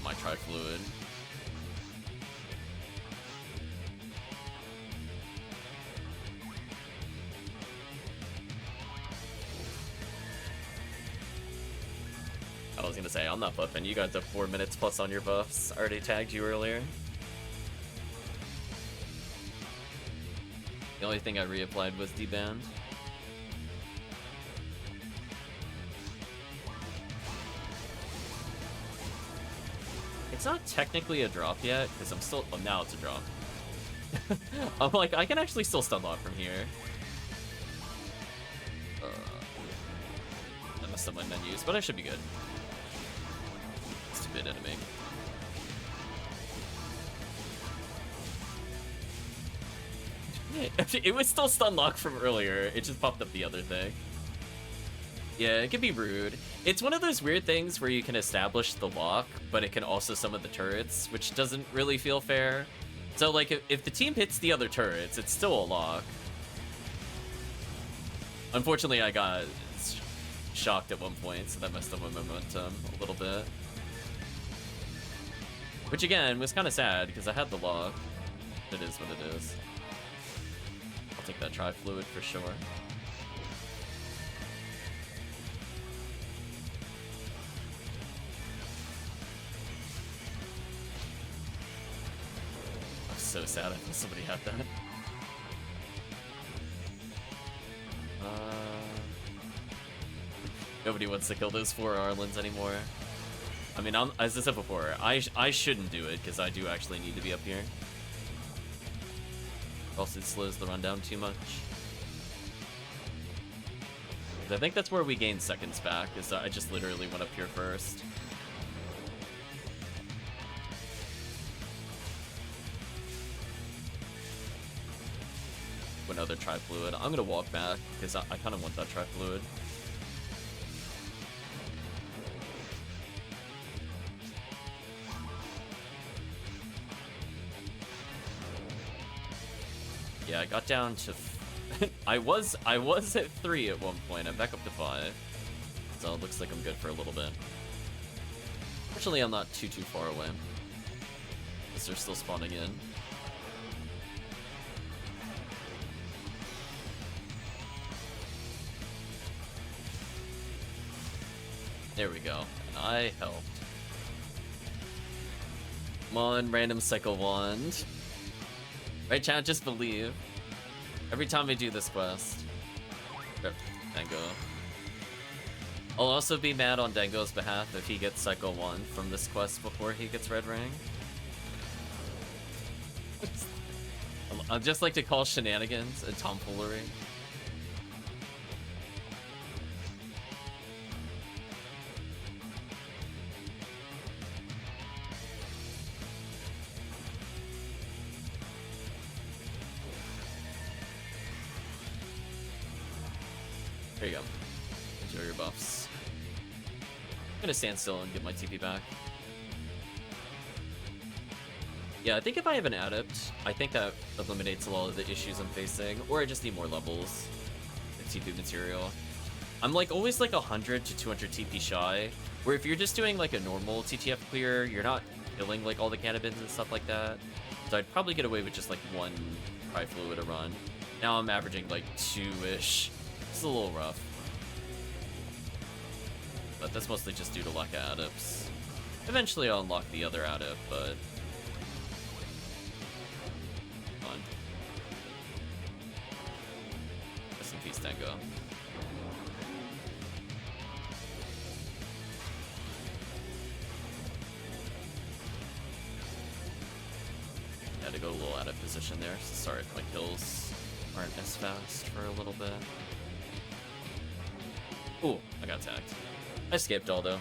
My tri-fluid. I was gonna say, I'm not buffing. You got the 4 minutes plus on your buffs. I already tagged you earlier. The only thing I reapplied was D-Band. It's not technically a drop yet, because I'm still... Oh, now it's a drop. I'm like, I can actually still stun lock from here. I messed up my menus, but I should be good. Stupid enemy. It was still stun lock from earlier. It just popped up the other thing. Yeah, it can be rude. It's one of those weird things where you can establish the lock, but it can also summon the turrets, which doesn't really feel fair. So, like, if the team hits the other turrets, it's still a lock. Unfortunately, I got shocked at one point, so that messed up my momentum a little bit. Which, again, was kind of sad, because I had the lock. It is what it is. I'll take that tri-fluid for sure. I'm so sad I thought somebody had that. Nobody wants to kill those 4 Arlens anymore. I mean, as I said before, I shouldn't do it, because I do actually need to be up here. Else it slows the run down too much. I think that's where we gain seconds back, is I just literally went up here first. Another tri-fluid. I'm gonna walk back, because I kind of want that tri-fluid. Yeah, I got down to... I was at 3 at one point. I'm back up to 5. So it looks like I'm good for a little bit. Fortunately, I'm not too far away. Because they're still spawning in. There we go. And I helped. Come on, random cycle wand. Right, chat? Just believe. Every time I do this quest. Dango. I'll also be mad on Dango's behalf if he gets cycle 1 from this quest before he gets red ring. I'd just like to call shenanigans and tomfoolery. There you go. Enjoy your buffs. I'm gonna stand still and get my TP back. Yeah, I think if I have an adept, I think that eliminates a lot of the issues I'm facing, or I just need more levels of TP material. I'm like always like 100 to 200 TP shy, where if you're just doing like a normal TTF clear, you're not killing like all the cannabins and stuff like that. So I'd probably get away with just like 1 tri-fluid a run. Now I'm averaging like 2-ish. It's a little rough. But that's mostly just due to lack of adepts. Eventually I'll unlock the other adept, but... Fun. Rest in peace, Dango. Had to go a little out of position there. Sorry if my kills aren't as fast for a little bit. Ooh, I got tagged. I escaped all though.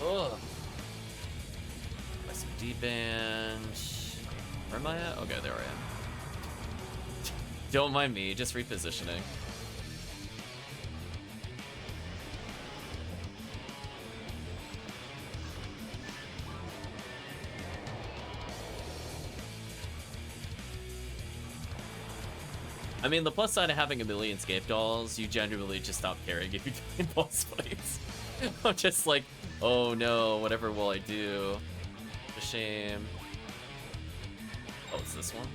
Ugh. Buy some D-band. Where am I at? Okay, there I am. Don't mind me, just repositioning. I mean, the plus side of having a million scape dolls, you genuinely just stop caring if you're doing boss fights. I'm just like, oh no, whatever will I do? A shame. Oh, it's this one?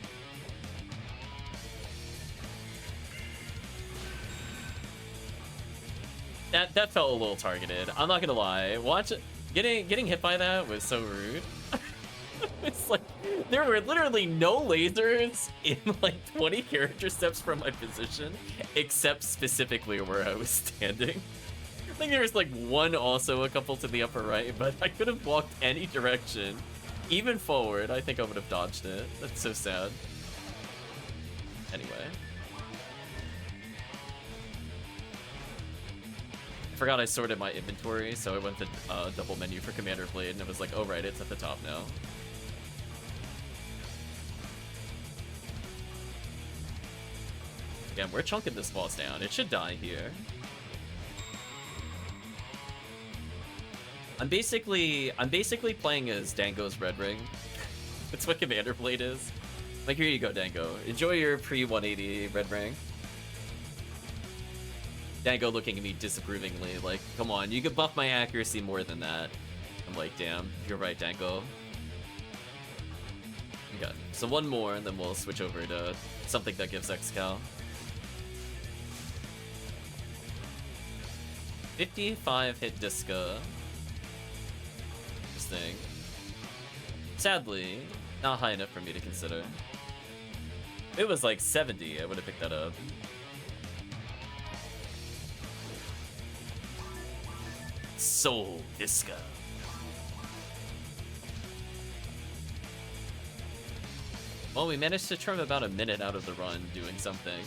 That felt a little targeted. I'm not gonna lie. Watch it. Getting hit by that was so rude. It's like, there were literally no lasers in like 20 character steps from my position, except specifically where I was standing. I think there was like one also a couple to the upper right, but I could have walked any direction, even forward. I think I would have dodged it. That's so sad. Anyway. I forgot I sorted my inventory, so I went to double menu for Commander Blade, and it was like, oh right, it's at the top now. Damn, we're chunking this boss down. It should die here. I'm basically playing as Dango's Red Ring. That's what Commander Blade is. Like, here you go, Dango. Enjoy your pre-180 Red Ring. Dango looking at me disapprovingly, like, come on, you could buff my accuracy more than that. I'm like, damn, you're right, Dango. Okay, so one more, and then we'll switch over to something that gives XCal. 55 hit Disca. Interesting. Sadly, not high enough for me to consider. If it was like 70, I would have picked that up. Soul Disca. Well, we managed to trim about a minute out of the run doing something.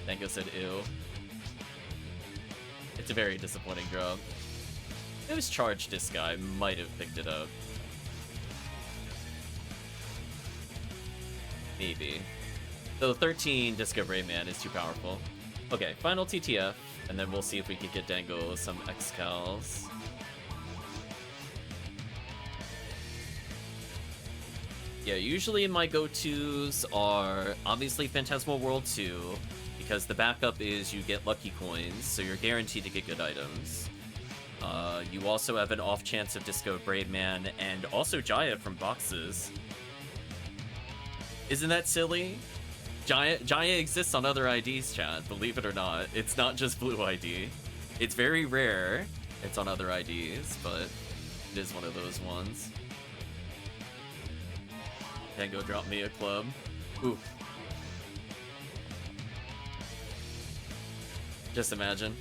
Dango said ew. It's a very disappointing drop. If it was charged Disca, I might have picked it up. Maybe. Though 13 Disca Rayman is too powerful. Okay, final TTF, and then we'll see if we can get Dango some Excals. Yeah, usually my go-tos are obviously Phantasmal World 2, because the backup is you get lucky coins, so you're guaranteed to get good items. You also have an off chance of Disco Brave Man, and also Jaya from boxes. Isn't that silly? Jaya exists on other IDs, chat, believe it or not. It's not just Blue ID. It's very rare it's on other IDs, but it is one of those ones. Dango dropped me a club. Oof. Just imagine.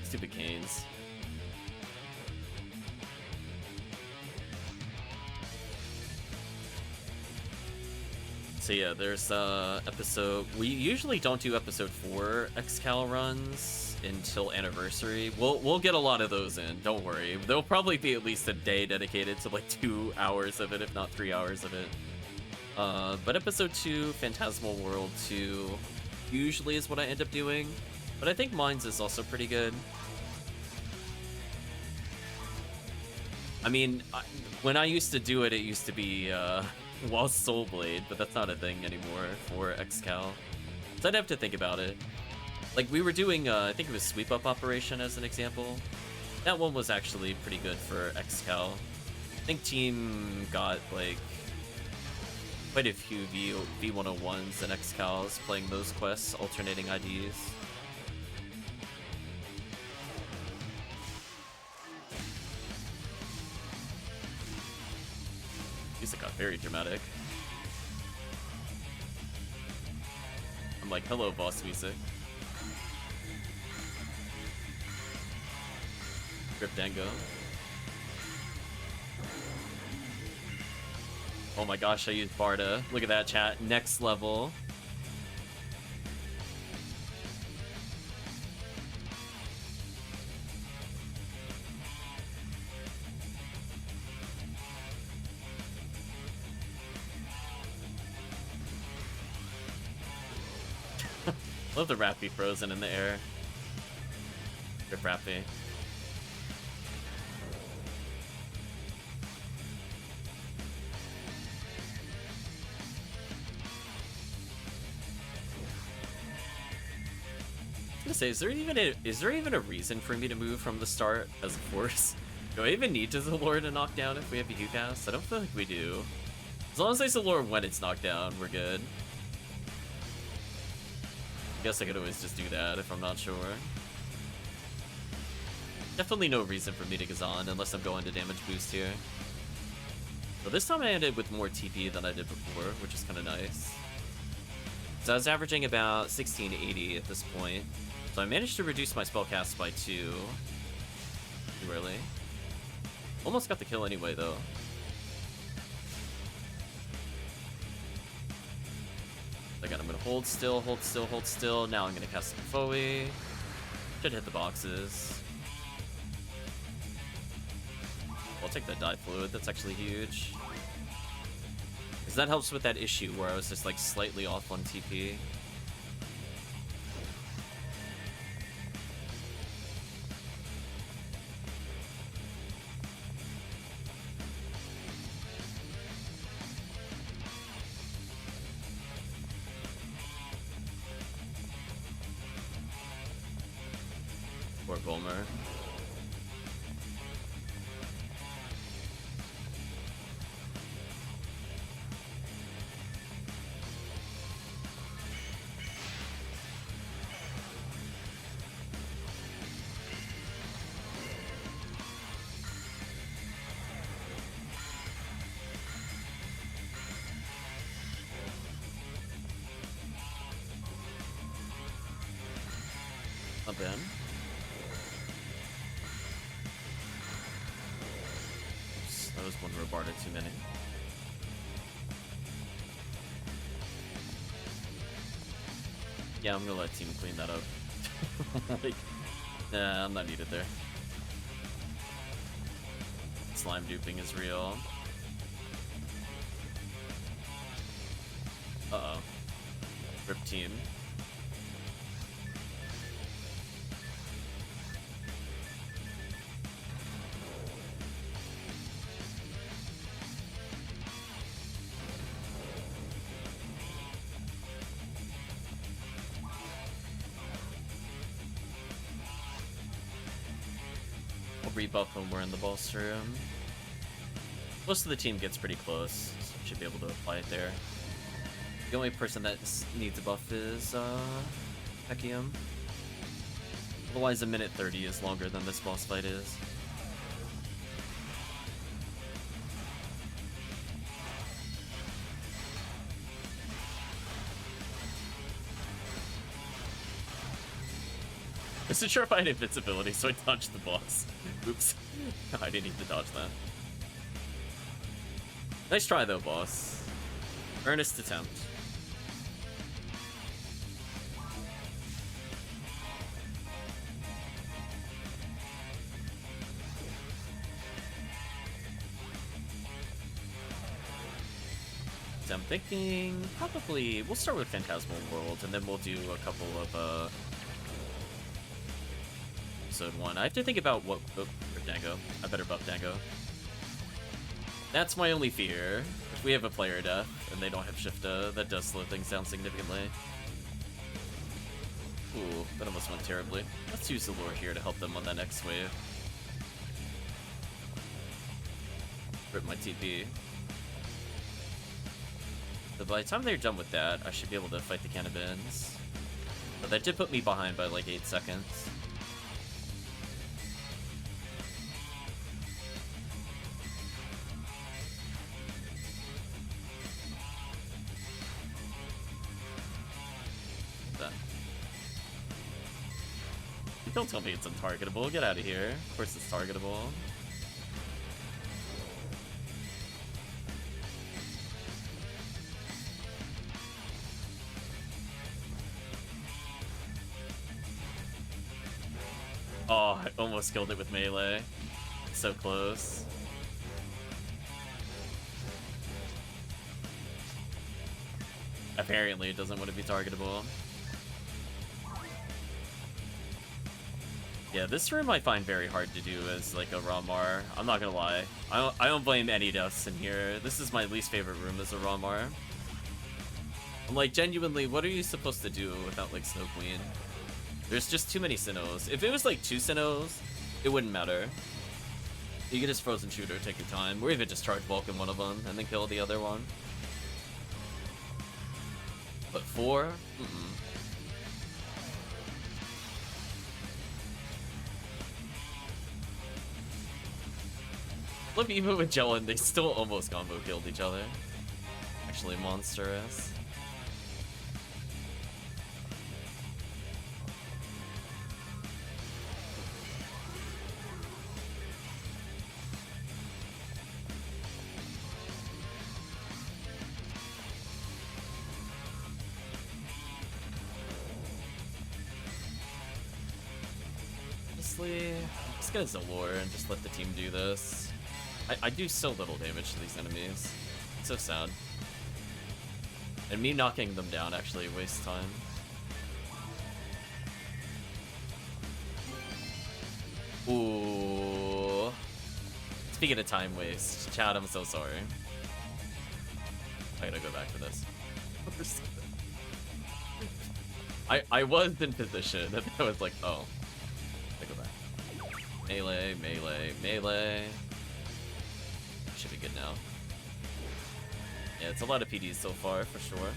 Stupid canes. So yeah, there's episode. We usually don't do episode 4 Excal runs until anniversary. We'll get a lot of those in. Don't worry. There'll probably be at least a day dedicated to like 2 hours of it, if not 3 hours of it. But episode 2, Phantasmal World 2, usually is what I end up doing. But I think mine's is also pretty good. I mean, when I used to do it, it used to be Lost Soul Blade, but that's not a thing anymore for Excal. So I'd have to think about it. Like, we were doing, I think it was Sweep Up Operation as an example. That one was actually pretty good for Excal. I think Team got, like, quite a few V101s and Excals playing those quests, alternating IDs. Music got very dramatic. I'm like, hello, boss music. Grip Dango. Oh my gosh, I used Barda. Look at that, chat. Next level. Love the Rappy frozen in the air. Rip Rappy. I was gonna say, is there even a reason for me to move from the start as a force? Do I even need to Zalor to knock down if we have a UCast? I don't feel like we do. As long as I Zalor when it's knocked down, we're good. Guess I could always just do that if I'm not sure. Definitely no reason for me to Gazan unless I'm going to damage boost here. But this time I ended with more TP than I did before, which is kind of nice. So I was averaging about 1680 at this point. So I managed to reduce my spellcast by 2. Too early. Almost got the kill anyway, though. Again, I'm gonna hold still, hold still, hold still. Now I'm gonna cast some Foe. Should hit the boxes. I'll take that dye fluid. That's actually huge. Because that helps with that issue where I was just like slightly off on TP. Poor Bulmer. Not bad. Oops, that was one Robarda too many. Yeah, I'm gonna let team clean that up. Like, nah, I'm not needed there. Slime duping is real. Uh-oh. Rip team. Rebuff when we're in the boss room. Most of the team gets pretty close, so should be able to apply it there. The only person that needs a buff is Tekkium. Otherwise, a minute 30 is longer than this boss fight is. It's a surefire invincibility, so I dodged the boss. Oops. I didn't need to dodge that. Nice try though, boss. Earnest attempt. So I'm thinking probably we'll start with Phantasmal World and then we'll do a couple of episode 1. I have to think about what... Oh, Dango. I better buff Dango. That's my only fear. If we have a player death and they don't have Shifta, that does slow things down significantly. Ooh, that almost went terribly. Let's use the lure here to help them on that next wave. Rip my TP. So by the time they're done with that, I should be able to fight the Cannabins. But that did put me behind by like 8 seconds. Don't tell me it's untargetable. Get out of here. Of course it's targetable. Oh, I almost killed it with melee. So close. Apparently it doesn't want to be targetable. Yeah, this room I find very hard to do as like a Ramar. I'm not gonna lie. I don't blame any deaths in here. This is my least favorite room as a Ramar. I'm like, genuinely, what are you supposed to do without like Snow Queen? There's just too many Sinnohs. If it was like 2 Sinnohs, it wouldn't matter. You could just Frozen Shooter, take your time, or even just charge Vulcan one of them and then kill the other one. But 4? Mm-mm. Look, even with Jellin, they still almost combo killed each other. Actually monstrous. Honestly, I'm just gonna Zalor and just let the team do this. I do so little damage to these enemies. It's so sad. And me knocking them down actually wastes time. Ooh. Speaking of time waste, Chad, I'm so sorry. I gotta go back to this. I was in position, and I was like, oh. I go back. Melee, melee, melee. Should be good now. Yeah, it's a lot of PDs so far, for sure.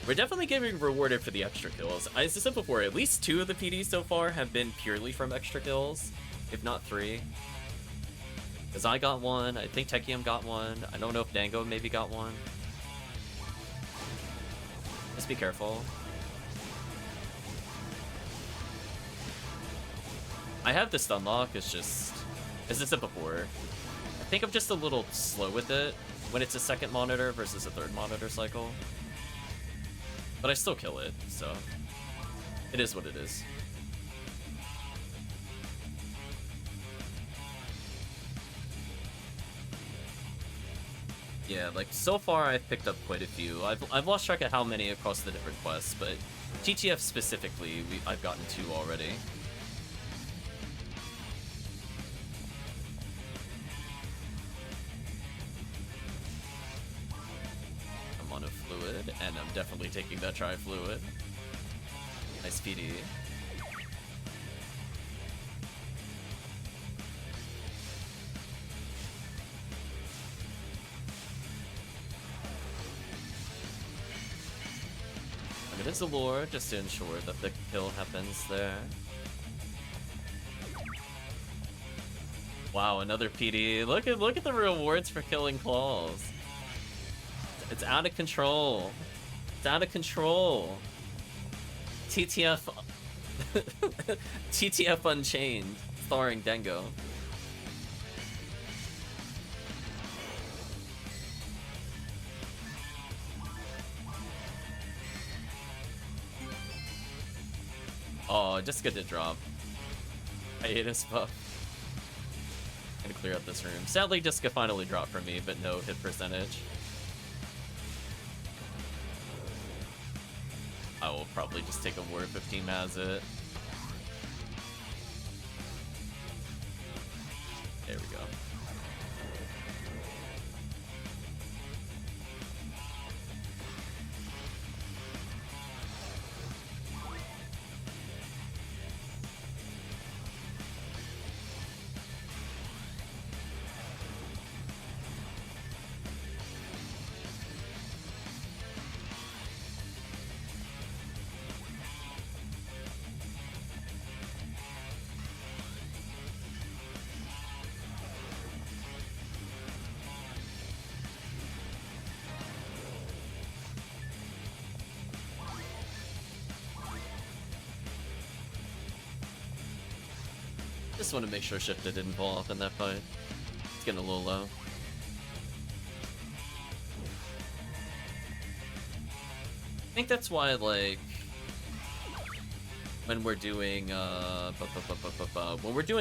We're definitely getting rewarded for the extra kills. As I said before, at least 2 of the PDs so far have been purely from extra kills, if not 3. Because I got one, I think Tekkium got one, I don't know if Dango maybe got one. Just be careful. I have the stun lock, it's just, as I said before, I think I'm just a little slow with it when it's a second monitor versus a third monitor cycle. But I still kill it, so it is what it is. Yeah, like, so far I've picked up quite a few. I've lost track of how many across the different quests, but TTF specifically, I've gotten 2 already. I'm on a fluid, and I'm definitely taking that tri-fluid. Nice PD. It is a lure, just to ensure that the kill happens there. Wow, another PD. Look at the rewards for killing claws. It's out of control. It's out of control. TTF TTF Unchained, starring Dengo. Oh, just good to drop. Hiatus buff. Gonna clear up this room. Sadly, Disca finally dropped for me, but no hit percentage. I will probably just take a ward if team has it. There we go. Just want to make sure Shifter didn't fall off in that fight. It's getting a little low. I think that's why, like, when we're doing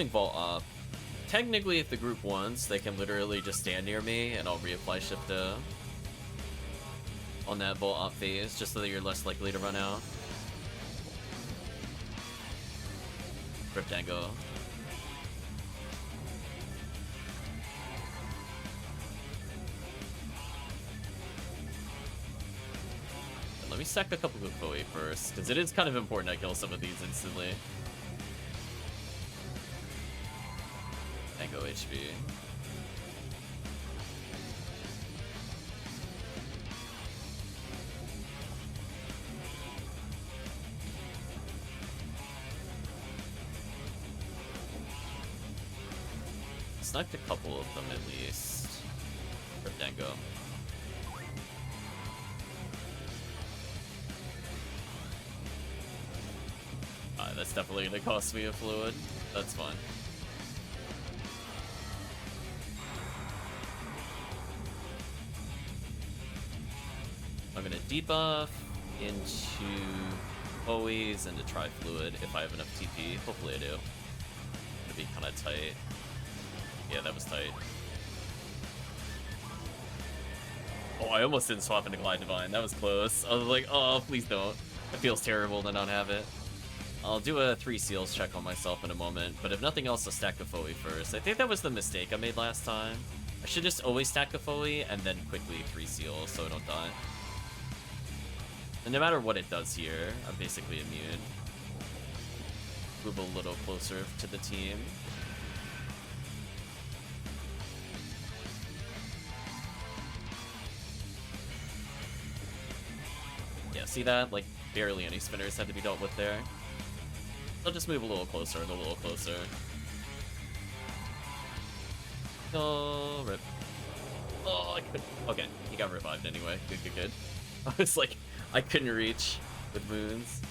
Vault Up, technically if the group wants, they can literally just stand near me and I'll reapply Shifter on that Vault Up phase, just so that you're less likely to run out. Rip Dango. Let me stack a couple of Bowie first, because it is kind of important I kill some of these instantly. Tango HP. Sniped a couple of them at least. For Dango. That's definitely gonna cost me a fluid. That's fine. I'm gonna debuff into Bowies and to try fluid if I have enough TP. Hopefully I do. It'll be kind of tight. Yeah, that was tight. Oh, I almost didn't swap into Glide Divine. That was close. I was like, oh, please don't. It feels terrible to not have it. I'll do a 3 seals check on myself in a moment, but if nothing else, I'll stack a Foey first. I think that was the mistake I made last time. I should just always stack a Foey and then quickly 3 seals so I don't die. And no matter what it does here, I'm basically immune. Move a little closer to the team. Yeah, see that? Like, barely any spinners had to be dealt with there. I'll just move a little closer and a little closer. Oh, rip. Oh, I couldn't. Okay, he got revived anyway. Good, good, good. I was like, I couldn't reach with moons.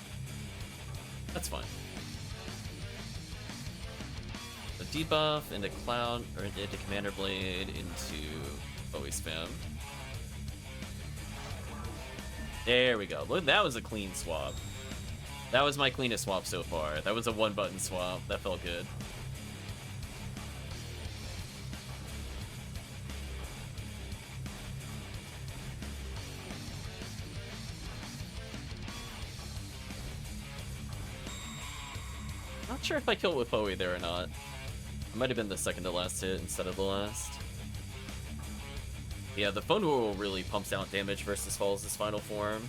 That's fine. The debuff into Cloud, or into Commander Blade, into Bowie Spam. There we go. Look, that was a clean swap. That was my cleanest swap so far. That was a 1-button swap. That felt good. Not sure if I killed with Bowie there or not. It might have been the second to last hit instead of the last. Yeah, the Phone Rule really pumps out damage versus Falls' final form.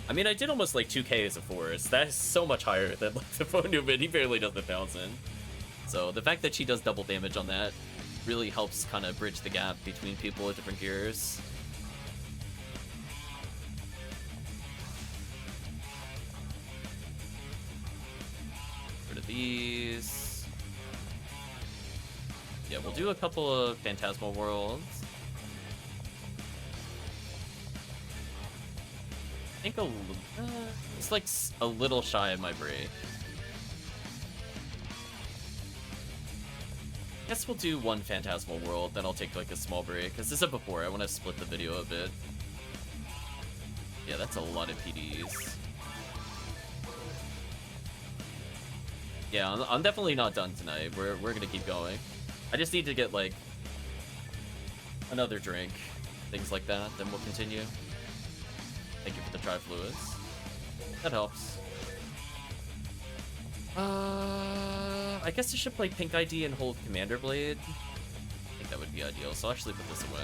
I mean, I did almost like 2k as a force. That is so much higher than like the Phone Movement. He barely does 1,000. So the fact that she does double damage on that really helps kind of bridge the gap between people with different gears. Rid of these. Yeah, we'll do a couple of Phantasmal Worlds. I think it's like a little shy of my break. Guess we'll do one Phantasmal World, then I'll take like a small break. As I said before, I want to split the video a bit. Yeah, that's a lot of PDs. Yeah, I'm definitely not done tonight. We're gonna keep going. I just need to get like another drink, things like that, then we'll continue. Thank you for the Tri-Fluids. That helps. I guess I should play Pink ID and hold Commander Blade. I think that would be ideal, so I'll actually put this away.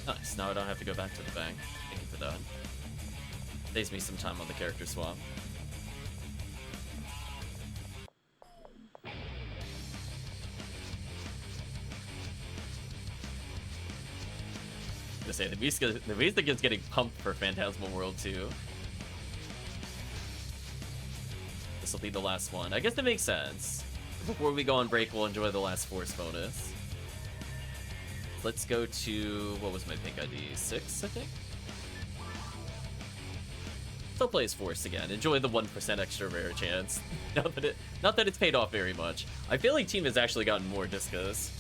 Nice, now I don't have to go back to the bank. Thank you for that. Saves me some time on the character swap. I was gonna say, the music is getting pumped for Phantasmal World 2. This will be the last one. I guess that makes sense. Before we go on break, we'll enjoy the last Force bonus. Let's go to, what was my pink ID? 6, I think? Still plays Force again. Enjoy the 1% extra rare chance. Not that it's paid off very much. I feel like team has actually gotten more discos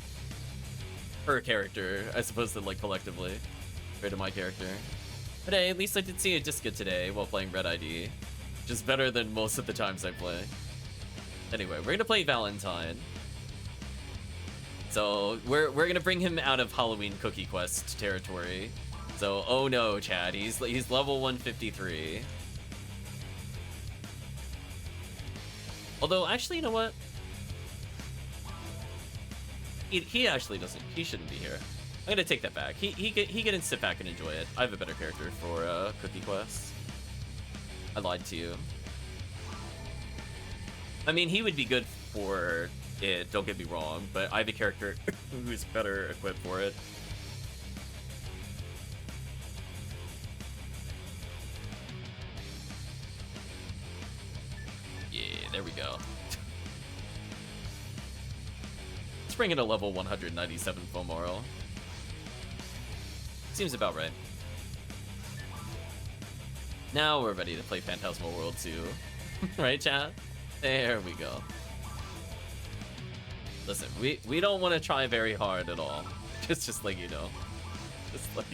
per character, as opposed to like collectively, compared to my character. But hey, at least I did see a disco today while playing Red ID, which is better than most of the times I play. Anyway, we're gonna play Valentine. So we're gonna bring him out of Halloween Cookie Quest territory. So oh no, Chad, he's level 153. Although actually, you know what? He actually doesn't. He shouldn't be here. I'm gonna take that back. He can sit back and enjoy it. I have a better character for Cookie Quest. I lied to you. I mean, he would be good for it, don't get me wrong, but I have a character who's better equipped for it. Yeah, there we go. Let's bring in a level 197 Fomoral. Seems about right. Now we're ready to play Phantasmal World 2. Right, chat? There we go. Listen, we don't want to try very hard at all. Just like, you know. Just like...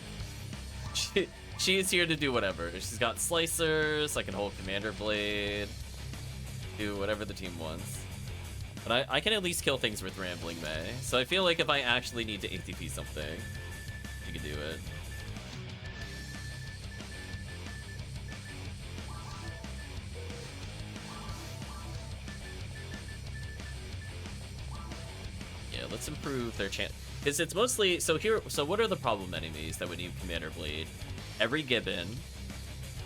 She is here to do whatever. She's got slicers, I can hold Commander Blade, do whatever the team wants. But I can at least kill things with Rambling May. So I feel like if I actually need to ATP something, you can do it. Yeah, let's improve their chance. Because it's mostly, so what are the problem enemies that would need Commander Blade? Every Gibbon,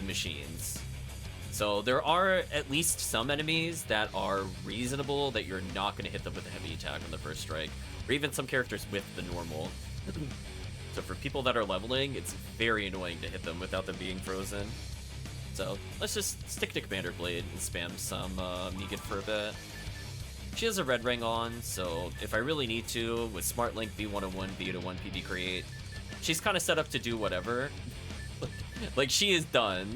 machines. So there are at least some enemies that are reasonable that you're not going to hit them with a heavy attack on the first strike, or even some characters with the normal. So for people that are leveling, it's very annoying to hit them without them being frozen. So let's just stick to Commander Blade and spam some Megan for a bit. She has a red ring on, so if I really need to, with Smart Link, B101, B101, PD Create, she's kind of set up to do whatever. Like, she is done,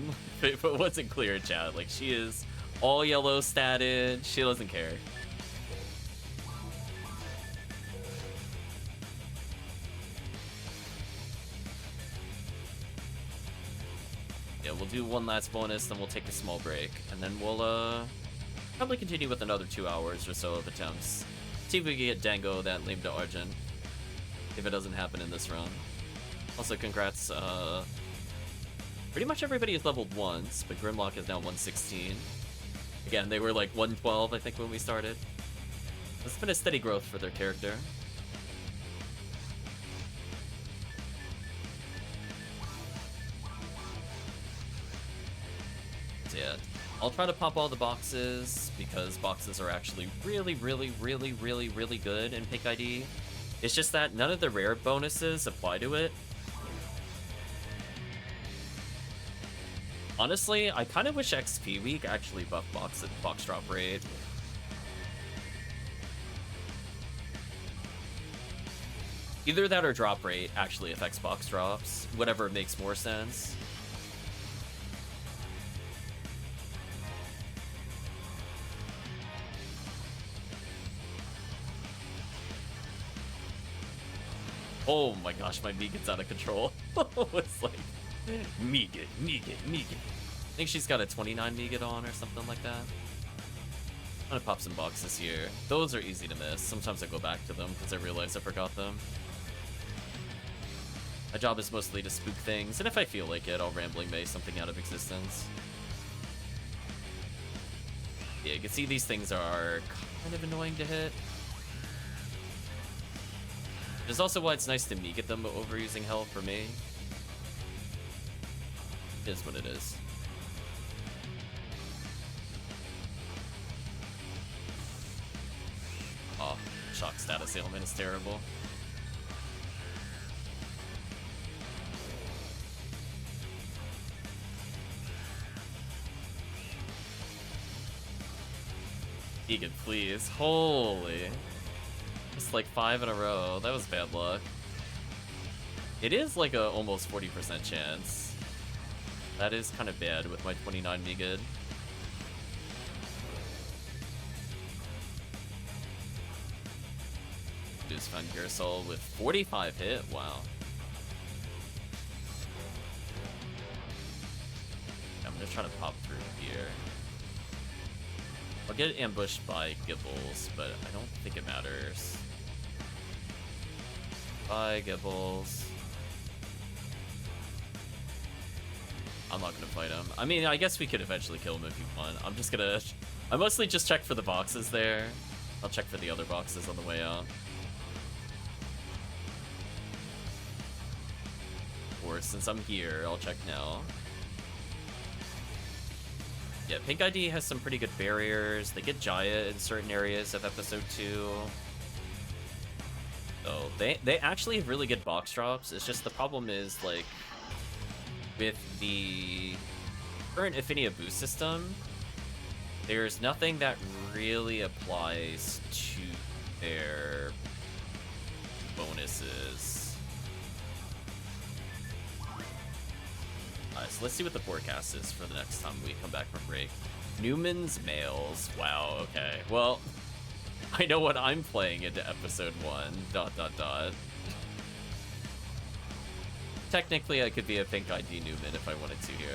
but wasn't clear, chat. Like, she is all yellow statted. She doesn't care. Yeah, we'll do one last bonus, then we'll take a small break, and then we'll probably continue with another 2 hours or so of attempts. See if we can get Dango that lame to Argent, if it doesn't happen in this run. Also, congrats, pretty much everybody is leveled once, but Grimlock is now 116. Again, they were like 112, I think, when we started. It's been a steady growth for their character. So yeah, I'll try to pop all the boxes, because boxes are actually really, really, really, really, really good in Pink ID. It's just that none of the rare bonuses apply to it. Honestly, I kind of wish XP Week actually buffed box drop rate. Either that or drop rate actually affects box drops. Whatever makes more sense. Oh my gosh, my Megan's out of control. It's like, Megan. I think she's got a 29 Megan on or something like that. I'm gonna pop some boxes here. Those are easy to miss. Sometimes I go back to them because I realize I forgot them. My job is mostly to spook things, and if I feel like it, I'll Rambling May something out of existence. Yeah, you can see these things are kind of annoying to hit. There's also why it's nice to get them over using Hell for me. It is what it is. Oh, shock status ailment is terrible. Egan, please. Holy. Just like 5 in a row. That was bad luck. It is like a almost 40% chance. That is kind of bad with my 29 Megid. Just found Gearsol with 45 hit. Wow. I'm gonna try to pop through here. I'll get ambushed by Gibbles, but I don't think it matters. Bye, Gibbles. I'm not gonna fight him. I mean, I guess we could eventually kill him if you want. I mostly just check for the boxes there. I'll check for the other boxes on the way out. Or since I'm here, I'll check now. Yeah, Pink ID has some pretty good barriers. They get Jaya in certain areas of episode 2. So they actually have really good box drops. It's just the problem is, like, with the current Ephinea boost system, there's nothing that really applies to their bonuses. So let's see what the forecast is for the next time we come back from break. Newman's Mails. Wow, okay. Well, I know what I'm playing into episode 1, ... technically I could be a pink ID Newman if I wanted to here.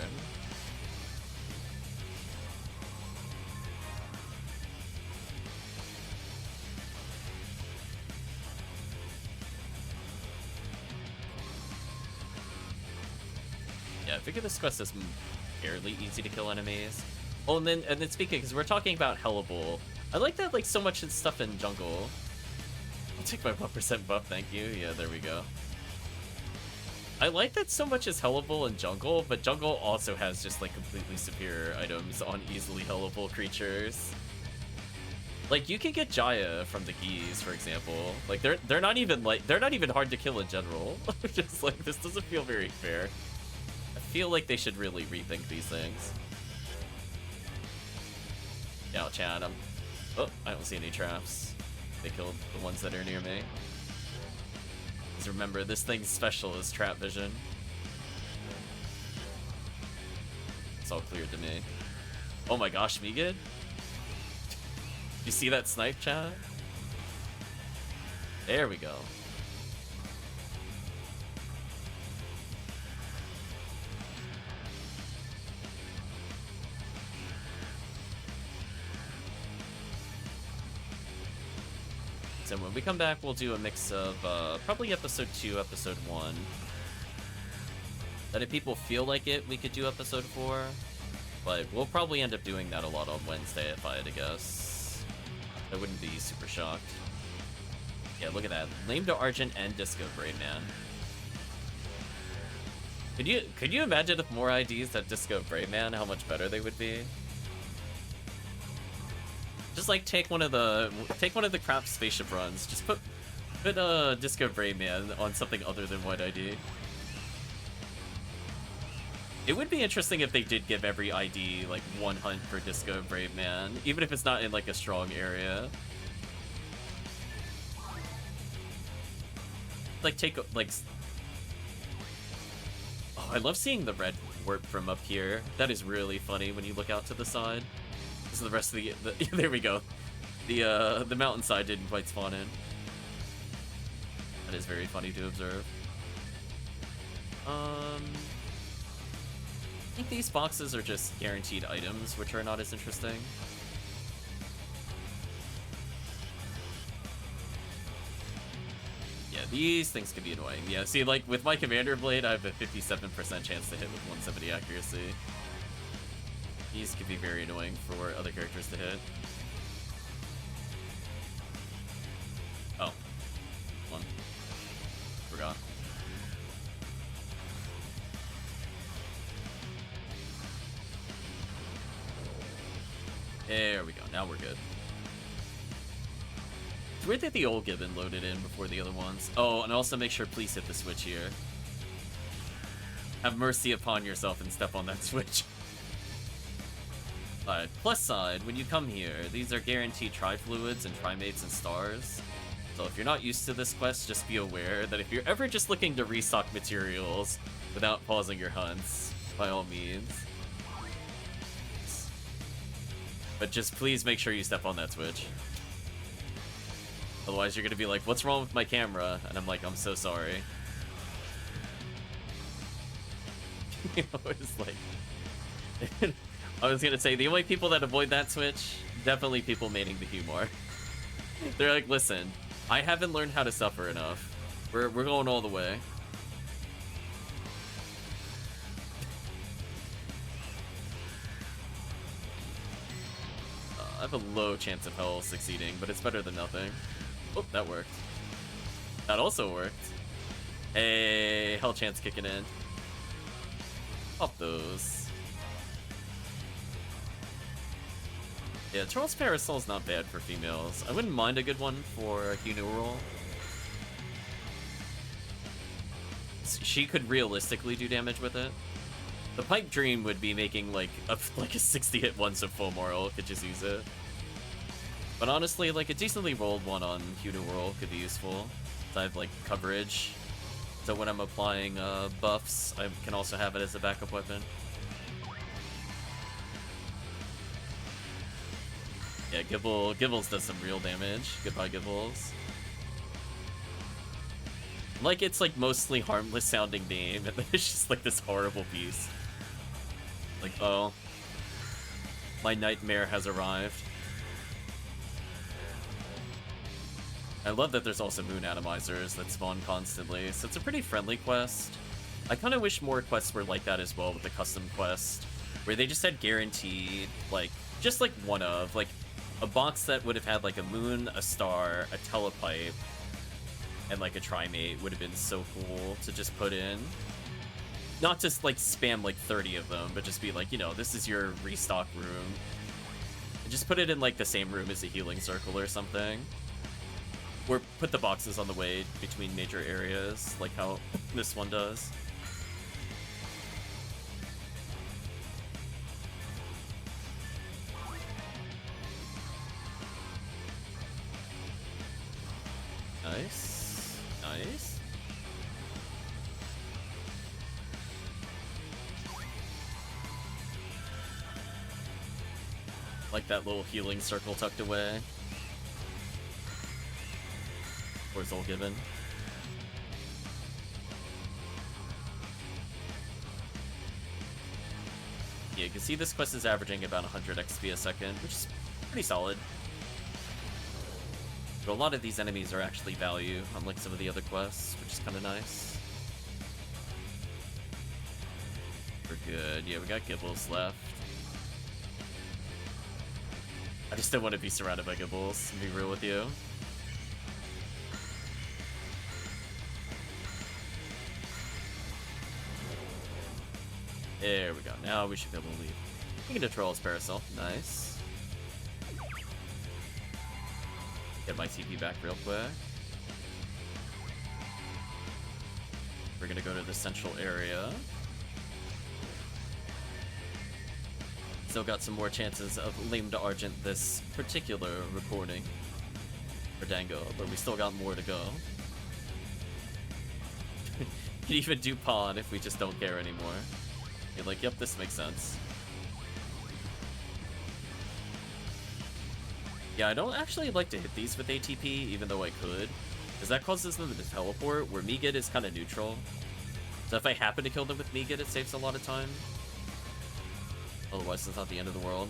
Yeah, I figure this quest is fairly easy to kill enemies. Oh, and then speaking, because we're talking about Hellable, I like that, like, so much stuff in jungle. I'll take my 1% buff, thank you. Yeah, there we go. I like that so much is Hellable in jungle, but jungle also has just, like, completely superior items on easily Hellable creatures. Like, you can get Jaya from the Geese, for example. Like, they're not even hard to kill in general. Just like, this doesn't feel very fair. I feel like they should really rethink these things. Yeah, chat. Oh, I don't see any traps. They killed the ones that are near me. Just remember, this thing's special is trap vision. It's all clear to me. Oh my gosh, Megid? You see that snipe, chat? There we go. So when we come back, we'll do a mix of probably episode 2, episode 1. That if people feel like it, we could do episode 4. But we'll probably end up doing that a lot on Wednesday if I had to guess. I wouldn't be super shocked. Yeah, look at that. Lame to Argent and Disco Brave Man. Could you imagine if more IDs had Disco Brave Man, how much better they would be? Just like take one of the crap spaceship runs. Just put Disco Brave Man on something other than White ID. It would be interesting if they did give every ID like one hunt for Disco Brave Man, even if it's not in like a strong area. Like take like. Oh, I love seeing the red warp from up here. That is really funny when you look out to the side. So the rest of the there we go. The mountainside didn't quite spawn in. That is very funny to observe. I think these boxes are just guaranteed items, which are not as interesting. Yeah, these things can be annoying. Yeah, see, like with my Commander Blade, I have a 57% chance to hit with 170 accuracy. These could be very annoying for other characters to hit. Oh. One. Forgot. There we go. Now we're good. It's weird that the old Gibbon loaded in before the other ones. Oh, and also make sure please hit the switch here. Have mercy upon yourself and step on that switch. Alright, plus side, when you come here, these are guaranteed tri-fluids and trimates and stars. So if you're not used to this quest, just be aware that if you're ever just looking to restock materials without pausing your hunts, by all means. But just please make sure you step on that switch. Otherwise you're gonna be like, what's wrong with my camera? And I'm like, I'm so sorry. You know, it's like... I was gonna say, the only people that avoid that switch, definitely people maining the humor. They're like, listen, I haven't learned how to suffer enough. We're going all the way. I have a low chance of Hell succeeding, but it's better than nothing. Oh, that worked. That also worked. Hey, Hell chance kicking in. Pop those. Yeah, Charles Parasol's not bad for females. I wouldn't mind a good one for a Hunural. She could realistically do damage with it. The Pipe Dream would be making like a 60 hit one, so full moral could just use it. But honestly, like a decently rolled one on Hunural could be useful. So I have like coverage. So when I'm applying buffs, I can also have it as a backup weapon. Yeah, Gibbles does some real damage. Goodbye, Gibbles. Like, it's like mostly harmless sounding name, and then it's just like this horrible beast. Like, oh, my nightmare has arrived. I love that there's also moon atomizers that spawn constantly, so it's a pretty friendly quest. I kind of wish more quests were like that as well with the custom quest, where they just had guaranteed, like, just like one of, like, a box that would have had like a moon, a star, a telepipe, and like a trimate would have been so cool to just put in. Not just like spam like 30 of them, but just be like, you know, this is your restock room. And just put it in like the same room as a healing circle or something. Or put the boxes on the way between major areas, like how this one does. Nice. Nice. Like that little healing circle tucked away. Where's all given? Yeah, you can see this quest is averaging about 100 XP a second, which is pretty solid. But a lot of these enemies are actually value, unlike some of the other quests, which is kind of nice. We're good. Yeah, we got Gibbles left. I just don't want to be surrounded by Gibbles, to be real with you. There we go. Now we should be able to leave. We can control his Parasol. Nice. Get my TP back real quick. We're gonna go to the central area. Still got some more chances of Lame to Argent this particular recording for Dango, but we still got more to go. Can even do Pawn if we just don't care anymore. You're like, yep, this makes sense. Yeah, I don't actually like to hit these with ATP, even though I could, because that causes them to teleport, where Megat is kind of neutral. So if I happen to kill them with Megat, it saves a lot of time. Otherwise, it's not the end of the world.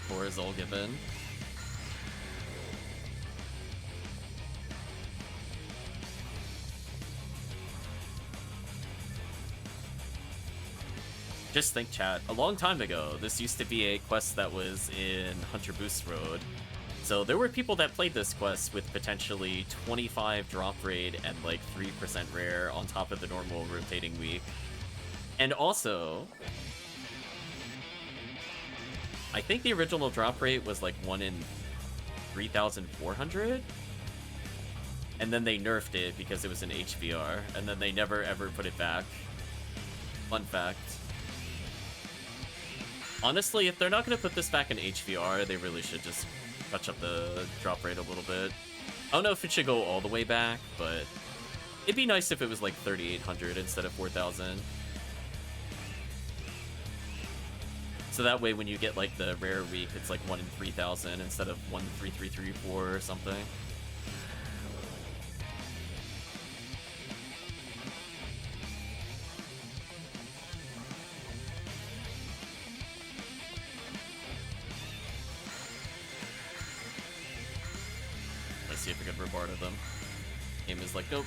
Four is all given. Just think, chat, a long time ago, this used to be a quest that was in Hunter Boost Road. So there were people that played this quest with potentially 25 drop rate and like 3% rare on top of the normal rotating week. And also, I think the original drop rate was like 1 in 3,400? And then they nerfed it because it was an HVR, and then they never ever put it back. Fun fact. Honestly, if they're not going to put this back in HVR, they really should just touch up the drop rate a little bit. I don't know if it should go all the way back, but it'd be nice if it was like 3,800 instead of 4,000. So that way when you get like the rare week, it's like 1 in 3,000 instead of 1 in 3,334 or something. See if we can Robardo them. Game is like, nope.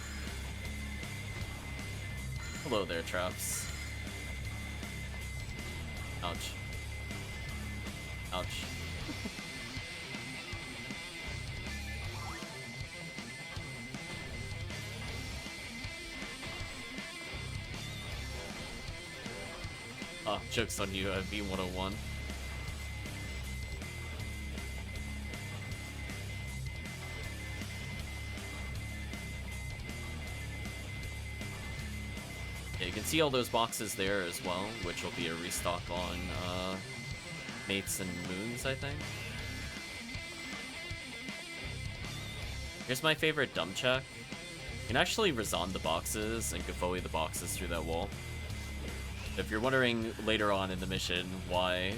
Hello there, traps. Ouch. Ouch. Oh, joke's on you, V101. Yeah, you can see all those boxes there as well, which will be a restock on mates and moons, I think. Here's my favorite dumb check. You can actually Razan the boxes and Gafoe the boxes through that wall. If you're wondering later on in the mission why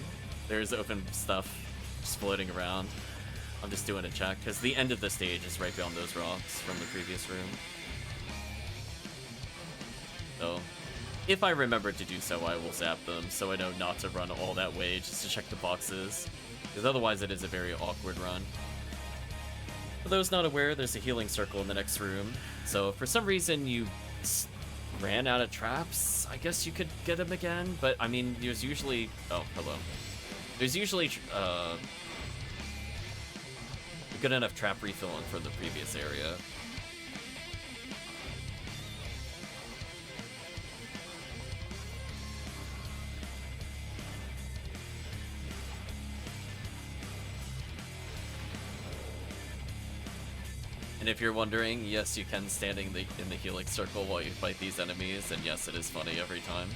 there's open stuff just floating around. I'm just doing a check, because the end of the stage is right beyond those rocks from the previous room. So, if I remember to do so, I will zap them, so I know not to run all that way just to check the boxes, because otherwise it is a very awkward run. For those not aware, there's a healing circle in the next room, so if for some reason you ran out of traps, I guess you could get them again, but I mean, there's usually... Oh, hello. There's usually a good enough trap refilling for the previous area. And if you're wondering, yes, you can stand in the healing circle while you fight these enemies, and yes, it is funny every time.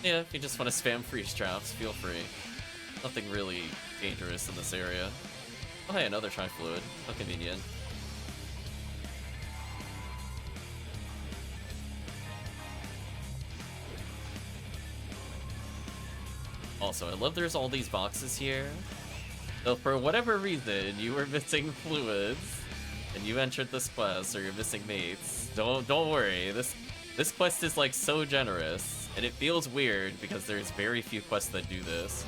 Yeah, if you just want to spam freeze traps, feel free. Nothing really dangerous in this area. Oh hey, another tri-fluid. How convenient. Also, I love there's all these boxes here. So for whatever reason, you were missing fluids, and you entered this quest, or you're missing mates, don't worry. This quest is like so generous, and it feels weird because there's very few quests that do this.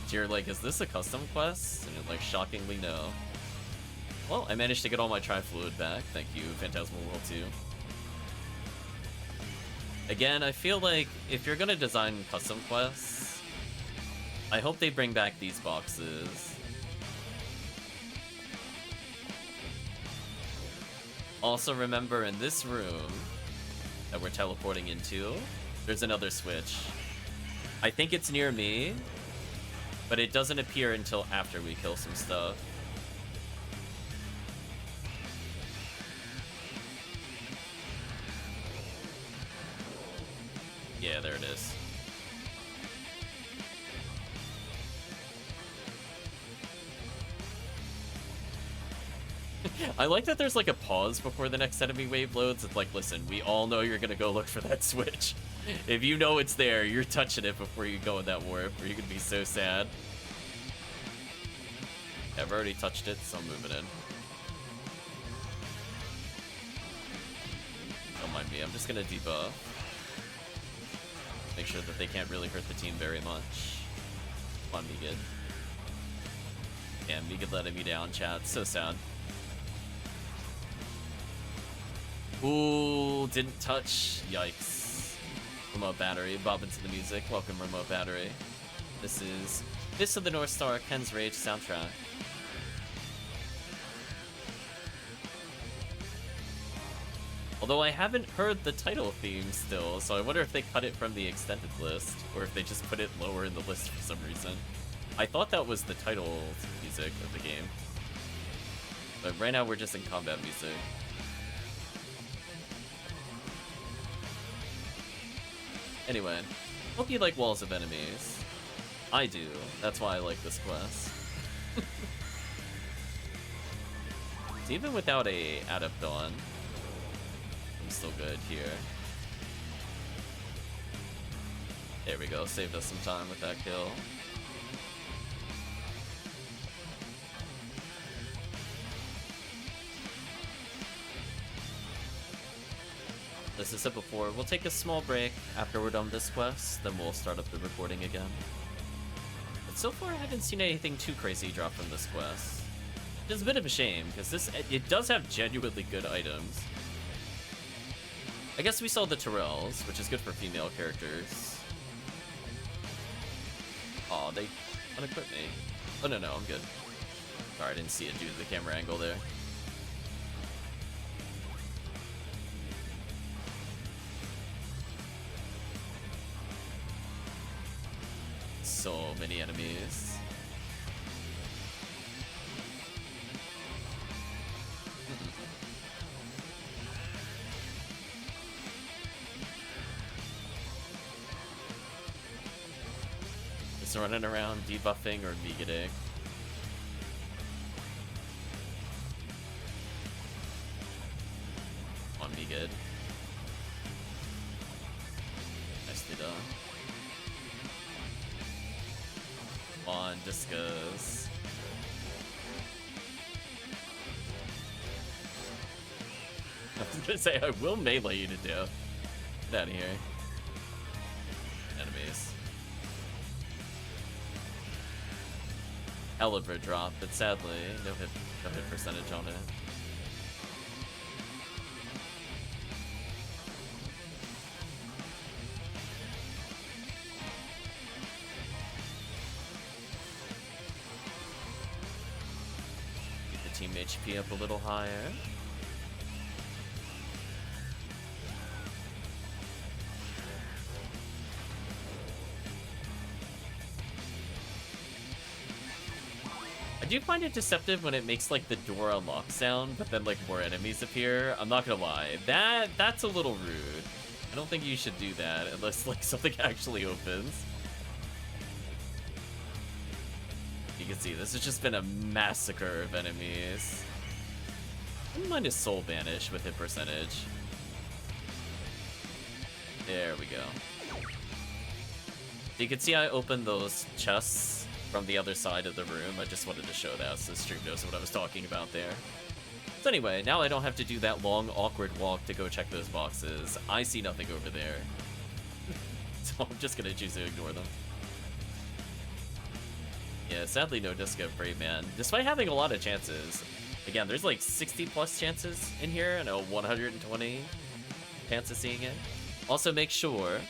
So you're like, is this a custom quest? And you're like, shockingly no. Well, I managed to get all my tri-fluid back. Thank you, Phantasmal World 2. Again, I feel like if you're gonna design custom quests, I hope they bring back these boxes. Also remember, in this room that we're teleporting into, there's another switch. I think it's near me, but it doesn't appear until after we kill some stuff. Yeah, there it is. I like that there's like a pause before the next enemy wave loads. It's like, listen, we all know you're gonna go look for that switch. If you know it's there, you're touching it before you go in that warp, or you're gonna be so sad. Yeah, I've already touched it, so I'm moving in. Don't mind me, I'm just gonna debuff. Make sure that they can't really hurt the team very much. Come on, Megan. Yeah, Megan letting me down, chat. So sad. Ooh, didn't touch. Yikes. Remote Battery, bob into the music. Welcome, Remote Battery. This is Fist of the North Star, Ken's Rage soundtrack. Although I haven't heard the title theme still, so I wonder if they cut it from the extended list, or if they just put it lower in the list for some reason. I thought that was the title music of the game. But right now we're just in combat music. Anyway, hope you like Walls of Enemies. I do. That's why I like this quest. So even without a Adept on, I'm still good here. There we go. Saved us some time with that kill. As I said before, we'll take a small break after we're done with this quest, then we'll start up the recording again. But so far I haven't seen anything too crazy drop from this quest. Which is a bit of a shame, because it does have genuinely good items. I guess we saw the Tyrells, which is good for female characters. Aw, they unequipped me. Oh no, I'm good. Sorry, I didn't see it due to the camera angle there. So many enemies. Just running around debuffing or megating. On me good. Nicely done. on, Discus. I was gonna say, I will melee you to death. Get out of here. Enemies. Hell of a drop, but sadly, no hit percentage on it. Get the team HP up a little higher. I do find it deceptive when it makes like the door unlock sound, but then like more enemies appear. I'm not gonna lie, that's a little rude. I don't think you should do that unless like something actually opens. You can see this has just been a massacre of enemies. I wouldn't mind a soul banish with hit percentage. There we go. So you can see I opened those chests from the other side of the room. I just wanted to show that so the stream knows what I was talking about there. So anyway, now I don't have to do that long, awkward walk to go check those boxes. I see nothing over there. So I'm just gonna choose to ignore them. Yeah, sadly no Disco Brave Man. Despite having a lot of chances. Again, there's like 60 plus chances in here and a 120 chance of seeing it. Also make sure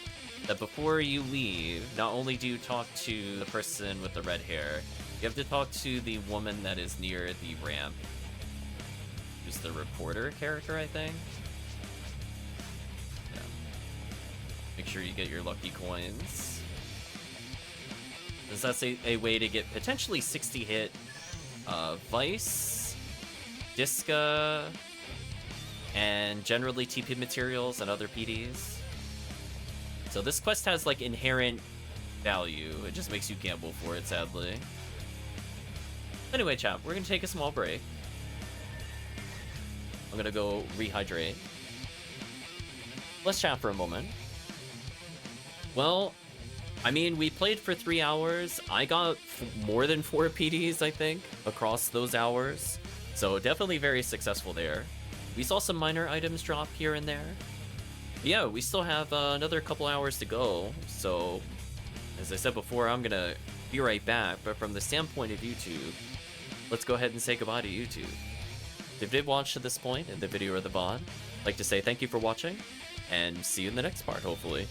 that before you leave, not only do you talk to the person with the red hair, you have to talk to the woman that is near the ramp. Who's the reporter character, I think? Yeah. Make sure you get your lucky coins. That's a way to get potentially 60 hit Vice, Disca, and generally TP materials and other PDs. So this quest has like inherent value. It just makes you gamble for it, sadly. Anyway, chat, we're gonna take a small break. I'm gonna go rehydrate. Let's chat for a moment. Well, I mean, we played for 3 hours. I got more than 4 PDs, I think, across those hours. So definitely very successful there. We saw some minor items drop here and there. Yeah, we still have another couple hours to go, so as I said before, I'm gonna be right back, but from the standpoint of YouTube, let's go ahead and say goodbye to YouTube. If you did watch to this point in the video or the VOD, I'd like to say thank you for watching, and see you in the next part, hopefully.